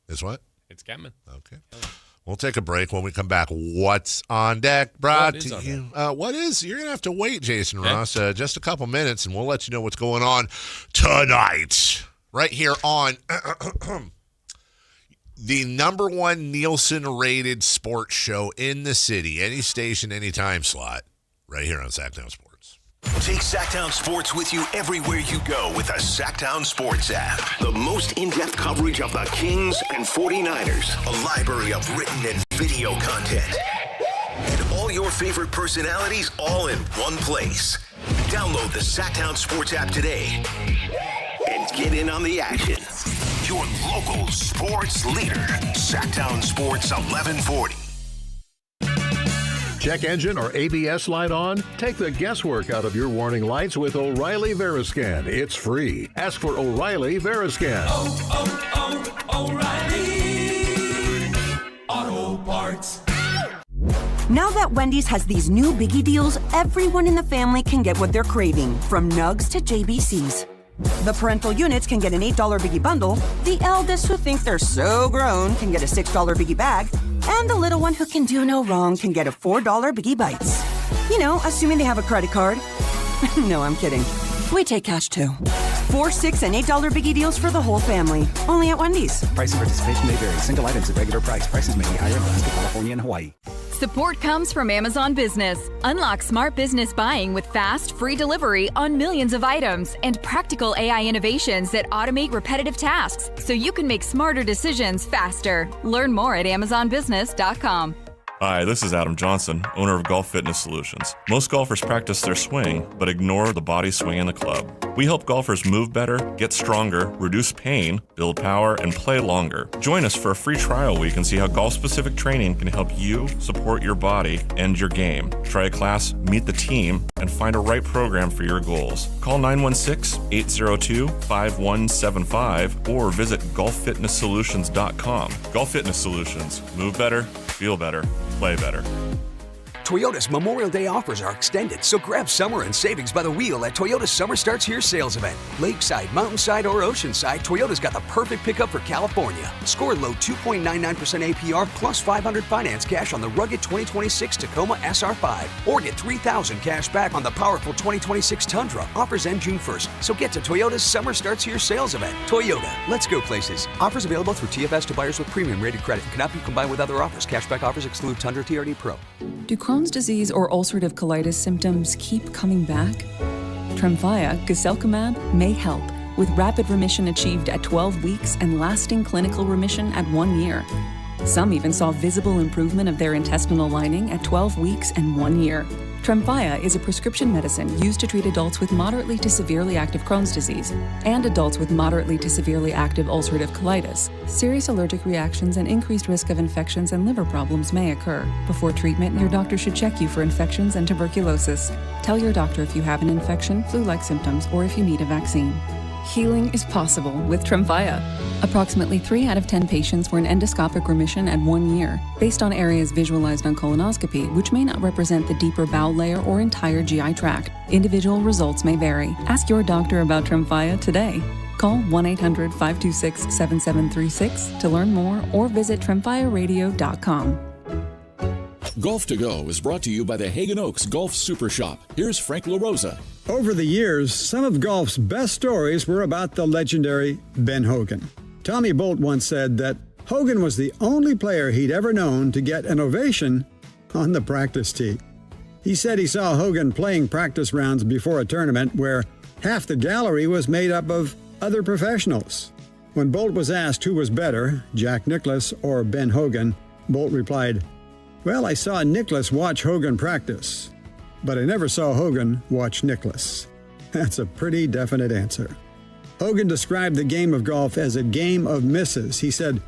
It's what? It's coming. Okay. We'll take a break. When we come back, what's on deck brought to you? What is? You're going to have to wait, Jason Ross, just a couple minutes, and we'll let you know what's going on tonight. Right here on the number 1 Nielsen-rated sports show in the city. Any station, any time slot. Right here on Sactown Sports. Take Sactown Sports with you everywhere you go with the Sactown Sports app. The most in-depth coverage of the Kings and 49ers. A library of written and video content. And all your favorite personalities all in one place. Download the Sactown Sports app today and get in on the action. Your local sports leader. Sactown Sports 1140. Check engine or ABS light on? Take the guesswork out of your warning lights with O'Reilly Veriscan. It's free. Ask for O'Reilly Veriscan. O'Reilly Auto Parts. Now that Wendy's has these new biggie deals, everyone in the family can get what they're craving, from nugs to JBCs. The parental units can get an $8 biggie bundle, the eldest who think they're so grown can get a $6 biggie bag, and the little one who can do no wrong can get a $4 biggie bites. You know, assuming they have a credit card. No, I'm kidding. We take cash too. 4, $6, and $8 biggie deals for the whole family. Only at Wendy's. Price and participation may vary. Single items at regular price. Prices may be higher in Alaska, California, and Hawaii. Support comes from Amazon Business. Unlock smart business buying with fast, free delivery on millions of items and practical AI innovations that automate repetitive tasks so you can make smarter decisions faster. Learn more at amazonbusiness.com. Hi, this is Adam Johnson, owner of Golf Fitness Solutions. Most golfers practice their swing, but ignore the body swing in the club. We help golfers move better, get stronger, reduce pain, build power, and play longer. Join us for a free trial week and see how golf-specific training can help you support your body and your game. Try a class, meet the team, and find a right program for your goals. Call 916-802-5175 or visit golffitnesssolutions.com. Golf Fitness Solutions. Move better, feel better, play better. Toyota's Memorial Day offers are extended, so grab summer and savings by the wheel at Toyota's Summer Starts Here sales event. Lakeside, Mountainside, or Oceanside, Toyota's got the perfect pickup for California. Score low 2.99% APR plus $500 finance cash on the rugged 2026 Tacoma SR5. Or get $3,000 cash back on the powerful 2026 Tundra. Offers end June 1st, so get to Toyota's Summer Starts Here sales event. Toyota, let's go places. Offers available through TFS to buyers with premium rated credit. Cannot be combined with other offers. Cashback offers exclude Tundra TRD Pro. Do Crohn's disease or ulcerative colitis symptoms keep coming back? Tremfya, guselkumab, may help, with rapid remission achieved at 12 weeks and lasting clinical remission at 1 year. Some even saw visible improvement of their intestinal lining at 12 weeks and 1 year. Tremfya is a prescription medicine used to treat adults with moderately to severely active Crohn's disease and adults with moderately to severely active ulcerative colitis. Serious allergic reactions and increased risk of infections and liver problems may occur. Before treatment, your doctor should check you for infections and tuberculosis. Tell your doctor if you have an infection, flu-like symptoms, or if you need a vaccine. Healing is possible with Tremfya. Approximately 3 out of 10 patients were in endoscopic remission at 1 year, based on areas visualized on colonoscopy, which may not represent the deeper bowel layer or entire GI tract. Individual results may vary. Ask your doctor about Tremfya today. Call 1-800-526-7736 to learn more or visit tremfyaradio.com. Golf to Go is brought to you by the Hagen Oaks Golf Super Shop. Here's Frank LaRosa. Over the years, some of golf's best stories were about the legendary Ben Hogan. Tommy Bolt once said that Hogan was the only player he'd ever known to get an ovation on the practice tee. He said he saw Hogan playing practice rounds before a tournament where half the gallery was made up of other professionals. When Bolt was asked who was better, Jack Nicklaus or Ben Hogan, Bolt replied, "Well, I saw Nicklaus watch Hogan practice, but I never saw Hogan watch Nicklaus." That's a pretty definite answer. Hogan described the game of golf as a game of misses. He said,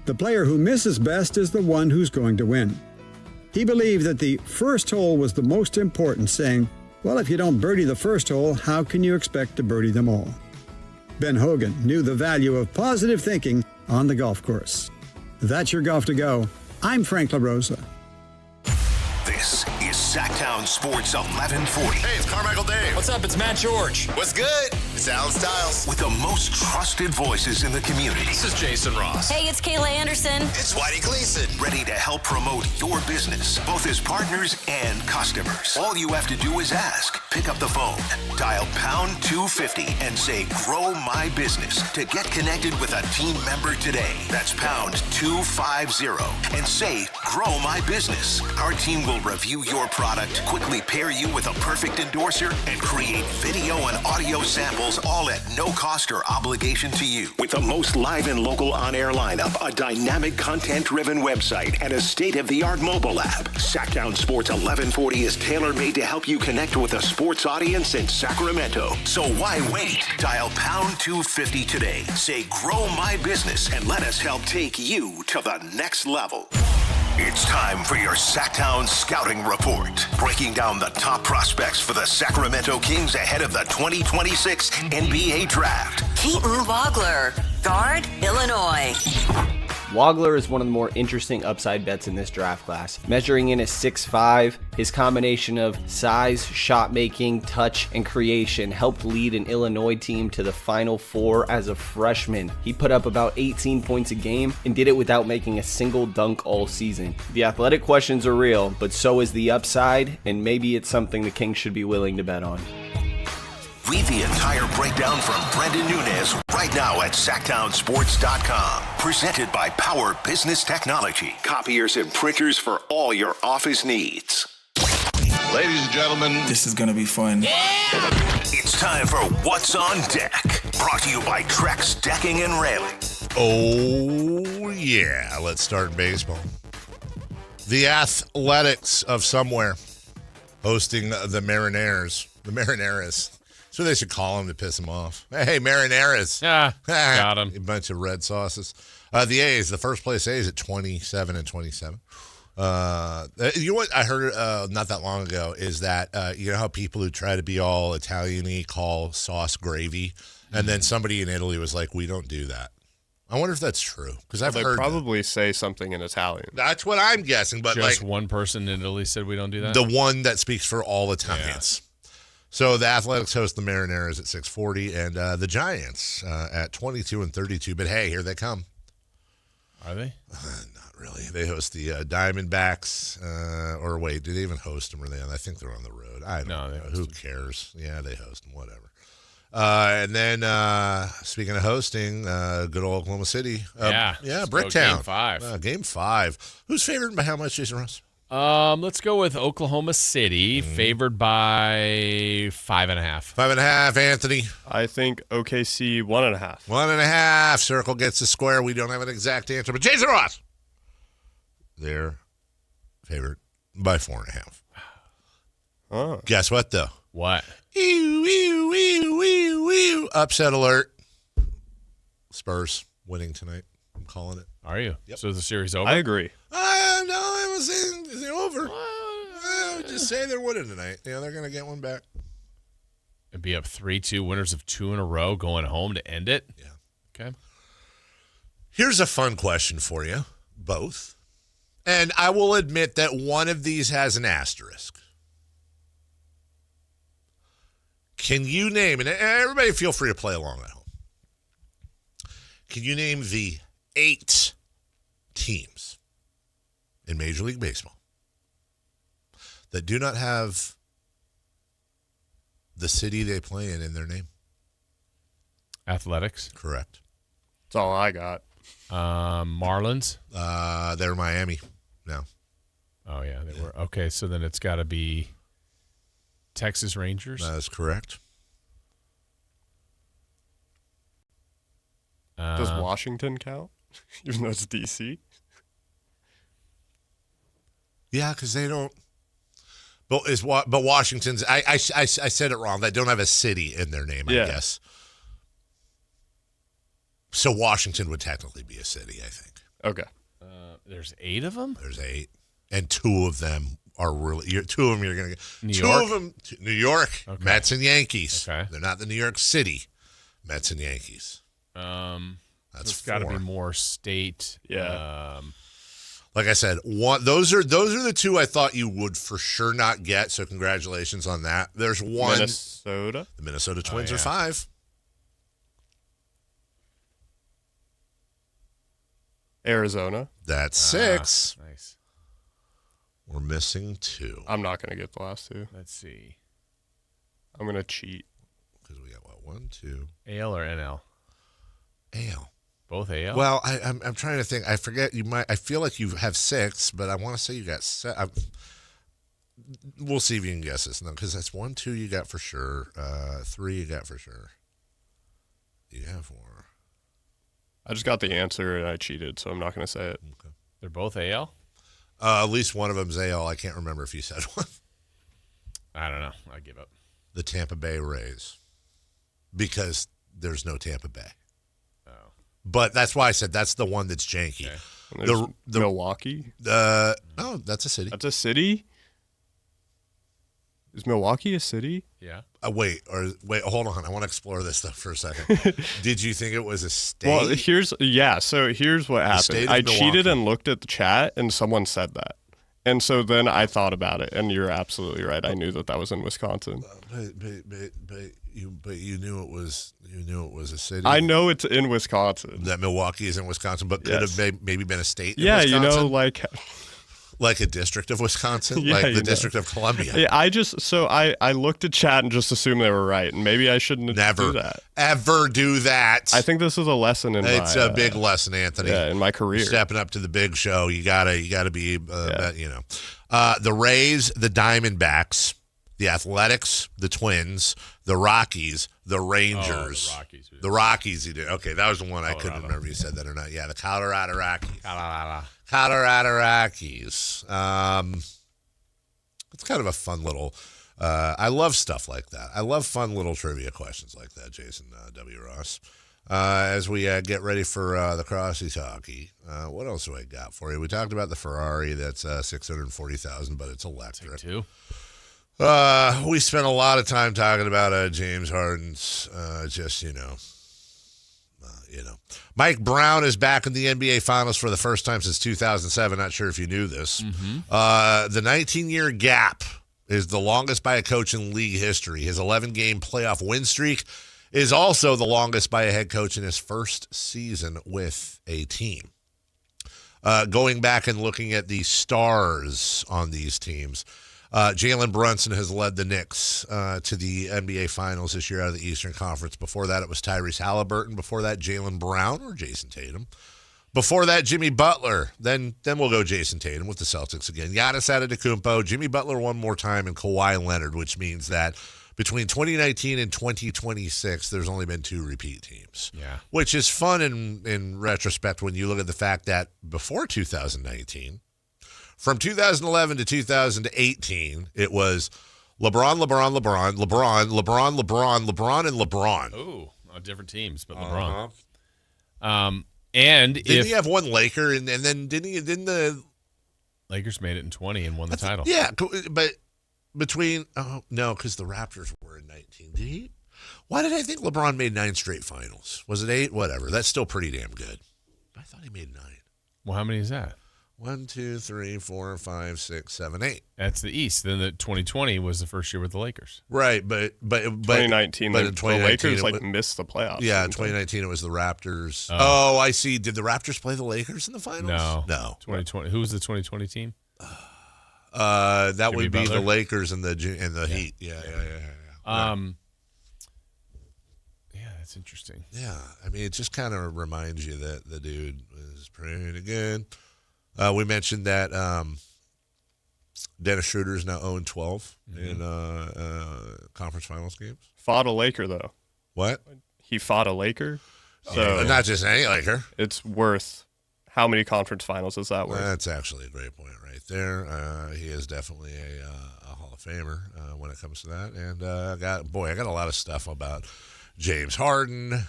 "The player who misses best is the one who's going to win." He believed that the first hole was the most important, saying, "Well, if you don't birdie the first hole, how can you expect to birdie them all?" Ben Hogan knew the value of positive thinking on the golf course. That's your Golf to Go. I'm Frank LaRosa. This is Sactown Sports 1140. Hey, it's Carmichael Dave. What's up? It's Matt George. What's good? It's Alan Stiles. With the most trusted voices in the community. This is Jason Ross. Hey, it's Kayla Anderson. It's Whitey Gleason. Ready to help promote your business, both as partners and customers. All you have to do is ask. Pick up the phone, dial pound 250 and say, "Grow my business" to get connected with a team member today. That's pound 250 and say, "Grow my business." Our team will review your product, quickly pair you with a perfect endorser, and create video and audio samples, all at no cost or obligation to you. With the most live and local on-air lineup, a dynamic content-driven website, and a state-of-the-art mobile app, Sactown Sports 1140 is tailor-made to help you connect with a sports audience in Sacramento. So why wait? Dial pound 250 today. Say, "Grow my business," and let us help take you to the next level. It's time for your Sactown Scouting Report, breaking down the top prospects for the Sacramento Kings ahead of the 2026 NBA Draft. Keaton Wagler, guard, Illinois. Wagler is one of the more interesting upside bets in this draft class. Measuring in at 6'5", his combination of size, shot making, touch, and creation helped lead an Illinois team to the Final Four as a freshman. He put up about 18 points a game and did it without making a single dunk all season. The athletic questions are real, but so is the upside, and maybe it's something the Kings should be willing to bet on. Read the entire breakdown from Brendan Nunez right now at SactownSports.com. Presented by Power Business Technology. Copiers and printers for all your office needs. Ladies and gentlemen, this is going to be fun. It's time for What's on Deck. Brought to you by Trex Decking and Railing. Oh, yeah. Let's start in baseball. The Athletics of somewhere hosting the Marineros. The Marineros. So they should call him to piss him off. Hey, Marineros. Yeah, got him. A bunch of red sauces. The A's, the first place A's at 27-27. You know what I heard not that long ago is that you know how people who try to be all Italian-y call sauce gravy, and then somebody in Italy was like, "We don't do that." I wonder if that's true because I've heard probably say something in Italian. That's what I'm guessing, but just like one person in Italy said we don't do that. The one that speaks for all Italians. Yeah. So the Athletics host the Marineros at 6:40, and the Giants at 22-32. But hey, here they come. Are they? Not really. They host the Diamondbacks. Or wait, did they even host them? Or I think they're on the road. I don't know. Who cares? Yeah, they host them. Whatever. And then speaking of hosting, good old Oklahoma City. Yeah, Bricktown. Game 5. Game 5. Who's favored by how much, Jason Ross? Let's go with Oklahoma City, favored by 5.5. 5.5, Anthony. I think OKC 1.5. 1.5. Circle gets the square. We don't have an exact answer, but Jason Ross. They're favored by 4.5. Oh. Guess what, though? What? Upset alert. Spurs winning tonight. I'm calling it. Are you? Yep. So is the series over? I agree. No, I was saying it's over. Just say they're winning tonight. Yeah, they're going to get one back. It'd be up 3-2, winners of 2 in a row, going home to end it? Yeah. Okay. Here's a fun question for you, both. And I will admit that one of these has an asterisk. Can you name, and everybody feel free to play along at home, can you name the 8 teams in Major League Baseball that do not have the city they play in their name? Athletics. Correct. That's all I got. Marlins. They're Miami now. Oh, yeah, they were. Okay, so then it's got to be Texas Rangers. That is correct. Does Washington count? Even though it's D.C.? Yeah, because they don't. But Washington's. I said it wrong. They don't have a city in their name, I guess. So Washington would technically be a city, I think. Okay. There's 8 of them? There's 8. And 2 of them are really. 2 of them you're going to get. New 2 York? of them. New York. Okay. Mets and Yankees. Okay. They're not the New York City Mets and Yankees. That's That's got to 4. be more state. Yeah. Like I said, those are the 2 I thought you would for sure not get. So congratulations on that. There's 1. Minnesota. The Minnesota Twins are 5. Arizona. That's 6. Nice. We're missing 2. I'm not going to get the last 2. Let's see. I'm going to cheat. Because we got what? 1, 2. AL or NL? AL. Both AL? Well, I'm trying to think. I forget. I feel like you have 6, but I want to say you got 7. We'll see if you can guess this. No, because that's 1, 2 you got for sure. 3 you got for sure. You have 4. I just got the answer and I cheated, so I'm not going to say it. Okay. They're both AL? At least one of them's AL. I can't remember if you said one. I don't know. I give up. The Tampa Bay Rays. Because there's no Tampa Bay. Oh. But that's why I said that's the one that's janky. Okay. The Milwaukee? Oh, that's a city. That's a city? Is Milwaukee a city? Yeah. Wait, hold on. I want to explore this stuff for a second. Did you think it was a state? Well, here's what happened. I cheated and looked at the chat, and someone said that. And so then I thought about it, and you're absolutely right. I knew that was in Wisconsin. But you knew it was a city. I know it's in Wisconsin. That Milwaukee is in Wisconsin, but could have maybe been a state in yeah, Wisconsin? like a district of Wisconsin, yeah, like the District of Columbia. Yeah, I looked at chat and just assumed they were right, and maybe I shouldn't do that. Ever do that. I think this is a lesson in it's a big lesson, Anthony. Yeah, in my career. Stepping up to the big show, you gotta be, the Rays, the Diamondbacks, the Athletics, the Twins, the Rockies, the Rangers. Oh, the Rockies, you did. Okay, that was the one I couldn't remember if you said that or not. Yeah, the Colorado Rockies. Colorado Rockies. It's kind of a fun little. I love stuff like that. I love fun little trivia questions like that, Jason W. Ross. As we get ready for the Crossy Talkie, what else do I got for you? We talked about the Ferrari. That's $640,000, but it's electric. We spent a lot of time talking about James Harden's Mike Brown is back in the NBA Finals for the first time since 2007. Not sure if you knew this. The 19-year gap is the longest by a coach in league history. His 11-game playoff win streak is also the longest by a head coach in his first season with a team. Going back and looking at the stars on these teams, Jalen Brunson has led the Knicks to the NBA Finals this year out of the Eastern Conference. Before that, it was Tyrese Halliburton. Before that, Jaylen Brown or Jason Tatum. Before that, Jimmy Butler. Then we'll go Jason Tatum with the Celtics again. Giannis Antetokounmpo, Jimmy Butler one more time, and Kawhi Leonard, which means that between 2019 and 2026, there's only been 2 repeat teams. Yeah. Which is fun in retrospect when you look at the fact that before 2019, From 2011 to 2018, it was LeBron, and LeBron. Oh, different teams, but LeBron. And didn't he have one Laker, and then didn't the Lakers made it in 20 and won the title? Yeah, but between because the Raptors were in 19. Did he? Why did I think LeBron made 9 straight finals? Was it 8? Whatever. That's still pretty damn good. I thought he made 9. Well, how many is that? 1, 2, 3, 4, 5, 6, 7, 8. That's the East. Then the 2020 was the first year with the Lakers. But 2019, but in 2019 the Lakers missed the playoffs. Yeah, in 2019 it was the Raptors. Oh, I see. Did the Raptors play the Lakers in the finals? No. 2020. Who was the 2020 team? That Jimmy would be Butler? the Lakers and the Heat. Yeah. Yeah, that's interesting. Yeah, I mean, it just kind of reminds you that the dude was pretty good. We mentioned that Dennis Schroeder is now 0-12 in conference finals games. Fought a Laker, though. What? He fought a Laker. So not just any Laker. It's worth how many conference finals is that worth? That's actually a great point right there. He is definitely a Hall of Famer when it comes to that. And I got a lot of stuff about James Harden and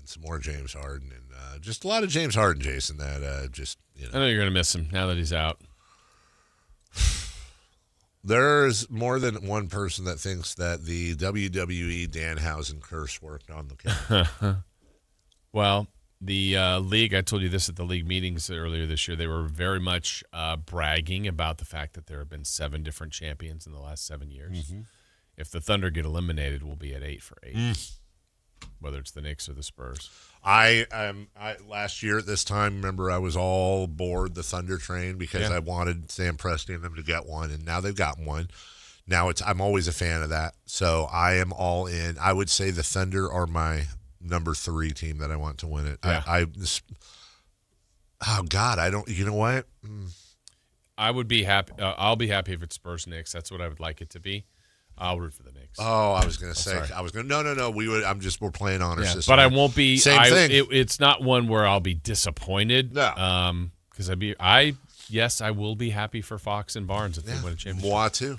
some more James Harden and just a lot of James Harden, Jason. That I know you're going to miss him now that he's out. There's more than one person that thinks that the WWE Danhausen curse worked on the Kings. Well, the league, I told you this at the league meetings earlier this year, they were very much bragging about the fact that there have been 7 different champions in the last 7 years. Mm-hmm. If the Thunder get eliminated, we'll be at 8 for 8, whether it's the Knicks or the Spurs. I last year at this time, remember I was all aboard the Thunder train because I wanted Sam Presti and them to get one, and now they've got one. Now I'm always a fan of that, so I am all in. I would say the Thunder are my number 3 team that I want to win it. Yeah. I don't. You know what? I would be happy. I'll be happy if it's Spurs Knicks. That's what I would like it to be. I'll root for the Knicks. Oh, I was going to say. Sorry. I was going. No. We're playing honor system. But I won't be. Same thing. It's not one where I'll be disappointed. No. Because I will be happy for Fox and Barnes if they win a championship. Moi too.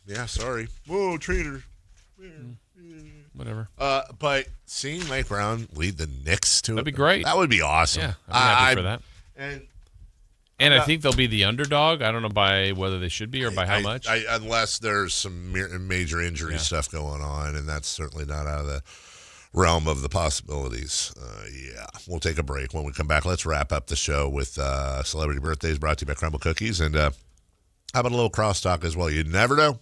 Yeah. Sorry. Whoa, traitor. Whatever. But seeing Mike Brown lead the Knicks to that'd be great. That would be awesome. Yeah, I'd be happy for that. And I think they'll be the underdog. I don't know by whether they should be or by how much. Unless there's some major injury stuff going on, and that's certainly not out of the realm of the possibilities. We'll take a break. When we come back, let's wrap up the show with Celebrity Birthdays brought to you by Crumble Cookies. And how about a little crosstalk as well? You never know.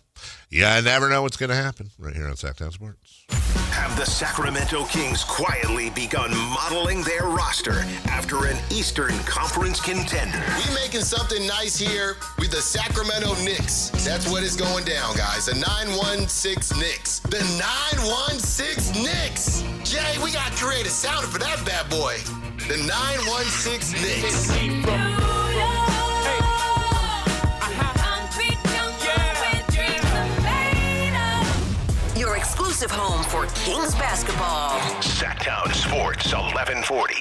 Yeah, I never know what's going to happen right here on Sactown Sports. Have the Sacramento Kings quietly begun modeling their roster after an Eastern Conference contender? We making something nice here with the Sacramento Knicks. That's what is going down, guys. The 916 Knicks. The 916 Knicks. Jay, we got to create a sound for that bad boy. The 916 Knicks. Your exclusive home for Kings basketball. Sactown Sports 1140.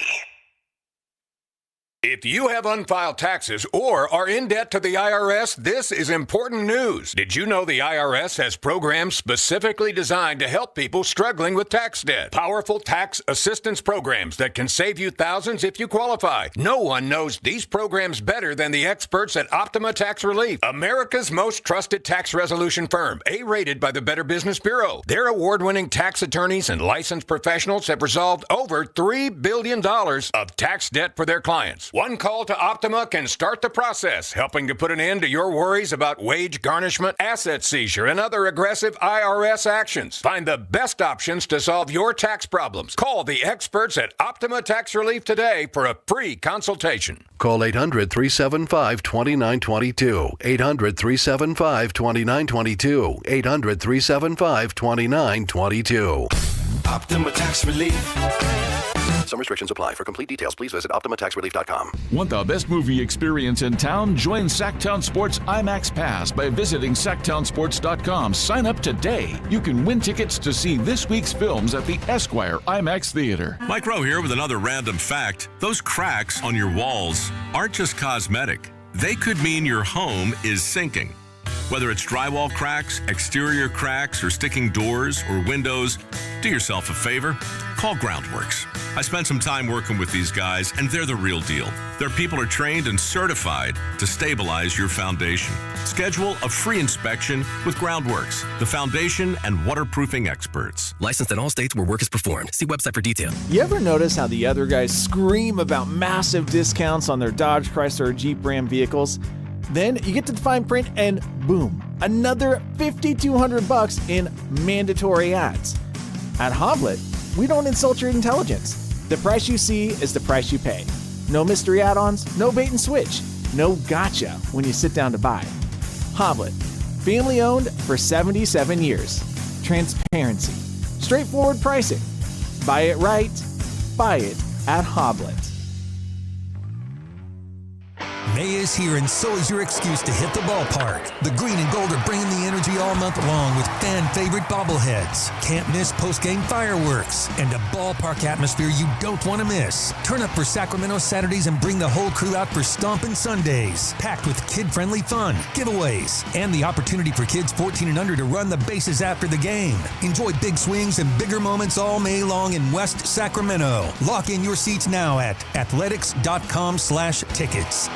If you have unfiled taxes or are in debt to the IRS, this is important news. Did you know the IRS has programs specifically designed to help people struggling with tax debt? Powerful tax assistance programs that can save you thousands if you qualify. No one knows these programs better than the experts at Optima Tax Relief, America's most trusted tax resolution firm, A-rated by the Better Business Bureau. Their award-winning tax attorneys and licensed professionals have resolved over $3 billion of tax debt for their clients. One call to Optima can start the process, helping to put an end to your worries about wage garnishment, asset seizure, and other aggressive IRS actions. Find the best options to solve your tax problems. Call the experts at Optima Tax Relief today for a free consultation. Call 800-375-2922. 800-375-2922. 800-375-2922. Optima Tax Relief. Some restrictions apply. For complete details, please visit OptimaTaxRelief.com. Want the best movie experience in town? Join Sactown Sports IMAX Pass by visiting SactownSports.com. Sign up today. You can win tickets to see this week's films at the Esquire IMAX Theater. Mike Rowe here with another random fact. Those cracks on your walls aren't just cosmetic. they could mean your home is sinking. Whether it's drywall cracks, exterior cracks, or sticking doors or windows, do yourself a favor. Call Groundworks. I spent some time working with these guys, and they're the real deal. Their people are trained and certified to stabilize your foundation. Schedule a free inspection with Groundworks, the foundation and waterproofing experts. Licensed in all states where work is performed. See website for detail. You ever notice how the other guys scream about massive discounts on their Dodge, Chrysler, or Jeep Ram vehicles? Then you get to the fine print and boom, another $5,200 in mandatory ads. At Hoblet, we don't insult your intelligence. The price you see is the price you pay. No mystery add-ons, no bait and switch, no gotcha when you sit down to buy. Hoblet, family owned for 77 years. Transparency, straightforward pricing. Buy it right, buy it at Hoblet. May is here, and so is your excuse to hit the ballpark. The green and gold are bringing the energy all month long with fan-favorite bobbleheads, can't miss post-game fireworks, and a ballpark atmosphere you don't want to miss. Turn up for Sacramento Saturdays and bring the whole crew out for Stompin' Sundays, packed with kid-friendly fun, giveaways, and the opportunity for kids 14 and under to run the bases after the game. Enjoy big swings and bigger moments all May long in West Sacramento. Lock in your seats now at athletics.com/tickets.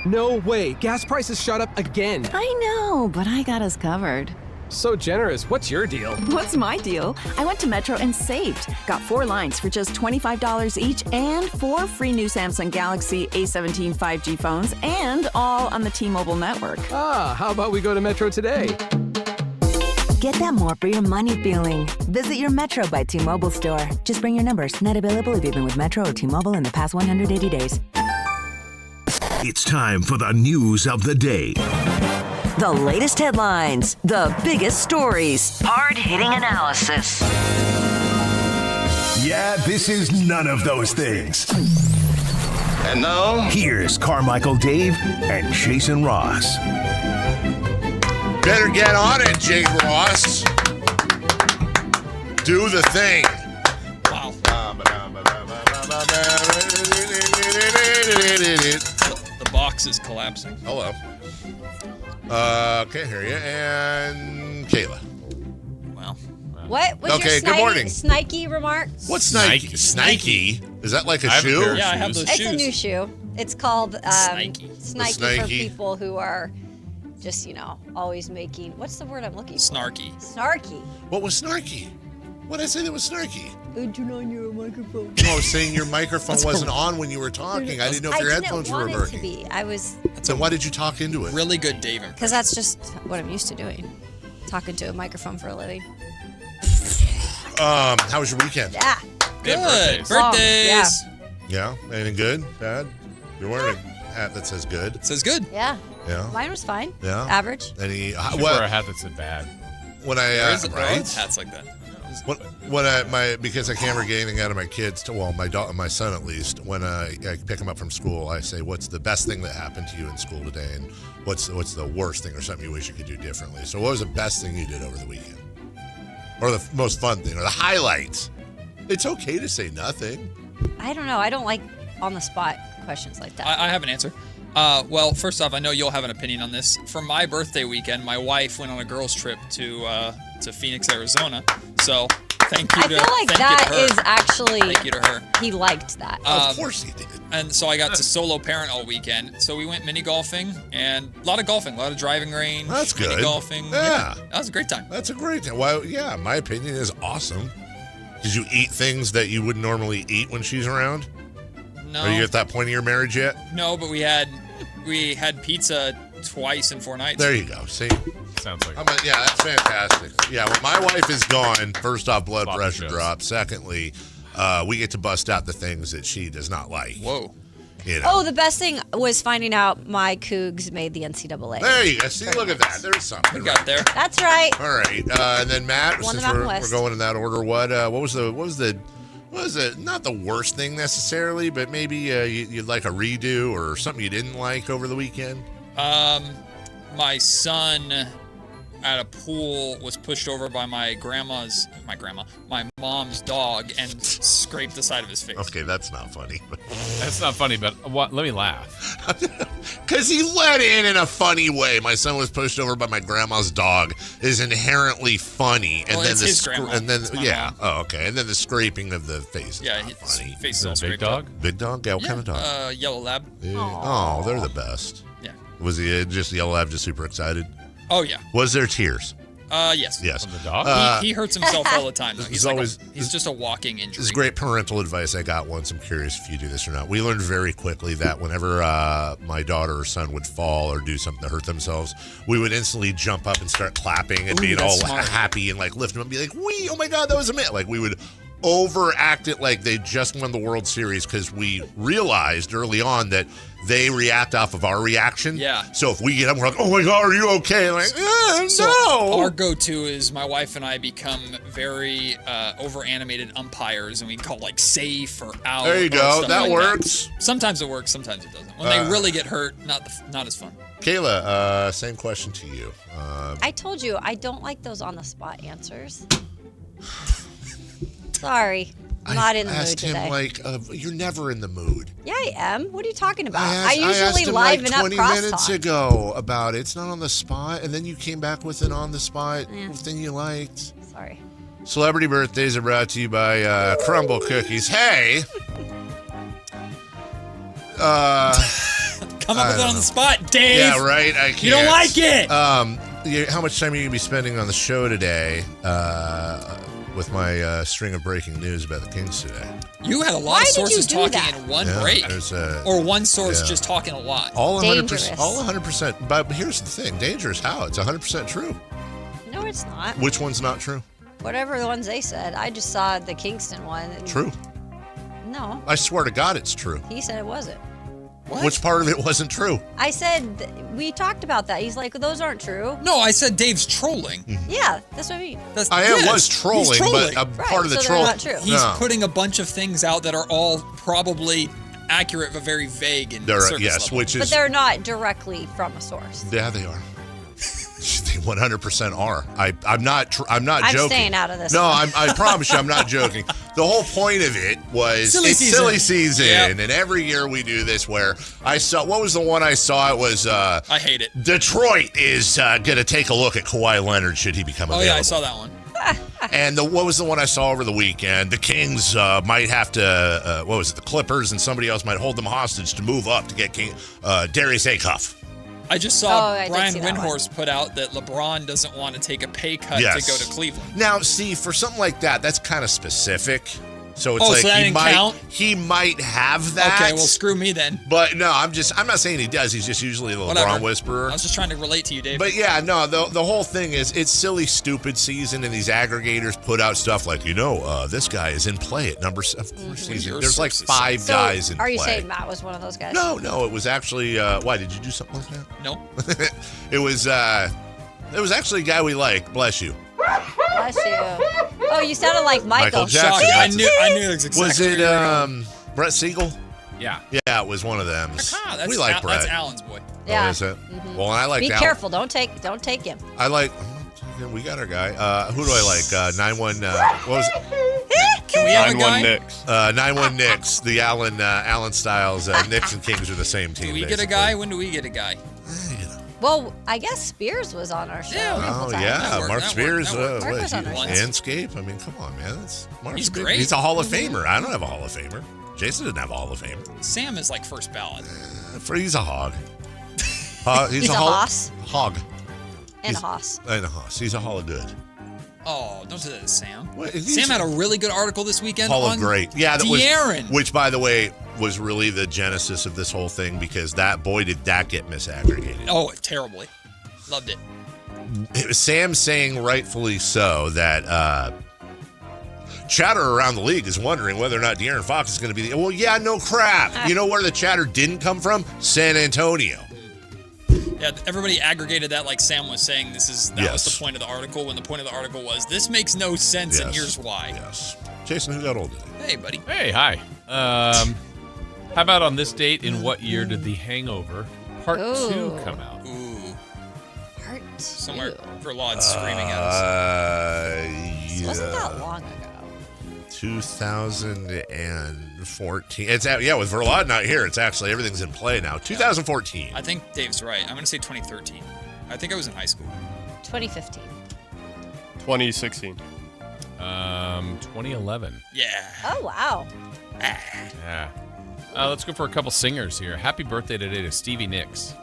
No way. Gas prices shot up again. I know, but I got us covered. So generous. What's your deal? What's my deal? I went to Metro and saved. Got 4 lines for just $25 each and 4 free new Samsung Galaxy A17 5G phones, and all on the T-Mobile network. How about we go to Metro today? Get that more for your money feeling. Visit your Metro by T-Mobile store. Just bring your numbers. Not available if you've been with Metro or T-Mobile in the past 180 days. It's time for the news of the day. The latest headlines, the biggest stories, hard-hitting analysis. Yeah, this is none of those things. And now, here's Carmichael Dave and Jason Ross. Better get on it, Jake Ross. Do the thing. Wow. The box is collapsing. Hello. Can't hear you. And Kayla. Well. What was okay, your good morning. Snikey remark? What's Snikey? Snikey? Is that like a shoe? Yeah, I have those shoes. It's a new shoe. It's called Snikey. Snikey for people who are just, always making, what's the word I'm looking for? Snarky. Snarky. What was snarky? What did I say that was snarky? Turn on your microphone. No, I was saying your microphone wasn't on when you were talking. I didn't know if your headphones were working. I didn't want it to be. I was... So why did you talk into it? Really good Dave impression. Because that's just what I'm used to doing. Talking to a microphone for a living. How was your weekend? Yeah. Good. Birthdays. Yeah. Anything good? Bad? You're wearing a hat that says good. It says good. Yeah. Yeah. Mine was fine. Yeah. Average. You should wear a hat that said bad. When I right? Hats like that. Because I can't get anything out of my kids, my son at least, when I pick him up from school, I say, what's the best thing that happened to you in school today, and what's the worst thing or something you wish you could do differently? So what was the best thing you did over the weekend? Or the most fun thing, or the highlights? It's okay to say nothing. I don't know. I don't like on-the-spot questions like that. I have an answer. Well, first off, I know you'll have an opinion on this. For my birthday weekend, my wife went on a girls' trip to Phoenix, Arizona. So thank you to her. I feel like that is actually. Thank you to her. He liked that. Of course he did. And so I got to solo parent all weekend. So we went mini golfing and a lot of golfing, a lot of driving range. That's good. Mini golfing. Yeah. That was a great time. That's a great time. Well, yeah, my opinion is awesome. Did you eat things that you wouldn't normally eat when she's around? No. Are you at that point of your marriage yet? No, but we had pizza twice in 4 nights. There you go. See? Sounds like yeah, that's fantastic. Yeah, when my wife is gone, first off, blood pressure drops. Secondly, we get to bust out the things that she does not like. Whoa. Oh, the best thing was finding out my Cougs made the NCAA. There you go. See, look at that. There's something. We got there. That's right. All right. And then Matt, Won the since Mountain we're West. going in that order, what was it? Not the worst thing necessarily, but maybe you'd like a redo or something you didn't like over the weekend? My son, at a pool was pushed over by my mom's dog and scraped the side of his face. Okay, that's not funny. That's not funny, but let me laugh. Because he let in a funny way. My son was pushed over by my grandma's dog is inherently funny. And well, then it's his grandma. And then mom. Oh, okay. And then the scraping of the face. Yeah, his funny. Face is all big scraped dog? up. Big dog? Yeah, what kind of dog? Yellow lab. Yeah. Oh, they're the best. Yeah. Was he just yellow lab, just super excited? Oh yeah. Was there tears? Yes. Yes. From the dog? He hurts himself all the time, though. He's just a walking injury. This is great parental advice I got once. I'm curious if you do this or not. We learned very quickly that whenever my daughter or son would fall or do something to hurt themselves, we would instantly jump up and start clapping and being all happy and like lift them up and be like, "Wee! Oh my God, that was a minute!" Like we would overact it like they just won the World Series because we realized early on that they react off of our reaction. Yeah. So if we get up, we're like, "Oh my God, are you okay?" And like, no. Our go-to is my wife and I become very over-animated umpires, and we call like safe or out. There you go. That like works. That. Sometimes it works. Sometimes it doesn't. When they really get hurt, not as fun. Kayla, same question to you. I told you I don't like those on-the-spot answers. Sorry. I'm not in the mood today. I asked him, you're never in the mood. Yeah, I am. What are you talking about? I usually asked him liven like up 20 crosstalk. minutes ago about it. It's not on the spot, and then you came back with an on-the-spot thing you liked. Sorry. Celebrity birthdays are brought to you by Crumble Cookies. Hey! Come up with it on the spot, Dave. Yeah, right? I can't. You don't like it. How much time are you going to be spending on the show today with my string of breaking news about the Kings today? You had a lot of sources talking in one break. Or one source just talking a lot. All 100%. All 100%. But here's the thing. Dangerous how? It's 100% true. No, it's not. Which one's not true? Whatever the ones they said. I just saw the Kingston one. True. No. I swear to God it's true. He said it wasn't. What? Which part of it wasn't true? I said, we talked about that. He's like, those aren't true. No, I said Dave's trolling. Yeah, that's what I mean. Was trolling, but part of the troll. Not true. He's putting a bunch of things out that are all probably accurate but very vague and surface level. But they're not directly from a source. Yeah, they are. They 100% are. I'm not joking. I'm staying out of this. No, I promise you, I'm not joking. The whole point of it was silly season, and every year we do this. Where I saw, what was the one I saw? It was I hate it. Detroit is going to take a look at Kawhi Leonard should he become available. Oh yeah, I saw that one. And what was the one I saw over the weekend? The Kings might have to, what was it? The Clippers and somebody else might hold them hostage to move up to get Darius Acuff. I just saw Brian Windhorst put out that LeBron doesn't want to take a pay cut to go to Cleveland. Now, see, for something like that, that's kind of specific. So it's so that he might have that. Okay, well, screw me then. But no, I'm not saying he does. He's just usually the LeBron whisperer. I was just trying to relate to you, Dave. But yeah, no, the whole thing is it's silly, stupid season, and these aggregators put out stuff like, this guy is in play at number 7. There's like 5 guys in play. Are you saying Matt was one of those guys? No, it was actually. Why did you do something like that? No. It was actually a guy we like. Bless you. Bless you. Oh, you sounded like Michael Jackson. I knew it was exactly. Was it Brett Siegel? Yeah. Yeah, it was one of them. We like Brett. That's Alan's boy. Yeah. Oh, is it? Well, I like. Be careful. Don't take him. I like. We got our guy. Who do I like? 9-1. What was it? Can we have a guy? 9-1 Knicks. 9-1 Knicks. The Allen Styles. Knicks and Kings are the same team. Do we get a guy? When do we get a guy? Well, I guess Spears was on our show. Yeah. Mark Spears. Mark was on our show. Landscape. I mean, come on, man. He's great. He's a Hall of Famer. I don't have a Hall of Famer. Jason didn't have a Hall of Famer. Sam is like first ballot. He's a hog. He's a hoss. Hog. And a hoss. And a hoss. He's a Hall of Good. Oh, don't do that to Sam. Sam had a really good article this weekend Hall on of Great. Yeah, that De'Aaron. which, by the way, was really the genesis of this whole thing because did that get misaggregated. Oh, terribly. Loved it. It was Sam saying, rightfully so, that chatter around the league is wondering whether or not De'Aaron Fox is going to be well, yeah, no crap. You know where the chatter didn't come from? San Antonio. Yeah, everybody aggregated that like Sam was saying that was the point of the article when the point of the article was this makes no sense and here's why. Yes. Jason, who got old today? Hey, buddy. Hey, hi. How about on this date, in what year did The Hangover Part 2 come out? Ooh. Part Somewhere Verlaud's screaming at us. It wasn't that long ago. 2014. It's with Verlaud not here. It's actually everything's in play now. 2014. I think Dave's right. I'm going to say 2013. I think I was in high school. 2015. 2016. 2011. Yeah. Oh, wow. Yeah. Let's go for a couple singers here. Happy birthday today to Stevie Nicks.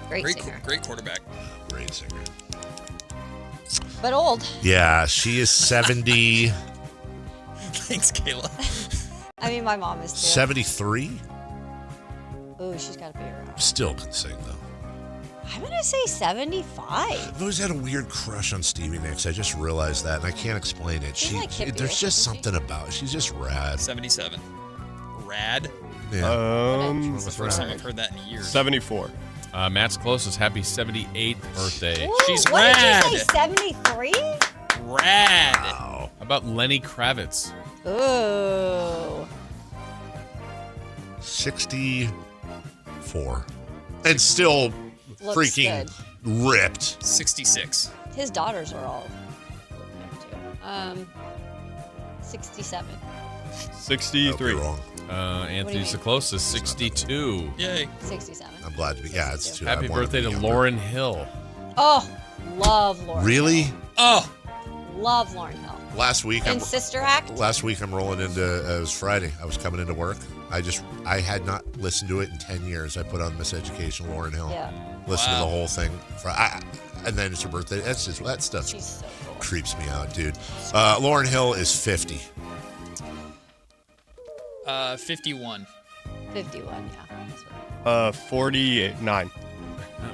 Great singer. Great quarterback. Great singer. But old. Yeah, she is 70. Thanks, Kayla. I mean, my mom is too. 73? Ooh, she's got to be around. Still can sing, though. I'm going to say 75. I've always had a weird crush on Stevie Nicks. I just realized that, and I can't explain it. There's just something about it. She's just rad. 77. Rad? Yeah. It's the first time I've heard that in years. 74. Matt's closest. Happy 78th birthday. Ooh, She's what rad. Did you say, 73? Rad. Wow. How about Lenny Kravitz? Ooh. 64. And still Looks freaking ripped. 66. His daughters are all too. 67. 63. Wrong. Anthony's the closest. 62. Yay. 67. I'm glad to be. Yeah, it's too. Happy birthday to Lauryn Hill. Oh, love Lauren. Really? Oh. Love Lauryn Hill. Last week. And Sister Act? Last week I'm rolling into, it was Friday. I was coming into work. I had not listened to it in 10 years. I put on Miseducation, Lauryn Hill. Yeah. Listened to the whole thing. And then it's her birthday. That stuff so cool. Creeps me out, dude. Lauryn Hill is 50. 51. 51, yeah. That's right. 49.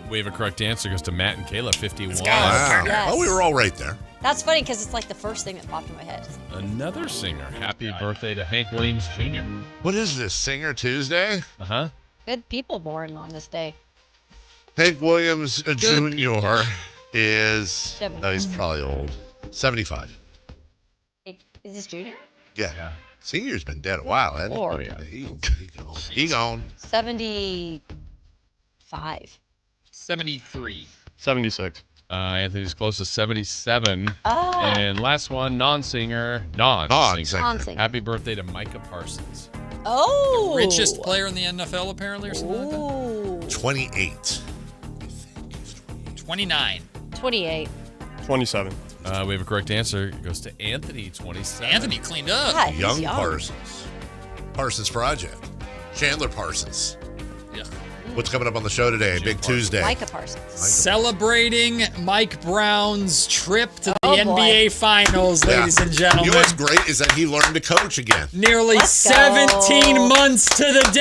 We have a correct answer. Goes to Matt and Kayla, 51. Wow. Yes. Oh, we were all right there. That's funny because it's like the first thing that popped in my head. Another singer. Happy birthday to Hank Williams Jr. What is this, Singer Tuesday? Uh-huh. Good people born on this day. Hank Williams Jr. is, he's probably old. 75. Is this junior? Yeah. Senior's been dead a while, hasn't he? Or He gone. 75. 73. 76. Anthony's close to 77. Oh. And last one, non-singer. Non-singer. Non-singer. Happy birthday to Micah Parsons. Oh. Richest player in the NFL, apparently, or something like that. 28. 29. 28. 27. We have a correct answer. It goes to Anthony, 27. Anthony cleaned up. Yeah, he's Young young. Parsons. Parsons Project. Chandler Parsons. Yeah. What's coming up on the show today? Big Tuesday. Micah Parsons. Celebrating Mike Brown's trip to the NBA Finals, ladies and gentlemen. You know what's great is that he learned to coach again. Nearly 17 months to the day.